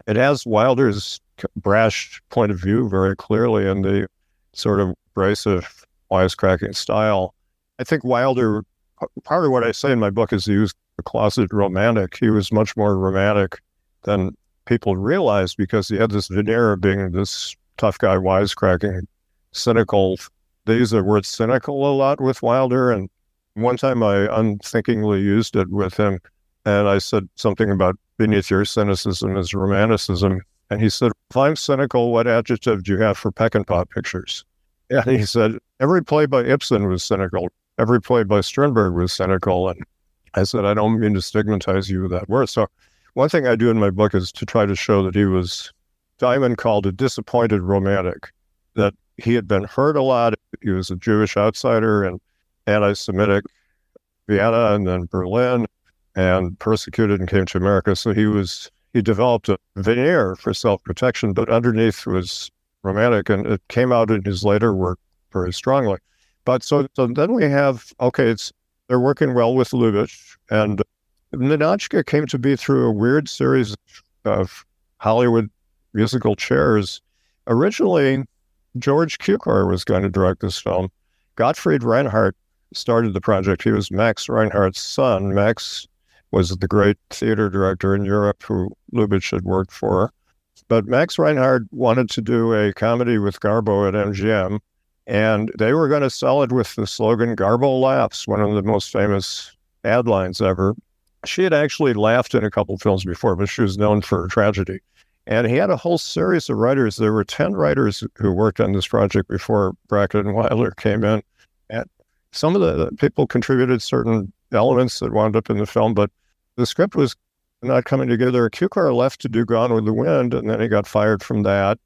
It has Wilder's brash point of view very clearly, and the sort of abrasive, wisecracking style. I think Wilder, part of what I say in my book is he was a closet romantic. He was much more romantic than people realized, because he had this veneer of being this tough guy, wisecracking, cynical. They use the word cynical a lot with Wilder, and one time I unthinkingly used it with him, and I said something about beneath your cynicism is romanticism. And he said, if I'm cynical, what adjective do you have for Peckinpah pictures? And he said, every play by Ibsen was cynical. Every play by Strindberg was cynical. And I said, I don't mean to stigmatize you with that word. So one thing I do in my book is to try to show that he was, Diamond called a disappointed romantic, that he had been hurt a lot. He was a Jewish outsider and anti-Semitic, Vienna and then Berlin, and persecuted and came to America. So he developed a veneer for self-protection, but underneath was romantic, and it came out in his later work very strongly. But so then we have, they're working well with Lubitsch, and Ninotchka came to be through a weird series of Hollywood musical chairs. Originally, George Cukor was going to direct this film. Gottfried Reinhardt started the project. He was Max Reinhardt's son. Max was the great theater director in Europe who Lubitsch had worked for. But Max Reinhardt wanted to do a comedy with Garbo at MGM, and they were going to sell it with the slogan, Garbo Laughs, one of the most famous ad lines ever. She had actually laughed in a couple of films before, but she was known for her tragedy. And he had a whole series of writers. There were 10 writers who worked on this project before Brackett and Wilder came in. And some of the people contributed certain elements that wound up in the film, but the script was not coming together. Cukor left to do Gone with the Wind, and then he got fired from that.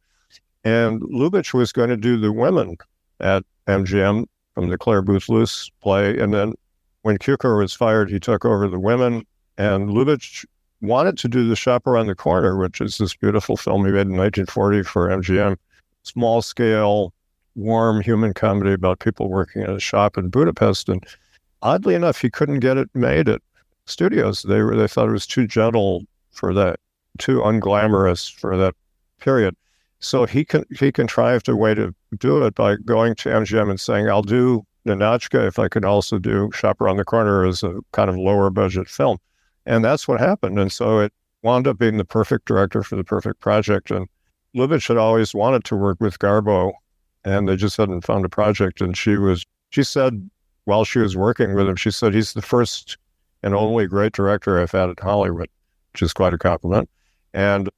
And Lubitsch was going to do The Women at MGM from the Claire Booth Luce play. And then when Cukor was fired, he took over The Women. And Lubitsch wanted to do The Shop Around the Corner, which is this beautiful film he made in 1940 for MGM. Small scale, warm human comedy about people working in a shop in Budapest. And oddly enough, he couldn't get it made at studios. They thought it was too gentle for that, too unglamorous for that period. So he contrived a way to do it by going to MGM and saying, I'll do Ninotchka if I could also do Shop Around the Corner as a kind of lower budget film. And that's what happened. And so it wound up being the perfect director for the perfect project. And Lubitsch had always wanted to work with Garbo, and they just hadn't found a project. And she said, while she was working with him, she said, he's the first and only great director I've had in Hollywood, which is quite a compliment. And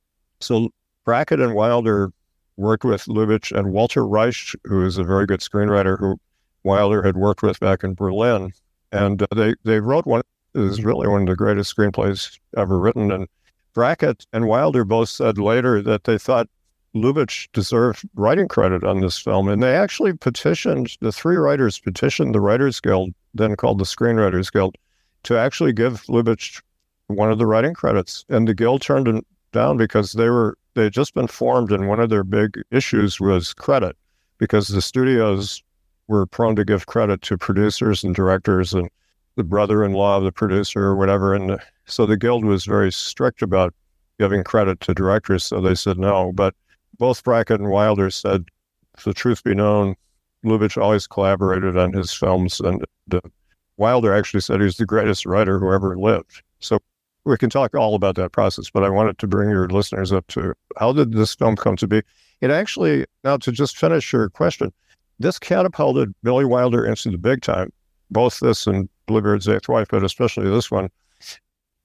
so Brackett and Wilder worked with Lubitsch and Walter Reisch, who is a very good screenwriter who Wilder had worked with back in Berlin. And they wrote one that is really one of the greatest screenplays ever written. And Brackett and Wilder both said later that they thought Lubitsch deserved writing credit on this film. And they actually the three writers petitioned the Writers Guild, then called the Screenwriters Guild, to actually give Lubitsch one of the writing credits. And the Guild turned it down because they had just been formed, and one of their big issues was credit, because the studios were prone to give credit to producers and directors and the brother-in-law of the producer or whatever. And so the Guild was very strict about giving credit to directors, so they said no. But both Brackett and Wilder said, if the truth be known, Lubitsch always collaborated on his films, and Wilder actually said he was the greatest writer who ever lived. So we can talk all about that process, but I wanted to bring your listeners up to how did this film come to be? It actually, now to just finish your question, this catapulted Billy Wilder into the big time, both this and Bluebeard's Eighth Wife, but especially this one,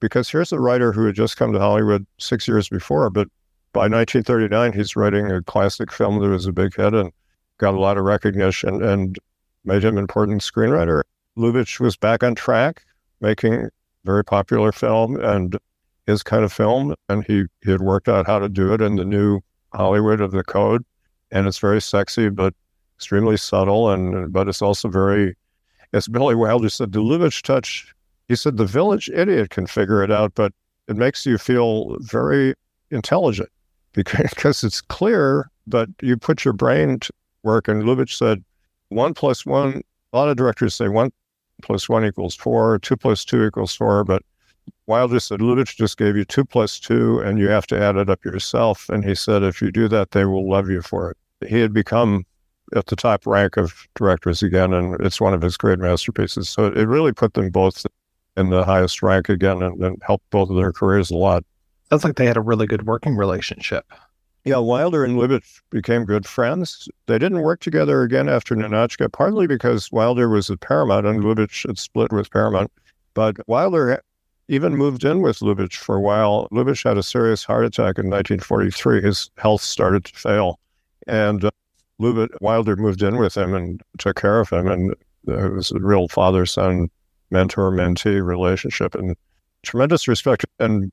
because here's a writer who had just come to Hollywood 6 years before, but by 1939, he's writing a classic film that was a big hit and got a lot of recognition and made him an important screenwriter. Lubitsch was back on track, making very popular film and his kind of film, and he had worked out how to do it in the new Hollywood of the code, and it's very sexy but extremely subtle, but it's also very, as Billy Wilder said, the Lubitsch touch. He said the village idiot can figure it out, but it makes you feel very intelligent because it's clear, but you put your brain to work. And Lubitsch said 1 + 1. A lot of directors say 1 + 1 = 4, 2 + 2 = 4, but Wilder said Lubitsch just gave you 2 + 2, and you have to add it up yourself. And he said if you do that, they will love you for it. He had become at the top rank of directors again, and it's one of his great masterpieces. So it really put them both in the highest rank again, and helped both of their careers a lot. Sounds like they had a really good working relationship. Yeah, Wilder and Lubitsch became good friends. They didn't work together again after Ninotchka, partly because Wilder was at Paramount and Lubitsch had split with Paramount. But Wilder even moved in with Lubitsch for a while. Lubitsch had a serious heart attack in 1943. His health started to fail. And Wilder moved in with him and took care of him. And it was a real father-son, mentor-mentee relationship, and tremendous respect. And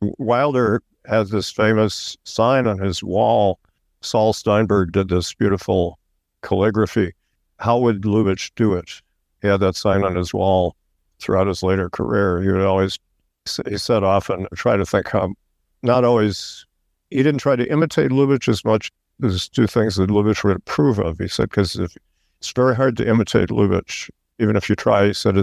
Wilder has this famous sign on his wall. Saul Steinberg did this beautiful calligraphy. How would Lubitsch do it? He had that sign on his wall throughout his later career. He said often, try to think how, he didn't try to imitate Lubitsch as much as do things that Lubitsch would approve of. He said, because it's very hard to imitate Lubitsch. Even if you try, he said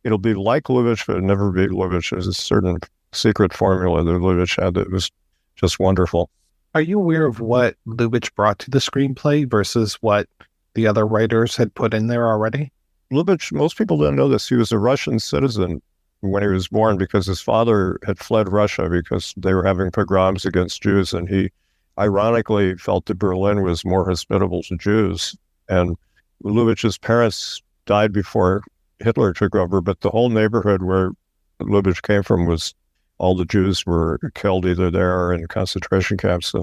it'll be like Lubitsch, but it'll never be Lubitsch. There's a certain secret formula that Lubitsch had that was just wonderful. Are you aware of what Lubitsch brought to the screenplay versus what the other writers had put in there already? Lubitsch, most people don't know this. He was a Russian citizen when he was born because his father had fled Russia because they were having pogroms against Jews, and he ironically felt that Berlin was more hospitable to Jews. And Lubitsch's parents died before Hitler took over, but the whole neighborhood where Lubitsch came from was all the Jews were killed either there or in concentration camps.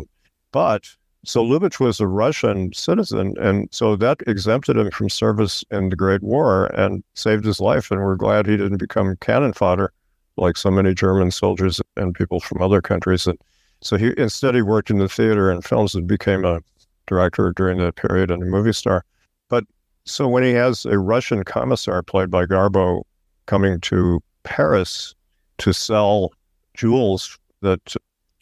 So Lubitsch was a Russian citizen, and so that exempted him from service in the Great War and saved his life, and we're glad he didn't become cannon fodder like so many German soldiers and people from other countries. And so he worked in the theater and films and became a director during that period and a movie star. But so when he has a Russian commissar played by Garbo coming to Paris to sell jewels, that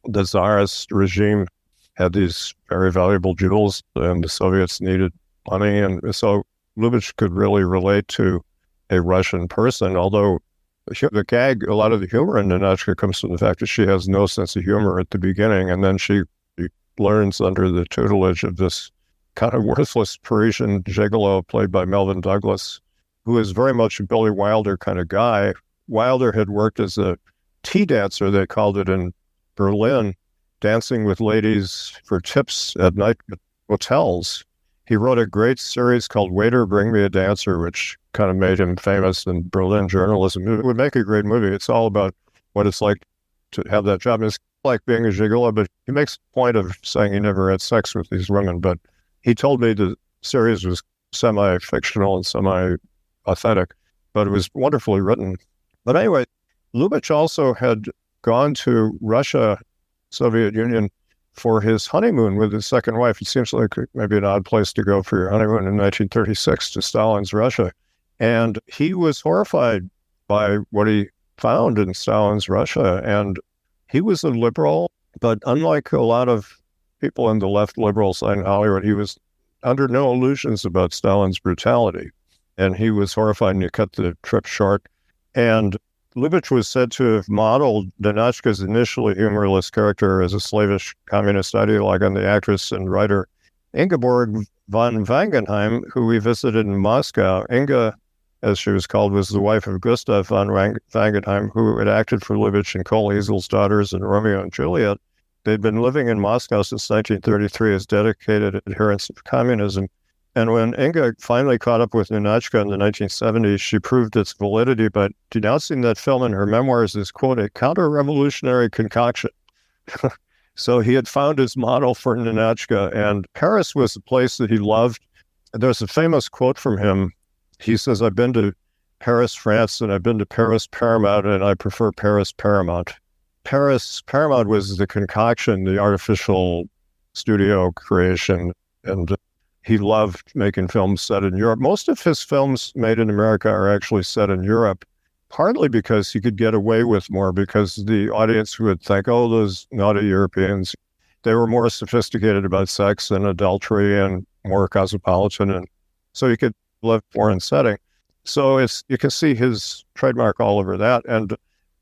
the Tsarist regime had these very valuable jewels and the Soviets needed money. And so Lubitsch could really relate to a Russian person, although the gag, a lot of the humor in Ninotchka comes from the fact that she has no sense of humor at the beginning, and then she learns under the tutelage of this kind of worthless Parisian gigolo played by Melvyn Douglas, who is very much a Billy Wilder kind of guy. Wilder had worked as a tea dancer, they called it in Berlin, dancing with ladies for tips at night hotels. He wrote a great series called Waiter, Bring Me a Dancer, which kind of made him famous in Berlin journalism. It would make a great movie. It's all about what it's like to have that job. like being a gigolo, but he makes a point of saying he never had sex with these women. But he told me the series was semi-fictional and semi-authentic, but it was wonderfully written. But anyway, Lubitsch also had gone to Russia, Soviet Union, for his honeymoon with his second wife. It seems like maybe an odd place to go for your honeymoon in 1936 to Stalin's Russia. And he was horrified by what he found in Stalin's Russia. And he was a liberal, but unlike a lot of people in the left liberal side in Hollywood, he was under no illusions about Stalin's brutality. And he was horrified, and he cut the trip short. And Lubitsch was said to have modeled Ninotchka's initially humorless character as a slavish communist ideologue on the actress and writer Ingeborg von Wangenheim, who we visited in Moscow. Inga, as she was called, was the wife of Gustav von Wangenheim, who had acted for Lubitsch in Cole Hazel's Daughters and Romeo and Juliet. They'd been living in Moscow since 1933 as dedicated adherents of communism. And when Inga finally caught up with Ninotchka in the 1970s, she proved its validity by denouncing that film in her memoirs as, quote, a counter-revolutionary concoction. So he had found his model for Ninotchka, and Paris was a place that he loved. There's a famous quote from him. He says, I've been to Paris, France, and I've been to Paris Paramount, and I prefer Paris Paramount. Paris Paramount was the concoction, the artificial studio creation, and he loved making films set in Europe. Most of his films made in America are actually set in Europe, partly because he could get away with more, because the audience would think, oh, those naughty Europeans, they were more sophisticated about sex and adultery and more cosmopolitan, and so he could live foreign setting. So you can see his trademark all over that.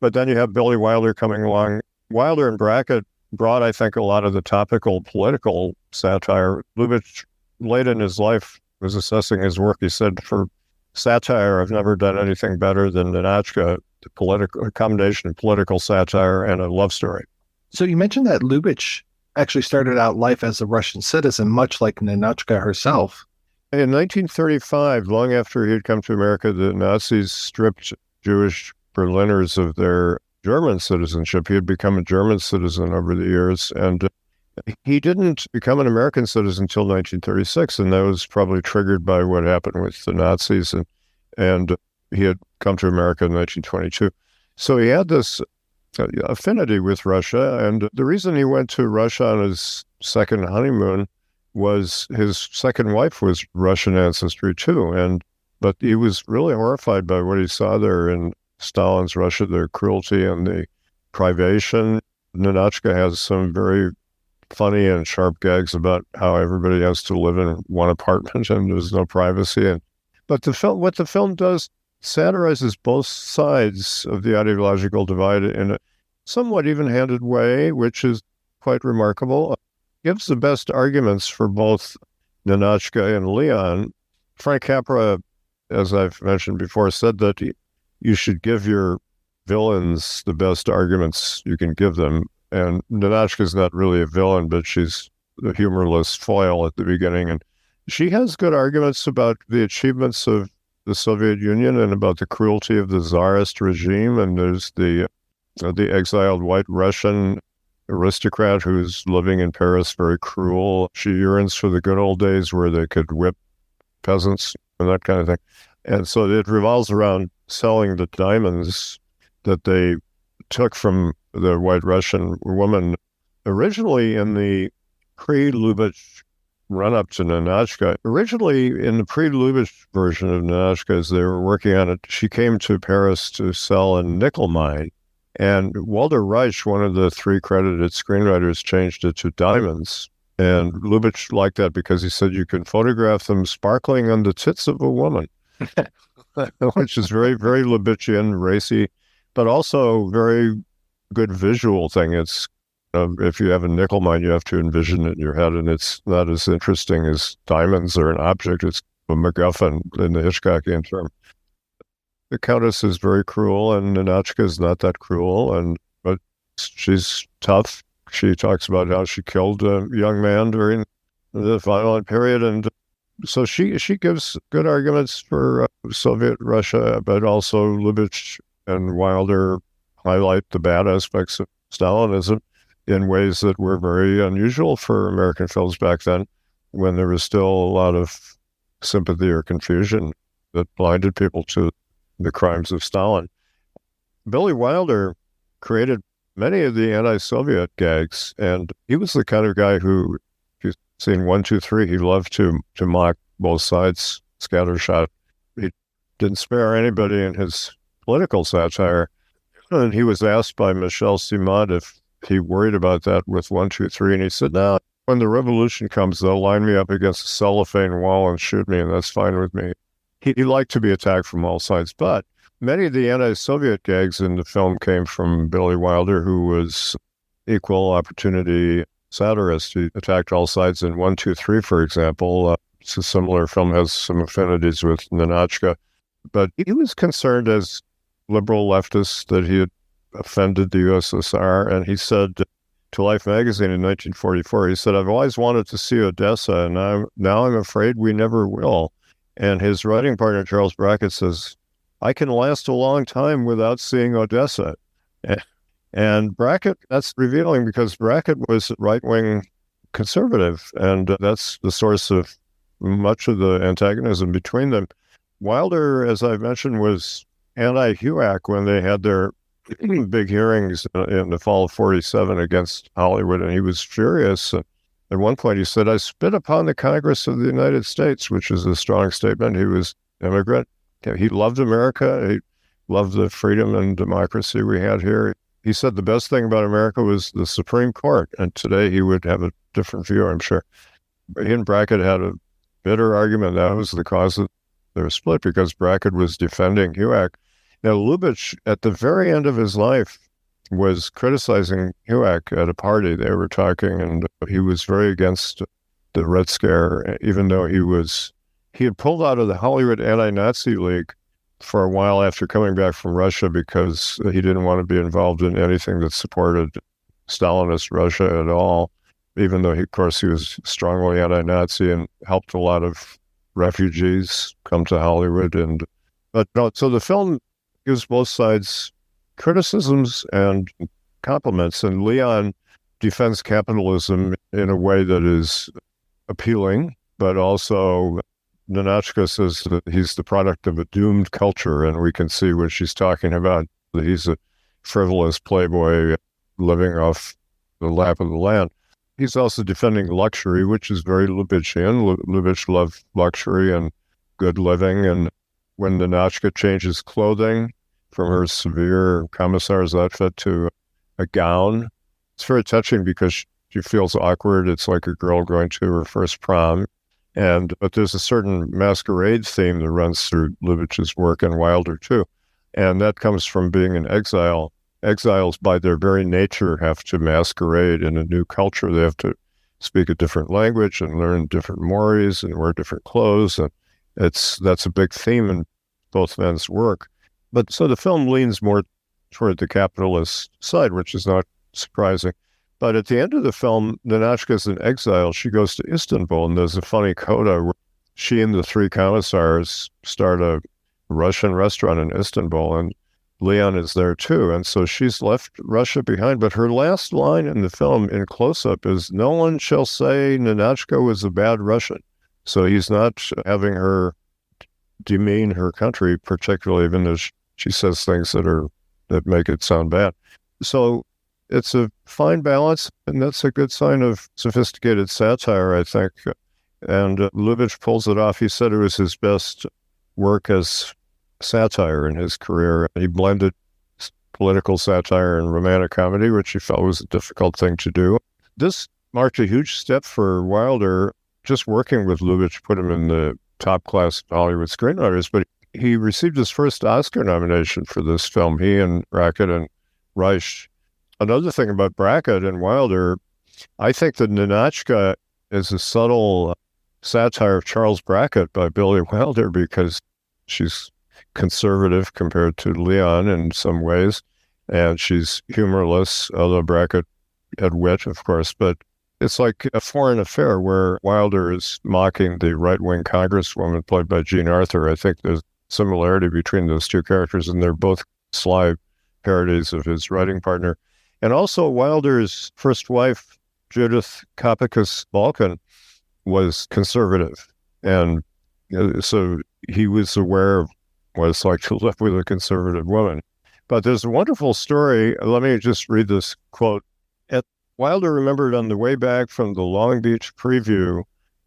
But then you have Billy Wilder coming along. Wilder and Brackett brought, I think, a lot of the topical political satire. Lubitsch, late in his life, was assessing his work. He said, for satire, I've never done anything better than Ninotchka, a combination of political satire and a love story. So you mentioned that Lubitsch actually started out life as a Russian citizen, much like Ninotchka herself. In 1935, long after he had come to America, the Nazis stripped Jewish Berliners of their German citizenship. He had become a German citizen over the years, and he didn't become an American citizen until 1936, and that was probably triggered by what happened with the Nazis, and he had come to America in 1922. So he had this affinity with Russia, and the reason he went to Russia on his second honeymoon was his second wife was Russian ancestry too, but he was really horrified by what he saw there in Stalin's Russia, the cruelty and the privation. Ninotchka has some very funny and sharp gags about how everybody has to live in one apartment and there's no privacy. But what the film does satirizes both sides of the ideological divide in a somewhat even-handed way, which is quite remarkable. Gives the best arguments for both Ninotchka and Leon. Frank Capra, as I've mentioned before, said that you should give your villains the best arguments you can give them. And Ninotchka's not really a villain, but she's the humorless foil at the beginning. And she has good arguments about the achievements of the Soviet Union and about the cruelty of the Tsarist regime. And there's the exiled white Russian aristocrat who's living in Paris, very cruel. She yearns for the good old days where they could whip peasants and that kind of thing. And so it revolves around selling the diamonds that they took from the white Russian woman. Originally in the pre-Lubitsch run-up to Ninotchka, originally in the pre-Lubitsch version of Ninotchka, as they were working on it, she came to Paris to sell a nickel mine. And Walter Reisch, one of the three credited screenwriters, changed it to diamonds. And Lubitsch liked that because he said you can photograph them sparkling on the tits of a woman, which is very, very Lubitchian, racy, but also very good visual thing. It's if you have a nickel mine, you have to envision it in your head, and it's not as interesting as diamonds or an object. It's a MacGuffin in the Hitchcockian term. The Countess is very cruel, and Ninotchka is not that cruel, but she's tough. She talks about how she killed a young man during the violent period, and so she gives good arguments for Soviet Russia, but also Lubitsch and Wilder highlight the bad aspects of Stalinism. in ways that were very unusual for American films back then, when there was still a lot of sympathy or confusion that blinded people to the crimes of Stalin. Billy Wilder created many of the anti-Soviet gags, and he was the kind of guy who, if you've seen 1, 2, 3, he loved to mock both sides, scattershot. He didn't spare anybody in his political satire. And he was asked by Michel Simard if he worried about that with 1, 2, 3, and he said, "No, when the revolution comes, they'll line me up against a cellophane wall and shoot me, and that's fine with me." He liked to be attacked from all sides, but many of the anti-Soviet gags in the film came from Billy Wilder, who was equal opportunity satirist. He attacked all sides in 1, 2, 3, for example. It's a similar film, has some affinities with Ninotchka, but he was concerned as liberal leftist that he had offended the USSR, and he said to Life magazine in 1944, he said, "I've always wanted to see Odessa, and now I'm afraid we never will." And his writing partner, Charles Brackett, says, "I can last a long time without seeing Odessa." And Brackett, that's revealing, because Brackett was a right-wing conservative, and that's the source of much of the antagonism between them. Wilder, as I mentioned, was anti-HUAC when they had their big hearings in the fall of 47 against Hollywood, and he was furious. At one point, he said, "I spit upon the Congress of the United States," which is a strong statement. He was an immigrant. He loved America. He loved the freedom and democracy we had here. He said the best thing about America was the Supreme Court, and today he would have a different view, I'm sure. He and Brackett had a bitter argument. That was the cause of their split, because Brackett was defending HUAC. Now, Lubitsch, at the very end of his life, was criticizing HUAC at a party. They were talking, and he was very against the Red Scare, even though he had pulled out of the Hollywood Anti-Nazi League for a while after coming back from Russia, because he didn't want to be involved in anything that supported Stalinist Russia at all, even though, of course, he was strongly anti-Nazi and helped a lot of refugees come to Hollywood. So the film gives both sides criticisms and compliments, and Leon defends capitalism in a way that is appealing, but also Ninotchka says that he's the product of a doomed culture, and we can see what she's talking about. That he's a frivolous playboy living off the lap of the land. He's also defending luxury, which is very Lubitchian. Lubitsch loved luxury and good living, and when Ninotchka changes clothing from her severe commissar's outfit to a gown, it's very touching because she feels awkward. It's like a girl going to her first prom. But there's a certain masquerade theme that runs through Lubitsch's work, and Wilder too. And that comes from being in exile. Exiles, by their very nature, have to masquerade in a new culture. They have to speak a different language and learn different mores and wear different clothes. And that's a big theme in both men's work. But so the film leans more toward the capitalist side, which is not surprising. But at the end of the film, Ninotchka's in exile. She goes to Istanbul, and there's a funny coda where she and the 3 commissars start a Russian restaurant in Istanbul, and Leon is there too. And so she's left Russia behind. But her last line in the film in close-up is, "No one shall say Ninotchka was a bad Russian." So he's not having her demean her country, particularly even though she says things that make it sound bad. So it's a fine balance, and that's a good sign of sophisticated satire, I think. And Lubitsch pulls it off. He said it was his best work as satire in his career. He blended political satire and romantic comedy, which he felt was a difficult thing to do. This marked a huge step for Wilder. Just working with Lubitsch put him in the top class of Hollywood screenwriters, but he received his first Oscar nomination for this film, he and Brackett and Reisch. Another thing about Brackett and Wilder, I think that Ninotchka is a subtle satire of Charles Brackett by Billy Wilder, because she's conservative compared to Leon in some ways, and she's humorless, although Brackett had wit, of course. But it's like A Foreign Affair, where Wilder is mocking the right-wing congresswoman played by Jean Arthur. I think there's similarity between those two characters, and they're both sly parodies of his writing partner. And also Wilder's first wife, Judith Kopicus Balkan, was conservative. And so he was aware of what it's like to live with a conservative woman. But there's a wonderful story. Let me just read this quote. Wilder remembered on the way back from the Long Beach preview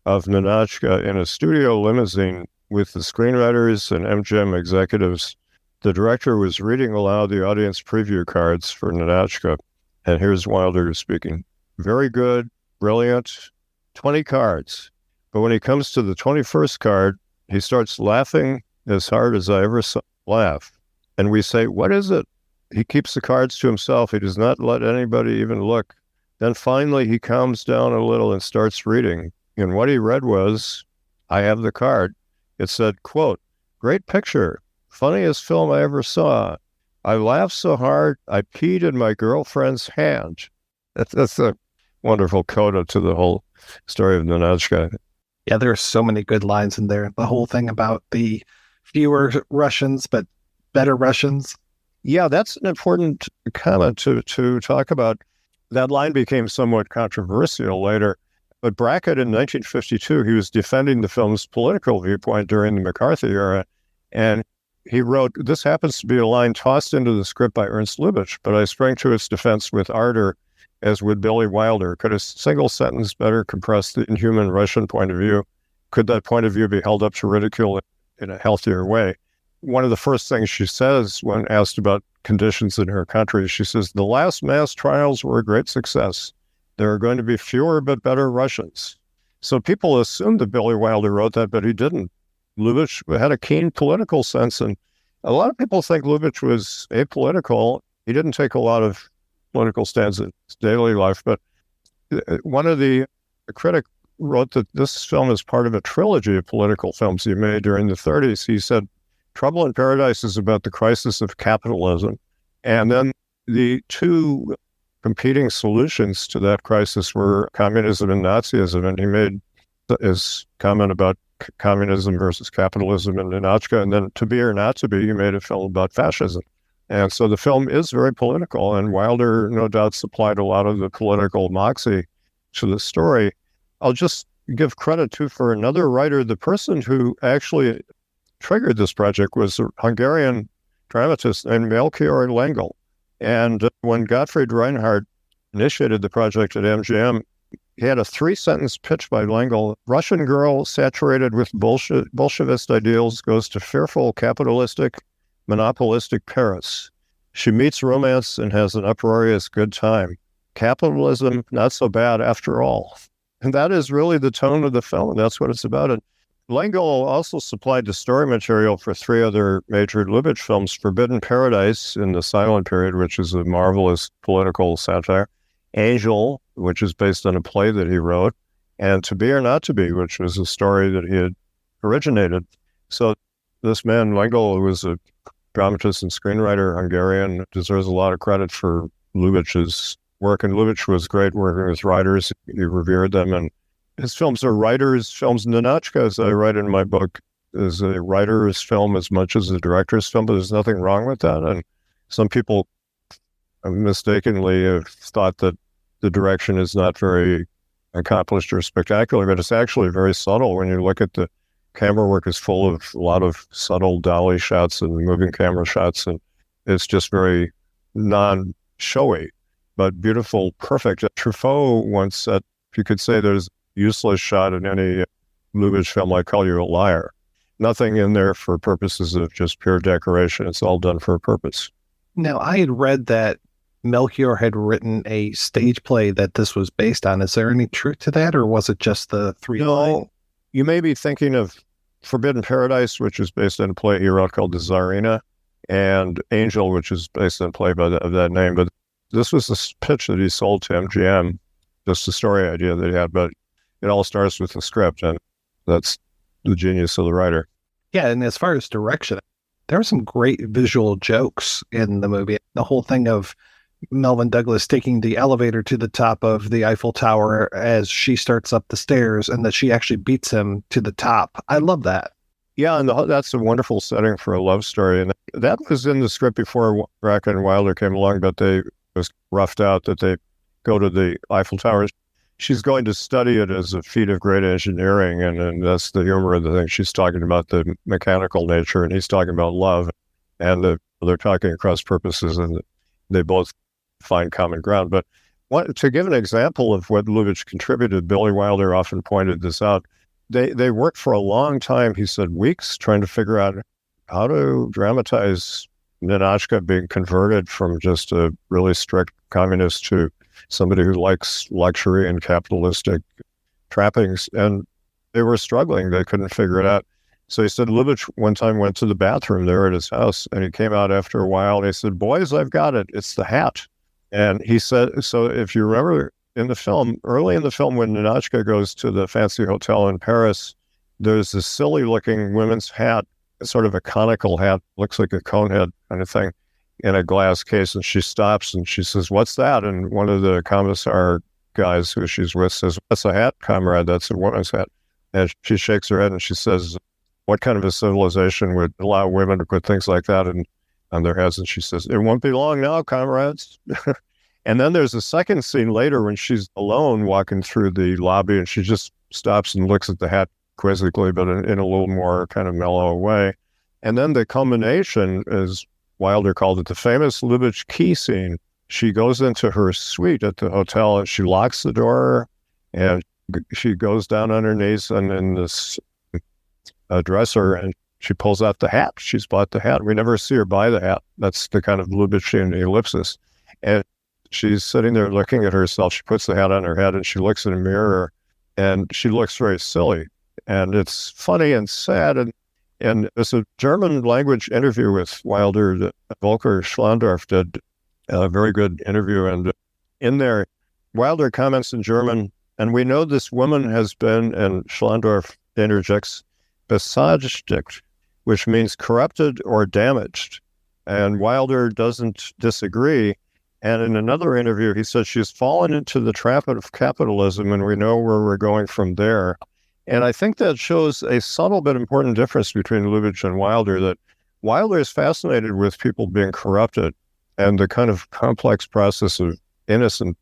of Ninotchka in a studio limousine with the screenwriters and MGM executives, the director was reading aloud the audience preview cards for Ninotchka. And here's Wilder speaking. Very good, brilliant, 20 cards. But when he comes to the 21st card, he starts laughing as hard as I ever saw him laugh. And we say, what is it? He keeps the cards to himself. He does not let anybody even look. Then finally he calms down a little and starts reading. And what he read was, I have the card. It said, quote, great picture, funniest film I ever saw. I laughed so hard, I peed in my girlfriend's hand. That's a wonderful coda to the whole story of Ninotchka. Yeah, there are so many good lines in there. The whole thing about the fewer Russians, but better Russians. Yeah, that's an important comment to talk about. That line became somewhat controversial later. But Brackett in 1952, he was defending the film's political viewpoint during the McCarthy era. And he wrote, this happens to be a line tossed into the script by Ernst Lubitchs, but I sprang to its defense with ardor, as would Billy Wilder. Could a single sentence better compress the inhuman Russian point of view? Could that point of view be held up to ridicule in a healthier way? One of the first things she says when asked about conditions in her country, she says, the last mass trials were a great success. There are going to be fewer but better Russians. So people assumed that Billy Wilder wrote that, but he didn't. Lubitsch had a keen political sense, and a lot of people think Lubitsch was apolitical. He didn't take a lot of political stands in his daily life, but one of the critic wrote that this film is part of a trilogy of political films he made during the 30s. He said, Trouble in Paradise is about the crisis of capitalism. And then the two competing solutions to that crisis were communism and Nazism. And he made his comment about communism versus capitalism in Ninotchka. And then To Be or Not to Be, he made a film about fascism. And so the film is very political. And Wilder, no doubt, supplied a lot of the political moxie to the story. I'll just give credit, too, for another writer. The person who actually triggered this project was a Hungarian dramatist named Melchior Lengyel. And when Gottfried Reinhardt initiated the project at MGM, he had a 3-sentence pitch by Lengyel. Russian girl saturated with Bolshevist ideals goes to fearful capitalistic, monopolistic Paris. She meets romance and has an uproarious good time. Capitalism, not so bad after all. And that is really the tone of the film, and that's what it's about. And Lengyel also supplied the story material for 3 other major Lubitsch films, Forbidden Paradise in the silent period, which is a marvelous political satire, Angel, which is based on a play that he wrote, and To Be or Not to Be, which was a story that he had originated. So this man, Lengyel, who was a dramatist and screenwriter, Hungarian, deserves a lot of credit for Lubitsch's work. And Lubitsch was great working with writers. He revered them, and his films are writers' films. Ninotchka, as I write in my book, is a writer's film as much as a director's film, but there's nothing wrong with that. And some people mistakenly have thought that the direction is not very accomplished or spectacular, but it's actually very subtle. When you look at the camera work, is full of a lot of subtle dolly shots and moving camera shots, and it's just very non-showy, but beautiful, perfect. Truffaut once said, if you could say there's useless shot in any Lubitsch film, I call you a liar. Nothing in there for purposes of just pure decoration. It's all done for a purpose. Now, I had read that Melchior had written a stage play that this was based on. Is there any truth to that, or was it just the 3 lines? You may be thinking of Forbidden Paradise, which is based on a play he wrote called The Tsarina, and Angel, which is based on a play of that name. But this was the pitch that he sold to MGM, just the story idea that he had. But it all starts with the script, and that's the genius of the writer. Yeah, and as far as direction, there are some great visual jokes in the movie. The whole thing of Melvyn Douglas taking the elevator to the top of the Eiffel Tower as she starts up the stairs, and that she actually beats him to the top. I love that. Yeah, and that's a wonderful setting for a love story. And that was in the script before Brackett and Wilder came along, but they was roughed out that they go to the Eiffel Tower. She's going to study it as a feat of great engineering, and that's the humor of the thing. She's talking about the mechanical nature, and he's talking about love, and they're talking across purposes, and they both find common ground. But to give an example of what Lubitsch contributed, Billy Wilder often pointed this out. They worked for a long time, he said, weeks, trying to figure out how to dramatize Ninotchka being converted from just a really strict communist to somebody who likes luxury and capitalistic trappings. And they were struggling. They couldn't figure it out. So he said Lubitsch one time went to the bathroom there at his house, and he came out after a while, and he said, "Boys, I've got it. It's the hat." And he said, so if you remember in the film, early in the film, when Ninotchka goes to the fancy hotel in Paris, there's this silly-looking women's hat, sort of a conical hat, looks like a cone head kind of thing, in a glass case, and she stops and she says, "What's that?" And one of the commissar guys who she's with says, "That's a hat, comrade. That's a woman's hat." And she shakes her head and she says, "What kind of a civilization would allow women to put things like that on their heads?" And she says, "It won't be long now, comrades." And then there's a second scene later when she's alone walking through the lobby, and she just stops and looks at the hat quizzically, but in a little more kind of mellow way. And then the culmination, as Wilder called it, the famous Lubitsch key scene. She goes into her suite at the hotel and she locks the door, and she goes down on her knees and in this dresser, and she pulls out the hat. She's bought the hat. We never see her buy the hat. That's the kind of Lubitchian ellipsis. And she's sitting there looking at herself. She puts the hat on her head and she looks in a mirror, and she looks very silly. And it's funny and sad. And there's a German language interview with Wilder that Volker Schlandorf did, a very good interview. And in there, Wilder comments in German, and we know this woman has been, and Schlandorf interjects, beseitigt, which means corrupted or damaged. And Wilder doesn't disagree. And in another interview, he says she's fallen into the trap of capitalism, and we know where we're going from there. And I think that shows a subtle but important difference between Lubitsch and Wilder, that Wilder is fascinated with people being corrupted, and the kind of complex process of innocence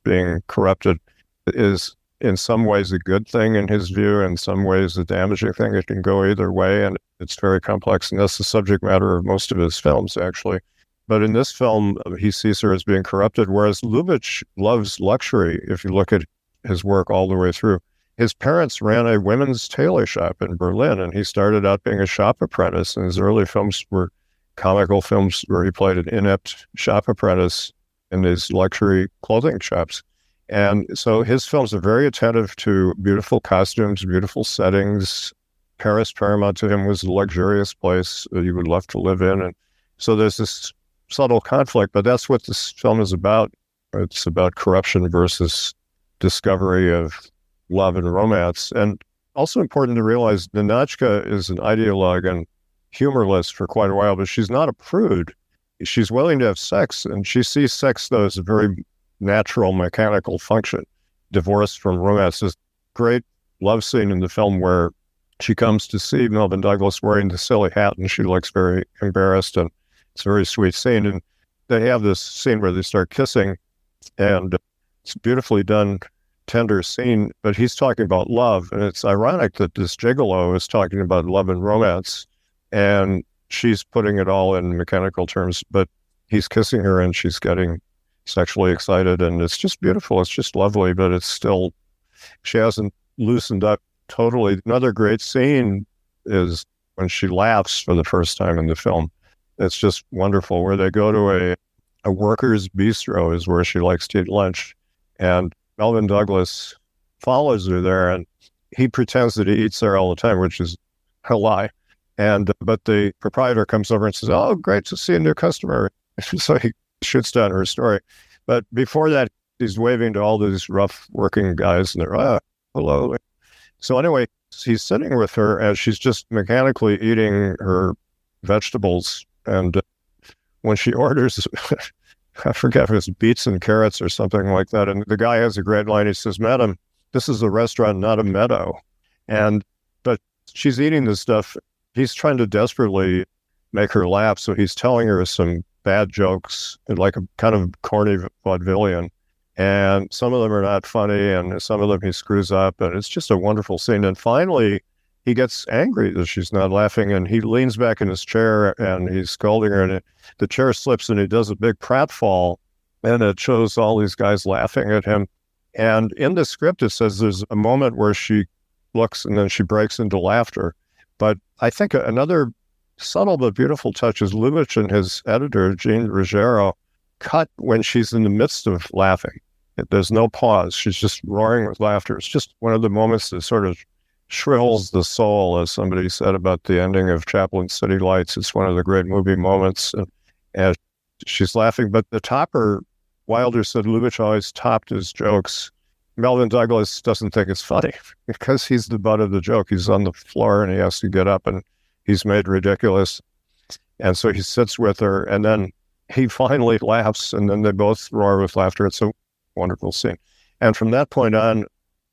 being corrupted is in some ways a good thing in his view, in some ways a damaging thing. It can go either way, and it's very complex, and that's the subject matter of most of his films, actually. But in this film, he sees her as being corrupted, whereas Lubitsch loves luxury, if you look at his work all the way through. His parents ran a women's tailor shop in Berlin, and he started out being a shop apprentice, and his early films were comical films where he played an inept shop apprentice in these luxury clothing shops. And so his films are very attentive to beautiful costumes, beautiful settings. Paris, paramount to him, was a luxurious place you would love to live in. And so there's this subtle conflict, but that's what this film is about. It's about corruption versus discovery of love and romance. And also important to realize, Ninotchka is an ideologue and humorless for quite a while, but she's not a prude. She's willing to have sex, and she sees sex, though, as a very natural, mechanical function, divorced from romance. There's a great love scene in the film where she comes to see Melvyn Douglas wearing the silly hat, and she looks very embarrassed, and it's a very sweet scene. And they have this scene where they start kissing, and it's beautifully done, tender scene, but he's talking about love. And it's ironic that this gigolo is talking about love and romance, and she's putting it all in mechanical terms, but he's kissing her and she's getting sexually excited, and it's just beautiful. It's just lovely, but it's still, she hasn't loosened up totally. Another great scene is when she laughs for the first time in the film. It's just wonderful, where they go to a worker's bistro is where she likes to eat lunch, and Melvyn Douglas follows her there, and he pretends that he eats there all the time, which is a lie. But the proprietor comes over and says, "Oh, great to see a new customer." So he shoots down her story. But before that, he's waving to all these rough working guys, and they're, hello. So anyway, he's sitting with her as she's just mechanically eating her vegetables. And when she orders, I forget if it's beets and carrots or something like that. And the guy has a great line. He says, "Madam, this is a restaurant, not a meadow." But she's eating this stuff. He's trying to desperately make her laugh. So he's telling her some bad jokes, like a kind of corny vaudevillian. And some of them are not funny, and some of them he screws up, and it's just a wonderful scene. And finally, he gets angry that she's not laughing, and he leans back in his chair, and he's scolding her, and the chair slips, and he does a big pratfall, and it shows all these guys laughing at him. And in the script, it says there's a moment where she looks, and then she breaks into laughter. But I think another subtle but beautiful touch is Lubitsch and his editor, Jean Ruggiero, cut when she's in the midst of laughing. There's no pause. She's just roaring with laughter. It's just one of the moments that sort of shrills the soul, as somebody said about the ending of Chaplin City Lights. It's one of the great movie moments. And she's laughing. But the topper, Wilder said Lubitsch always topped his jokes. Melvyn Douglas doesn't think it's funny because he's the butt of the joke. He's on the floor and he has to get up and he's made ridiculous. And so he sits with her and then he finally laughs and then they both roar with laughter. It's a wonderful scene. And from that point on,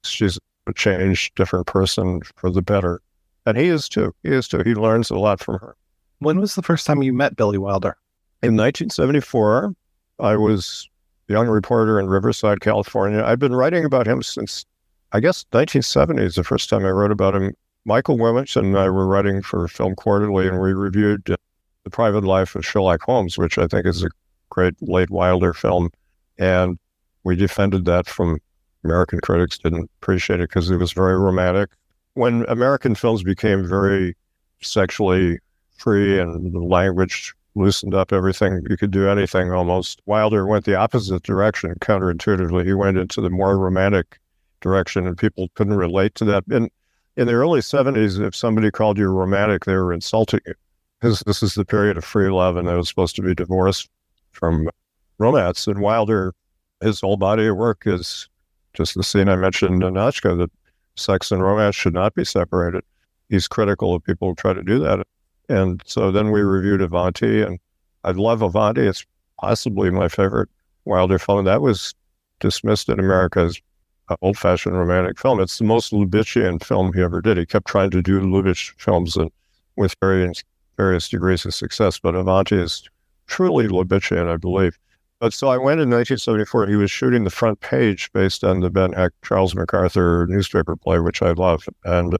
she's a changed, different person for the better. And he is too. He learns a lot from her. When was the first time you met Billy Wilder? In 1974, I was a young reporter in Riverside, California. I'd been writing about him since, I guess, 1970 is the first time I wrote about him. Michael Wilmington and I were writing for Film Quarterly, and we reviewed The Private Life of Sherlock Holmes, which I think is a great late Wilder film. And we defended that from American critics, didn't appreciate it because it was very romantic. When American films became very sexually free and the language loosened up everything, you could do anything almost. Wilder went the opposite direction, counterintuitively. He went into the more romantic direction, and people couldn't relate to that. In the early 70s, if somebody called you romantic, they were insulting you. This is the period of free love, and it was supposed to be divorced from romance. And Wilder, his whole body of work is just the scene I mentioned in Ninotchka, that sex and romance should not be separated. He's critical of people who try to do that. And so then we reviewed Avanti, and I love Avanti. It's possibly my favorite Wilder film. That was dismissed in America as an old-fashioned romantic film. It's the most Lubitchian film he ever did. He kept trying to do Lubitsch films and with various degrees of success, but Avanti is truly Lubitchian, I believe. But so I went in 1974. He was shooting the front page based on the Ben Heck, Charles MacArthur newspaper play, which I love. And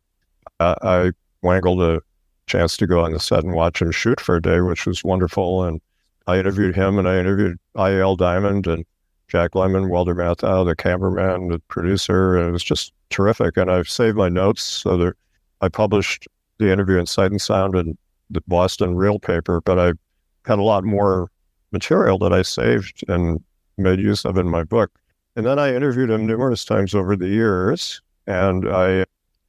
I wangled a chance to go on the set and watch him shoot for a day, which was wonderful. And I interviewed him, and I interviewed I.L. Diamond and Jack Lemmon, Walter Matthau, the cameraman, the producer. And it was just terrific. And I've saved my notes so that I published the interview in Sight and Sound and the Boston Real paper, but I had a lot more material that I saved and made use of in my book. And then I interviewed him numerous times over the years, and I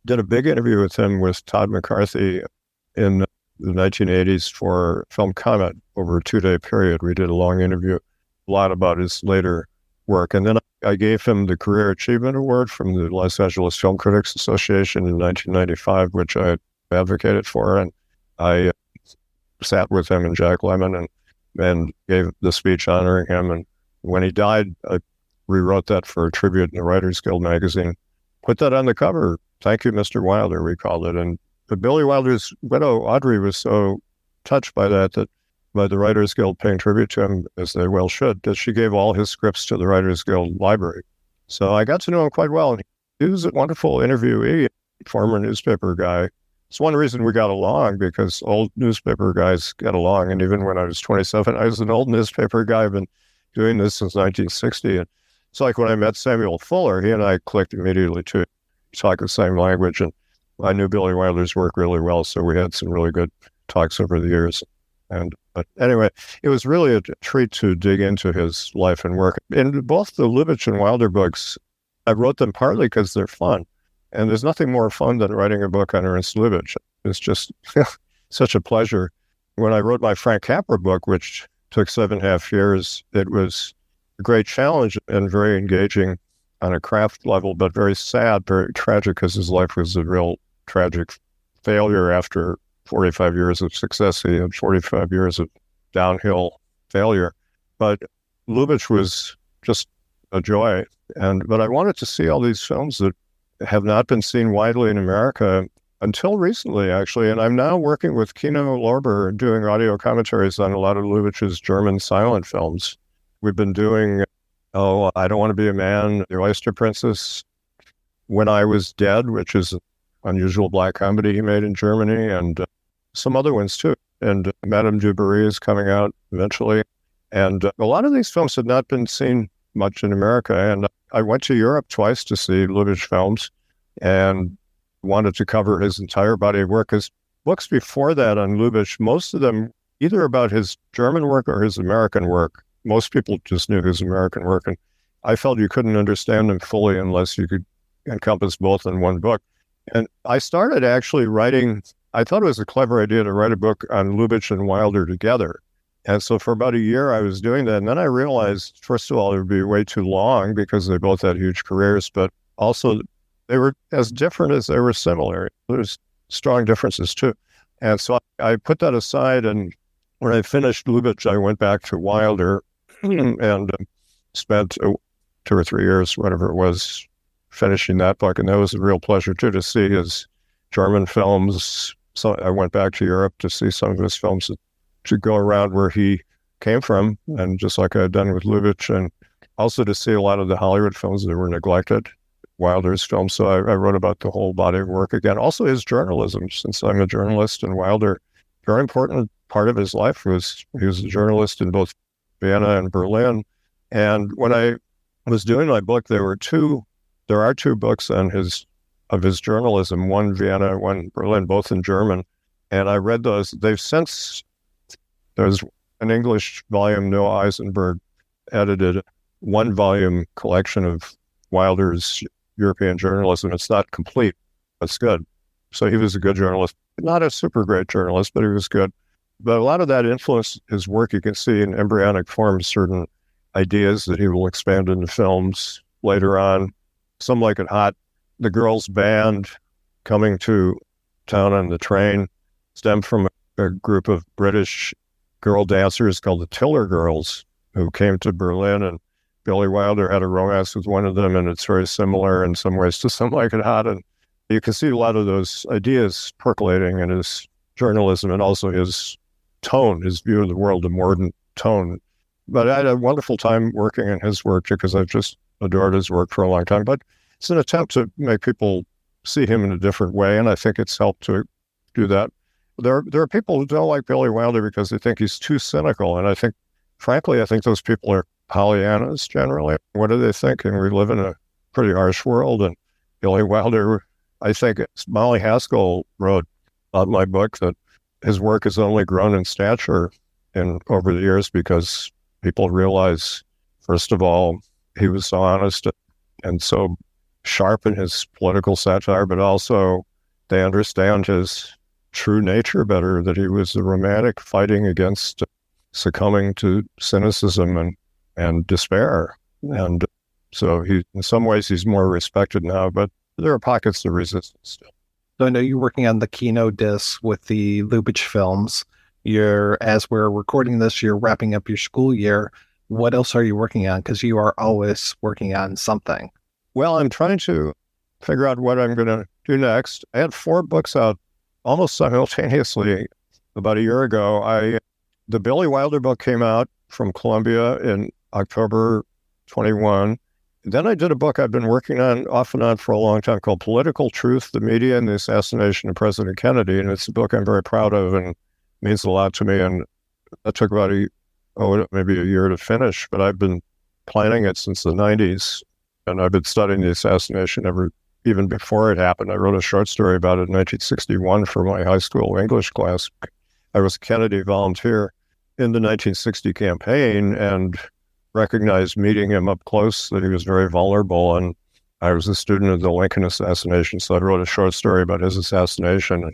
did a big interview with him with Todd McCarthy in the 1980s for Film Comment over a 2-day period. We did a long interview, a lot about his later work. And then I gave him the Career Achievement Award from the Los Angeles Film Critics Association in 1995, which I advocated for. And I sat with him and Jack Lemmon and gave the speech honoring him. And when he died, I rewrote that for a tribute in the Writers Guild magazine. Put that on the cover. Thank you, Mr. Wilder, we called it. And Billy Wilder's widow, Audrey, was so touched by that by the Writers Guild paying tribute to him, as they well should, that she gave all his scripts to the Writers Guild library. So I got to know him quite well. And he was a wonderful interviewee, former newspaper guy. It's one reason we got along, because old newspaper guys get along. And even when I was 27, I was an old newspaper guy. I've been doing this since 1960. And it's like when I met Samuel Fuller, he and I clicked immediately too. We talk the same language. And I knew Billy Wilder's work really well, so we had some really good talks over the years. But anyway, it was really a treat to dig into his life and work. In both the Lubitsch and Wilder books, I wrote them partly because they're fun. And there's nothing more fun than writing a book on Ernst Lubitch. It's just such a pleasure. When I wrote my Frank Capra book, which took 7.5 years, it was a great challenge and very engaging on a craft level, but very sad, very tragic, because his life was a real tragic failure after 45 years of success. He had 45 years of downhill failure. But Lubitsch was just a joy. But I wanted to see all these films that have not been seen widely in America. until recently, actually. And I'm now working with Kino Lorber doing audio commentaries on a lot of Lubitsch's German silent films. We've been doing, I Don't Want to Be a Man, The Oyster Princess, When I Was Dead, which is an unusual black comedy he made in Germany, and some other ones too. And Madame du Barry is coming out eventually. And a lot of these films had not been seen much in America. And I went to Europe twice to see Lubitsch films and wanted to cover his entire body of work. His books before that on Lubitsch, most of them either about his German work or his American work. Most people just knew his American work. And I felt you couldn't understand him fully unless you could encompass both in one book. And I started actually writing, I thought it was a clever idea to write a book on Lubitsch and Wilder together. And so for about a year, I was doing that. And then I realized, first of all, it would be way too long because they both had huge careers, but also they were as different as they were similar. There's strong differences too. And so I put that aside. And when I finished Lubitsch, I went back to Wilder and spent 2 or 3 years, whatever it was, finishing that book. And that was a real pleasure too, to see his German films. So I went back to Europe to see some of his films, to go around where he came from, and just like I had done with Lubitsch, and also to see a lot of the Hollywood films that were neglected, Wilder's films. So I wrote about the whole body of work again. Also his journalism, since I'm a journalist, and Wilder, very important part of his life was he was a journalist in both Vienna and Berlin. And when I was doing my book, there are two books on his journalism, one Vienna, one Berlin, both in German. And I read those. They've since, there's an English volume, Noah Eisenberg edited, 1-volume collection of Wilder's European journalism. It's not complete, but it's good. So he was a good journalist. Not a super great journalist, but he was good. But a lot of that influenced his work. You can see in embryonic form certain ideas that he will expand into films later on. Some Like It Hot, the girls' band coming to town on the train stemmed from a group of British girl dancers called the Titular Girls, who came to Berlin, and Billy Wilder had a romance with one of them, and it's very similar in some ways to Some Like It Hot. And you can see a lot of those ideas percolating in his journalism and also his tone, his view of the world, the modern tone. But I had a wonderful time working in his work because I've just adored his work for a long time. But it's an attempt to make people see him in a different way, and I think it's helped to do that. There are people who don't like Billy Wilder because they think he's too cynical, and I think, frankly, those people are Pollyannas generally. What are they thinking? We live in a pretty harsh world, and Billy Wilder, I think Molly Haskell wrote about my book that his work has only grown in stature over the years because people realize, first of all, he was so honest and so sharp in his political satire, but also they understand his true nature better, that he was a romantic fighting against succumbing to cynicism and despair. And so in some ways he's more respected now, but there are pockets of resistance still. So I know you're working on the Kino disc with the Lubitsch films. As we're recording this, you're wrapping up your school year. What else are you working on? Because you are always working on something. Well, I'm trying to figure out what I'm going to do next. I had 4 books out almost simultaneously about a year ago. The Billy Wilder book came out from Columbia in October 21. Then I did a book I've been working on off and on for a long time called Political Truth, the Media and the Assassination of President Kennedy. And it's a book I'm very proud of and means a lot to me. And that took about maybe a year to finish, but I've been planning it since the 90s. And I've been studying the assassination even before it happened. I wrote a short story about it in 1961 for my high school English class. I was a Kennedy volunteer in the 1960 campaign and recognized meeting him up close that he was very vulnerable. And I was a student of the Lincoln assassination, so I wrote a short story about his assassination.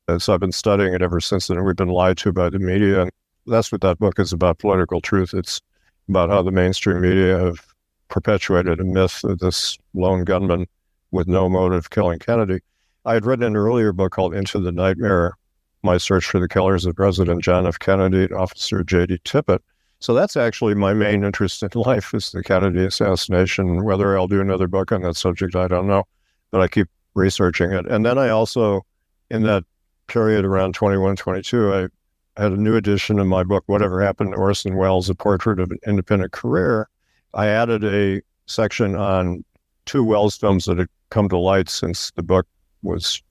And so I've been studying it ever since then. We've been lied to by the media. And that's what that book is about, Political Truth. It's about how the mainstream media have perpetuated a myth of this lone gunman with no motive killing Kennedy. I had written an earlier book called Into the Nightmare, My Search for the Killers of President John F. Kennedy and Officer J.D. Tippit. So that's actually my main interest in life, is the Kennedy assassination. Whether I'll do another book on that subject, I don't know, but I keep researching it. And then I also in that period around 21, 22, I had a new edition of my book, Whatever Happened to Orson Welles, A Portrait of an Independent Career. I added a section on 2 Welles films that had come to light since the book was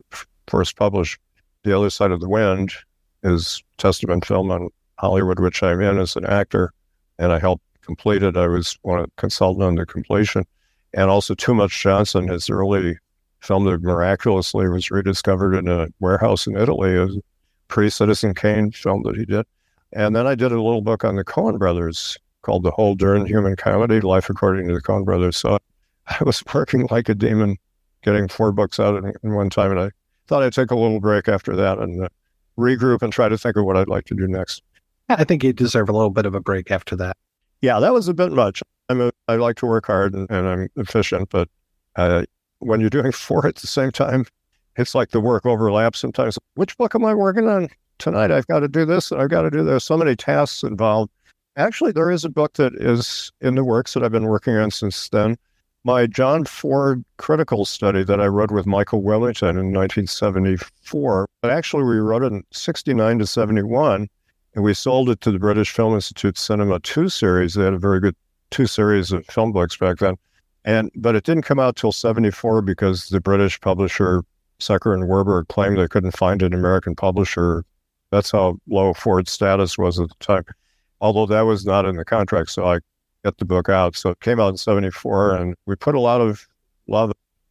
first published. The Other Side of the Wind, his testament film on Hollywood, which I'm in as an actor, and I helped complete it. I was one consultant on the completion. And also Too Much Johnson, his early film that miraculously was rediscovered in a warehouse in Italy, a pre-Citizen Kane film that he did. And then I did a little book on the Coen brothers called The Whole Darn Human Comedy, Life According to the Coen brothers. So I was working like a demon, getting 4 books out in one time. And I thought I'd take a little break after that and regroup and try to think of what I'd like to do next. I think you deserve a little bit of a break after that. Yeah, that was a bit much. I like to work hard and I'm efficient, but when you're doing 4 at the same time, it's like the work overlaps sometimes. Which book am I working on tonight? I've got to do this and I've got to do this. So many tasks involved. Actually, there is a book that is in the works that I've been working on since then. My John Ford critical study that I wrote with Michael Wellington in 1974, but actually we wrote it in 69 to 71, and we sold it to the British Film Institute Cinema 2 series. They had a very good 2 series of film books back then. But it didn't come out till 74 because the British publisher, Secker and Werber, claimed they couldn't find an American publisher. That's how low Ford's status was at the time, although that was not in the contract. So I get the book out. So it came out in 74, and we put a lot of love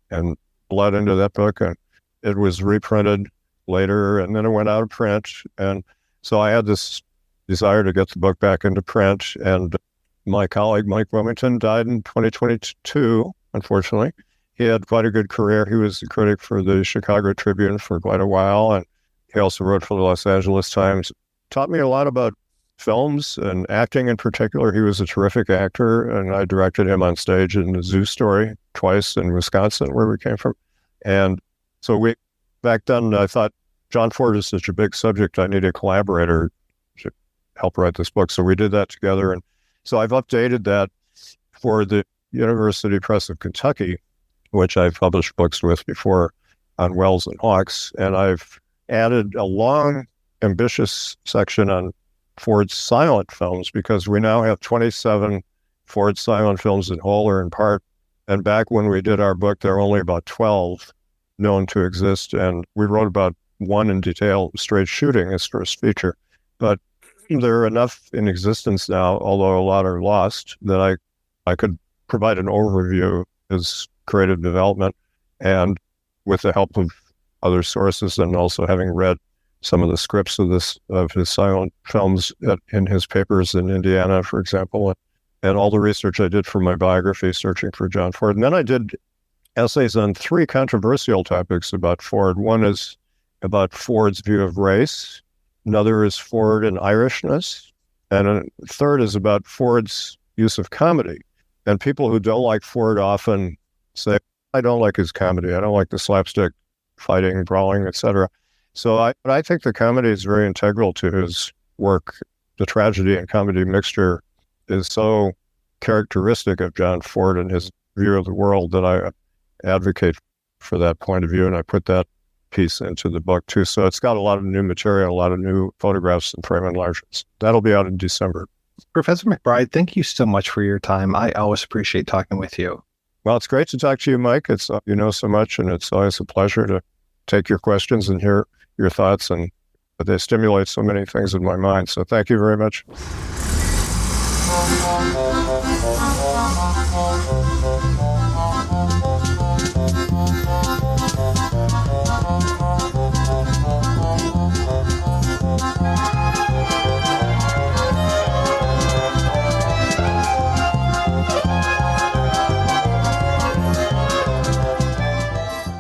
and blood into that book, and it was reprinted later, and then it went out of print. And so I had this desire to get the book back into print, and my colleague Mike Wilmington died in 2022, unfortunately. He had quite a good career. He was the critic for the Chicago Tribune for quite a while, and he also wrote for the Los Angeles Times. Taught me a lot about films and acting in particular. He was a terrific actor, and I directed him on stage in The Zoo Story twice in Wisconsin, where we came from. And so back then, I thought, John Ford is such a big subject, I need a collaborator to help write this book. So we did that together. And so I've updated that for the University Press of Kentucky, which I've published books with before on Wells and Hawks. And I've added a long, ambitious section on Ford's silent films, because we now have 27 Ford silent films in whole or in part. And back when we did our book, there were only about 12 known to exist. And we wrote about one in detail, Straight Shooting, his first feature. But there are enough in existence now, although a lot are lost, that I could provide an overview of his creative development, and with the help of other sources, and also having read some of the scripts of his silent films in his papers in Indiana, for example, and all the research I did for my biography, searching for John Ford. And then I did essays on 3 controversial topics about Ford. One is about Ford's view of race. Another is Ford and Irishness. And a third is about Ford's use of comedy. And people who don't like Ford often say, I don't like his comedy. I don't like the slapstick fighting, brawling, etc. So I think the comedy is very integral to his work. The tragedy and comedy mixture is so characteristic of John Ford and his view of the world that I advocate for that point of view. And I put that piece into the book too. So it's got a lot of new material, a lot of new photographs and frame enlargements. That'll be out in December. Professor McBride, thank you so much for your time. I always appreciate talking with you. Well, it's great to talk to you, Mike. It's you know so much, and it's always a pleasure to take your questions and hear your thoughts, and they stimulate so many things in my mind. So thank you very much.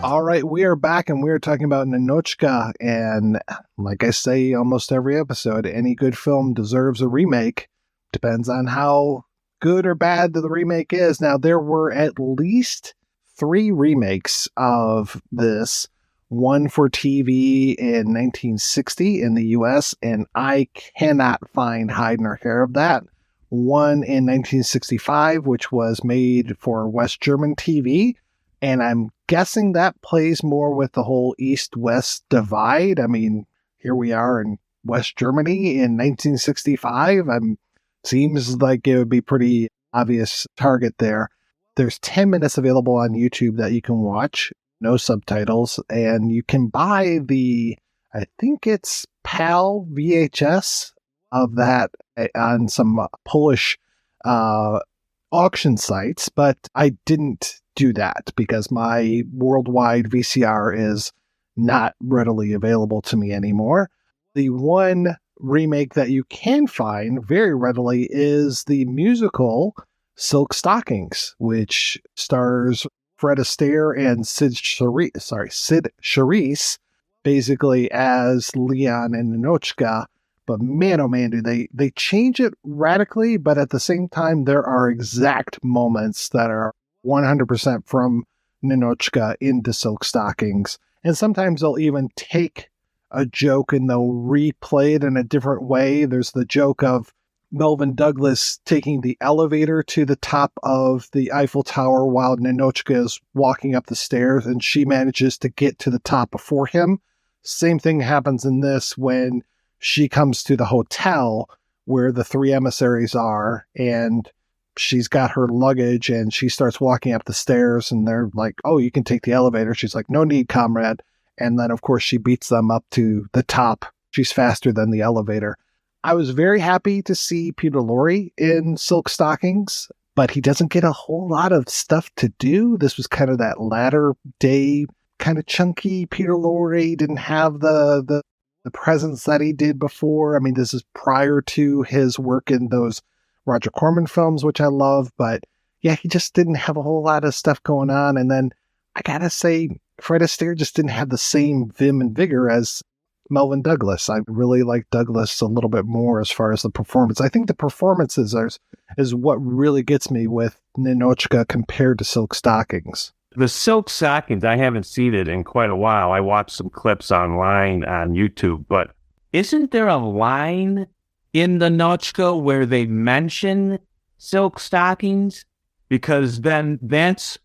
All right, we are back, and we are talking about Ninotchka. And like I say almost every episode, any good film deserves a remake. Depends on how good or bad the remake is. Now, there were at least 3 remakes of this. One for TV in 1960 in the US, and I cannot find hide nor hair of that. One in 1965, which was made for West German TV. And I'm guessing that plays more with the whole East-West divide. I mean, here we are in West Germany in 1965. Seems like it would be pretty obvious target there. There's 10 minutes available on YouTube that you can watch, no subtitles, and you can buy I think it's PAL VHS of that on some Polish auction sites, but I didn't do that because my worldwide VCR is not readily available to me anymore. The one remake that you can find very readily is the musical Silk Stockings, which stars Fred Astaire and Sid Charisse, basically as Leon and Ninotchka. But man, oh man, do they change it radically, but at the same time, there are exact moments that are 100% from Ninotchka into Silk Stockings. And sometimes they'll even take a joke and they'll replay it in a different way. There's the joke of Melvin Douglas taking the elevator to the top of the Eiffel Tower while Ninotchka is walking up the stairs, and she manages to get to the top before him. Same thing happens in this when she comes to the hotel where the three emissaries are, and she's got her luggage and she starts walking up the stairs, and they're like, "Oh, you can take the elevator." She's like, "No need, comrade." And then, of course, she beats them up to the top. She's faster than the elevator. I was very happy to see Peter Lorre in Silk Stockings, but he doesn't get a whole lot of stuff to do. This was kind of that latter day, kind of chunky Peter Lorre. Didn't have the presence that he did before. I mean, this is prior to his work in those Roger Corman films, which I love, but yeah, he just didn't have a whole lot of stuff going on. And then I gotta say, Fred Astaire just didn't have the same vim and vigor as Melvin Douglas. I really like Douglas a little bit more as far as the performance. I think the performances is what really gets me with Ninotchka compared to Silk Stockings. The Silk Stockings, I haven't seen it in quite a while. I watched some clips online on YouTube, but isn't there a line in the Ninotchka where they mention Silk Stockings? Because then that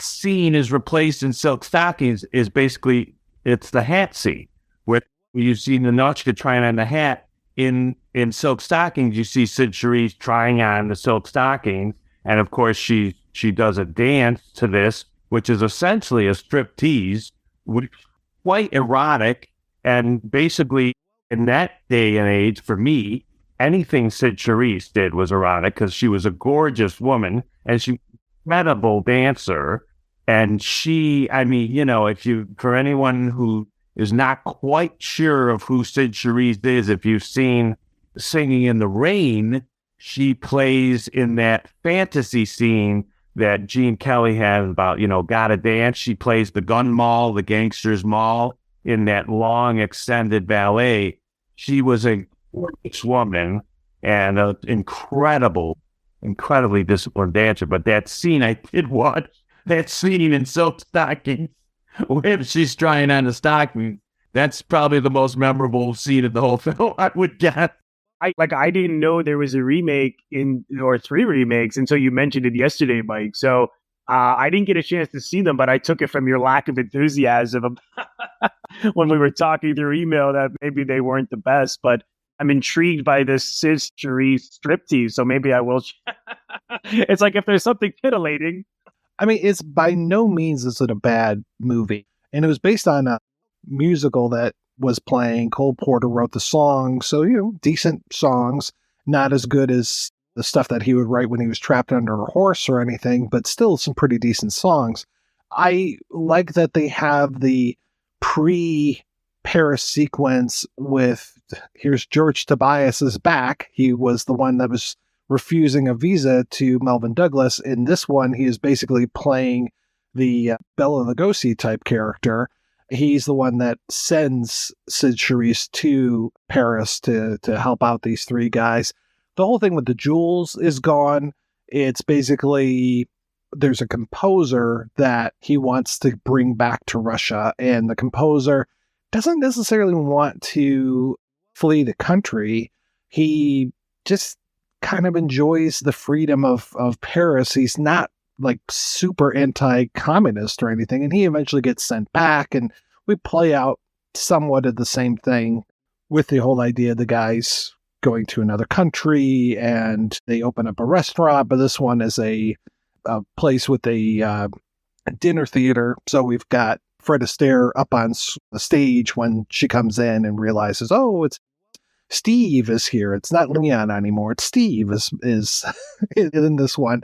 scene is replaced in Silk Stockings is basically, it's the hat scene where you see Ninotchka trying on the hat. In Silk Stockings, you see Sid Charisse trying on the Silk Stockings, and of course she does a dance to this, which is essentially a striptease, which is quite erotic. And basically, in that day and age, for me, anything Sid Charisse did was erotic because she was a gorgeous woman and she was an incredible dancer. And she, I mean, you know, for anyone who is not quite sure of who Sid Charisse is, if you've seen Singing in the Rain, she plays in that fantasy scene that Gene Kelly has about, you know, Gotta Dance. She plays the gun mall, the gangster's mall, in that long extended ballet. She was a gorgeous woman and an incredibly disciplined dancer. But that scene, I did watch that scene in Silk Stockings where she's trying on the stocking. That's probably the most memorable scene of the whole film, I would guess. I didn't know there was a remake or three remakes until you mentioned it yesterday, Mike. So I didn't get a chance to see them, but I took it from your lack of enthusiasm when we were talking through email that maybe they weren't the best. But I'm intrigued by this Sid Charisse striptease, so maybe I will. It's like if there's something titillating. I mean, it's by no means is it a bad movie, and it was based on a musical that was playing. Cole Porter wrote the songs, so, you know, decent songs, not as good as the stuff that he would write when he was trapped under a horse or anything, but still some pretty decent songs. I like that they have the pre-Paris sequence with, here's George Tobias is back. He was the one that was refusing a visa to Melvin Douglas. In this one, he is basically playing the Bela Lugosi type character. He's the one that sends Sid Charisse to Paris to help out these three guys. The whole thing with the jewels is gone. It's basically, there's a composer that he wants to bring back to Russia, and the composer doesn't necessarily want to flee the country. He just kind of enjoys the freedom of Paris. He's not like super anti-communist or anything, and he eventually gets sent back, and we play out somewhat of the same thing with the whole idea of the guys going to another country, and they open up a restaurant, but this one is a place with a dinner theater. So we've got Fred Astaire up on the stage when she comes in and realizes, oh, it's Steve is here. It's not Leon anymore. It's Steve is in this one.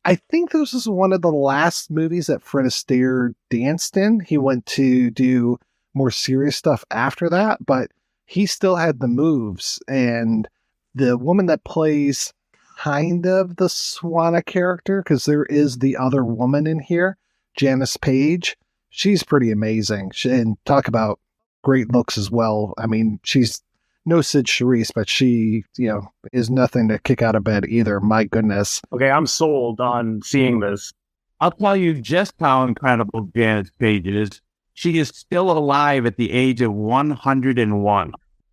I think this was one of the last movies that Fred Astaire danced in. He went to do more serious stuff after that, but he still had the moves. And the woman that plays kind of the Swana character, because there is the other woman in here, Janice Page, she's pretty amazing. And talk about great looks as well. I mean, she's no Sid Charisse, but she, is nothing to kick out of bed either. My goodness. Okay, I'm sold on seeing this. I'll tell you just how incredible Janice Page is. She is still alive at the age of 101.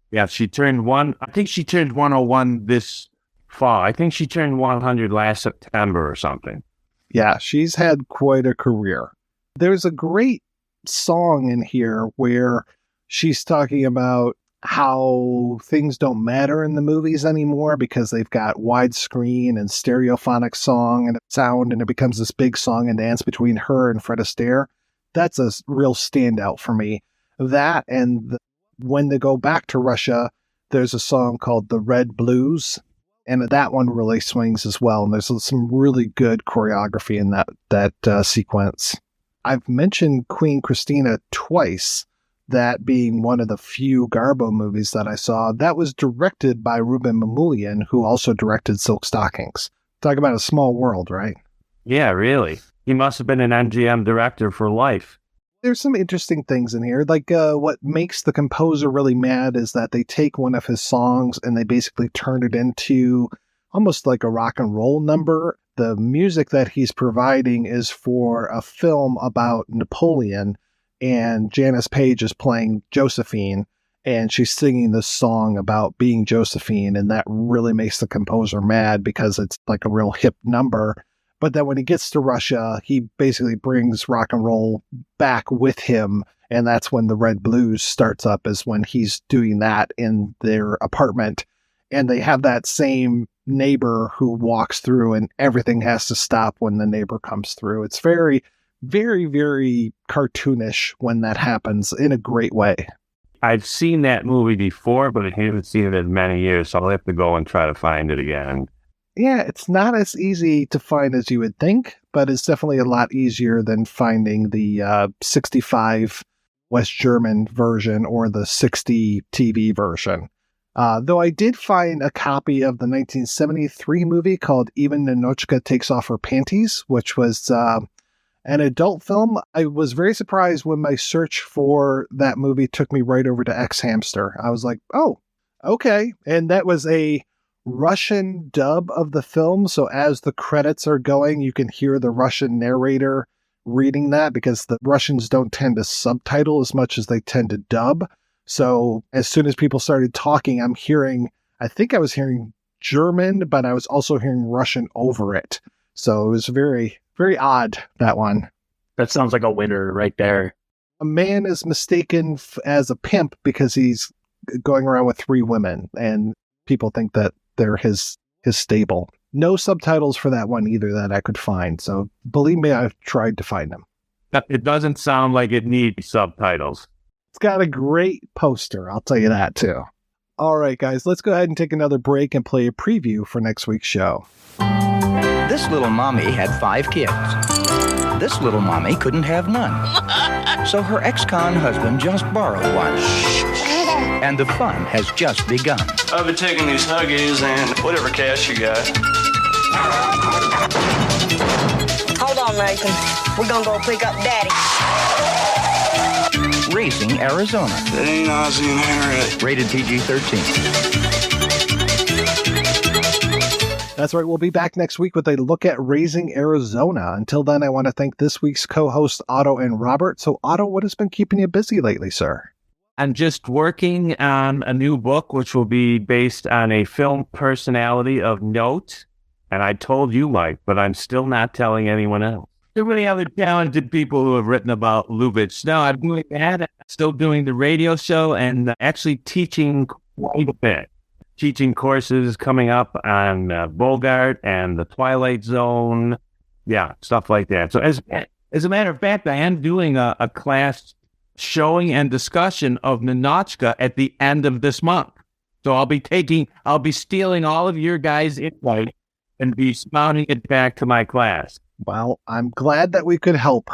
Yeah, she turned I think she turned 101 this fall. I think she turned 100 last September or something. Yeah, she's had quite a career. There's a great song in here where she's talking about how things don't matter in the movies anymore because they've got widescreen and stereophonic song and sound, and it becomes this big song and dance between her and Fred Astaire. That's a real standout for me. That, and when they go back to Russia, there's a song called The Red Blues, and that one really swings as well. And there's some really good choreography in that sequence. I've mentioned Queen Christina twice, that being one of the few Garbo movies that I saw. That was directed by Ruben Mamoulian, who also directed Silk Stockings. Talk about a small world, right? Yeah, really. He must have been an MGM director for life. There's some interesting things in here. Like what makes the composer really mad is that they take one of his songs and they basically turn it into almost like a rock and roll number. The music that he's providing is for a film about Napoleon, and Janice Page is playing Josephine, and she's singing this song about being Josephine, and that really makes the composer mad because it's like a real hip number. But then when he gets to Russia, he basically brings rock and roll back with him, and that's when the Red Blues starts up, is when he's doing that in their apartment. And they have that same neighbor who walks through, and everything has to stop when the neighbor comes through. It's very, very, very cartoonish when that happens in a great way. I've seen that movie before, but I haven't seen it in many years, so I'll have to go and try to find it again. Yeah, it's not as easy to find as you would think, but it's definitely a lot easier than finding the 65 West German version or the 60 TV version. Though I did find a copy of the 1973 movie called Even Ninotchka Takes Off Her Panties, which was an adult film. I was very surprised when my search for that movie took me right over to X Hamster. I was like, oh, okay. And that was a Russian dub of the film. So as the credits are going, you can hear the Russian narrator reading that, because the Russians don't tend to subtitle as much as they tend to dub. So as soon as people started talking, I think I was hearing German, but I was also hearing Russian over it. So it was very, very odd, that one. That sounds like a winner right there. A man is mistaken as a pimp because he's going around with 3 women, and people think that they're his stable. No subtitles for that one either that I could find. So believe me, I've tried to find them. It doesn't sound like it needs subtitles. It's got a great poster, I'll tell you that too. All right, guys, let's go ahead and take another break and play a preview for next week's show. This little mommy had 5 kids. This little mommy couldn't have none. So her ex-con husband just borrowed one. And the fun has just begun. I've been taking these Huggies and whatever cash you got. Hold on, Nathan. We're gonna go pick up Daddy. Raising Arizona. That ain't Ozzie and Harriet. Rated PG-13. That's right. We'll be back next week with a look at Raising Arizona. Until then, I want to thank this week's co-hosts, Otto and Robert. So, Otto, what has been keeping you busy lately, sir? I'm just working on a new book, which will be based on a film personality of note. And I told you, Mike, but I'm still not telling anyone else. There are many other talented people who have written about Lubitsch. No, I'm doing that. Still doing the radio show and actually teaching quite a bit. Teaching courses coming up on Bogart and the Twilight Zone. Yeah, stuff like that. So as a matter of fact, I am doing a class showing and discussion of Ninotchka at the end of this month. So I'll be stealing all of your guys' insight and be spouting it back to my class. Well, I'm glad that we could help.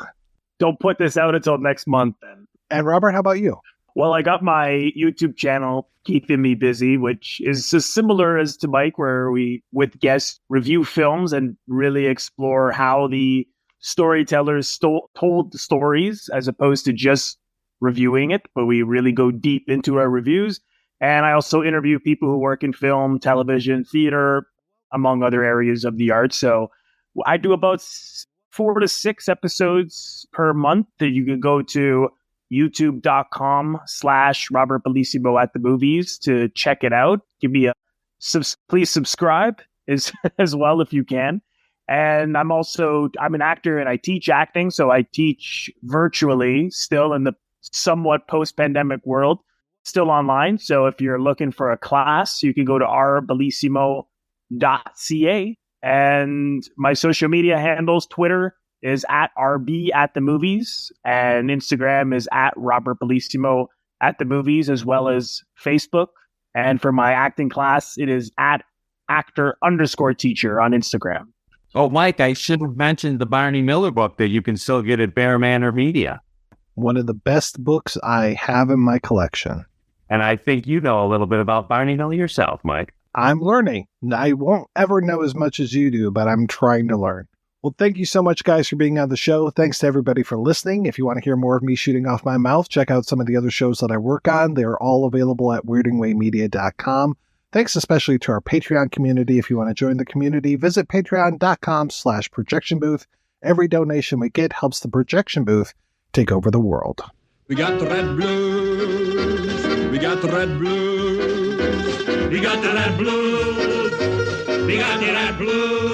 Don't put this out until next month then. And Robert, how about you? Well, I got my YouTube channel keeping me busy, which is as similar as to Mike, where we, with guests, review films and really explore how the storytellers told the stories as opposed to just reviewing it. But we really go deep into our reviews. And I also interview people who work in film, television, theater, among other areas of the arts. So I do about 4 to 6 episodes per month that you can go to youtube.com/Robert Bellissimo at the movies to check it out. Give me please subscribe as well if you can. And I'm an actor and I teach acting. So I teach virtually still in the somewhat post-pandemic world, still online. So if you're looking for a class, you can go to rbellissimo.ca. And my social media handles, Twitter is at RB at the movies, and Instagram is at Robert Bellissimo at the movies, as well as Facebook. And for my acting class, it is at actor_teacher on Instagram. Oh, Mike, I should have mentioned the Barney Miller book that you can still get at Bear Manor Media. One of the best books I have in my collection. And I think you know a little bit about Barney Miller yourself, Mike. I'm learning. I won't ever know as much as you do, but I'm trying to learn. Well, thank you so much, guys, for being on the show. Thanks to everybody for listening. If you want to hear more of me shooting off my mouth, check out some of the other shows that I work on. They are all available at weirdingwaymedia.com. Thanks especially to our Patreon community. If you want to join the community, visit patreon.com/projection booth. Every donation we get helps the projection booth take over the world. We got the red blues. We got the red blues. We got the red blues. We got the red blues.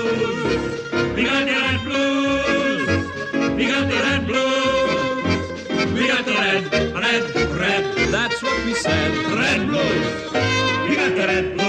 We got the red blues. We got the red blues. We got the red. That's what we said. Red blues. We got the red blues.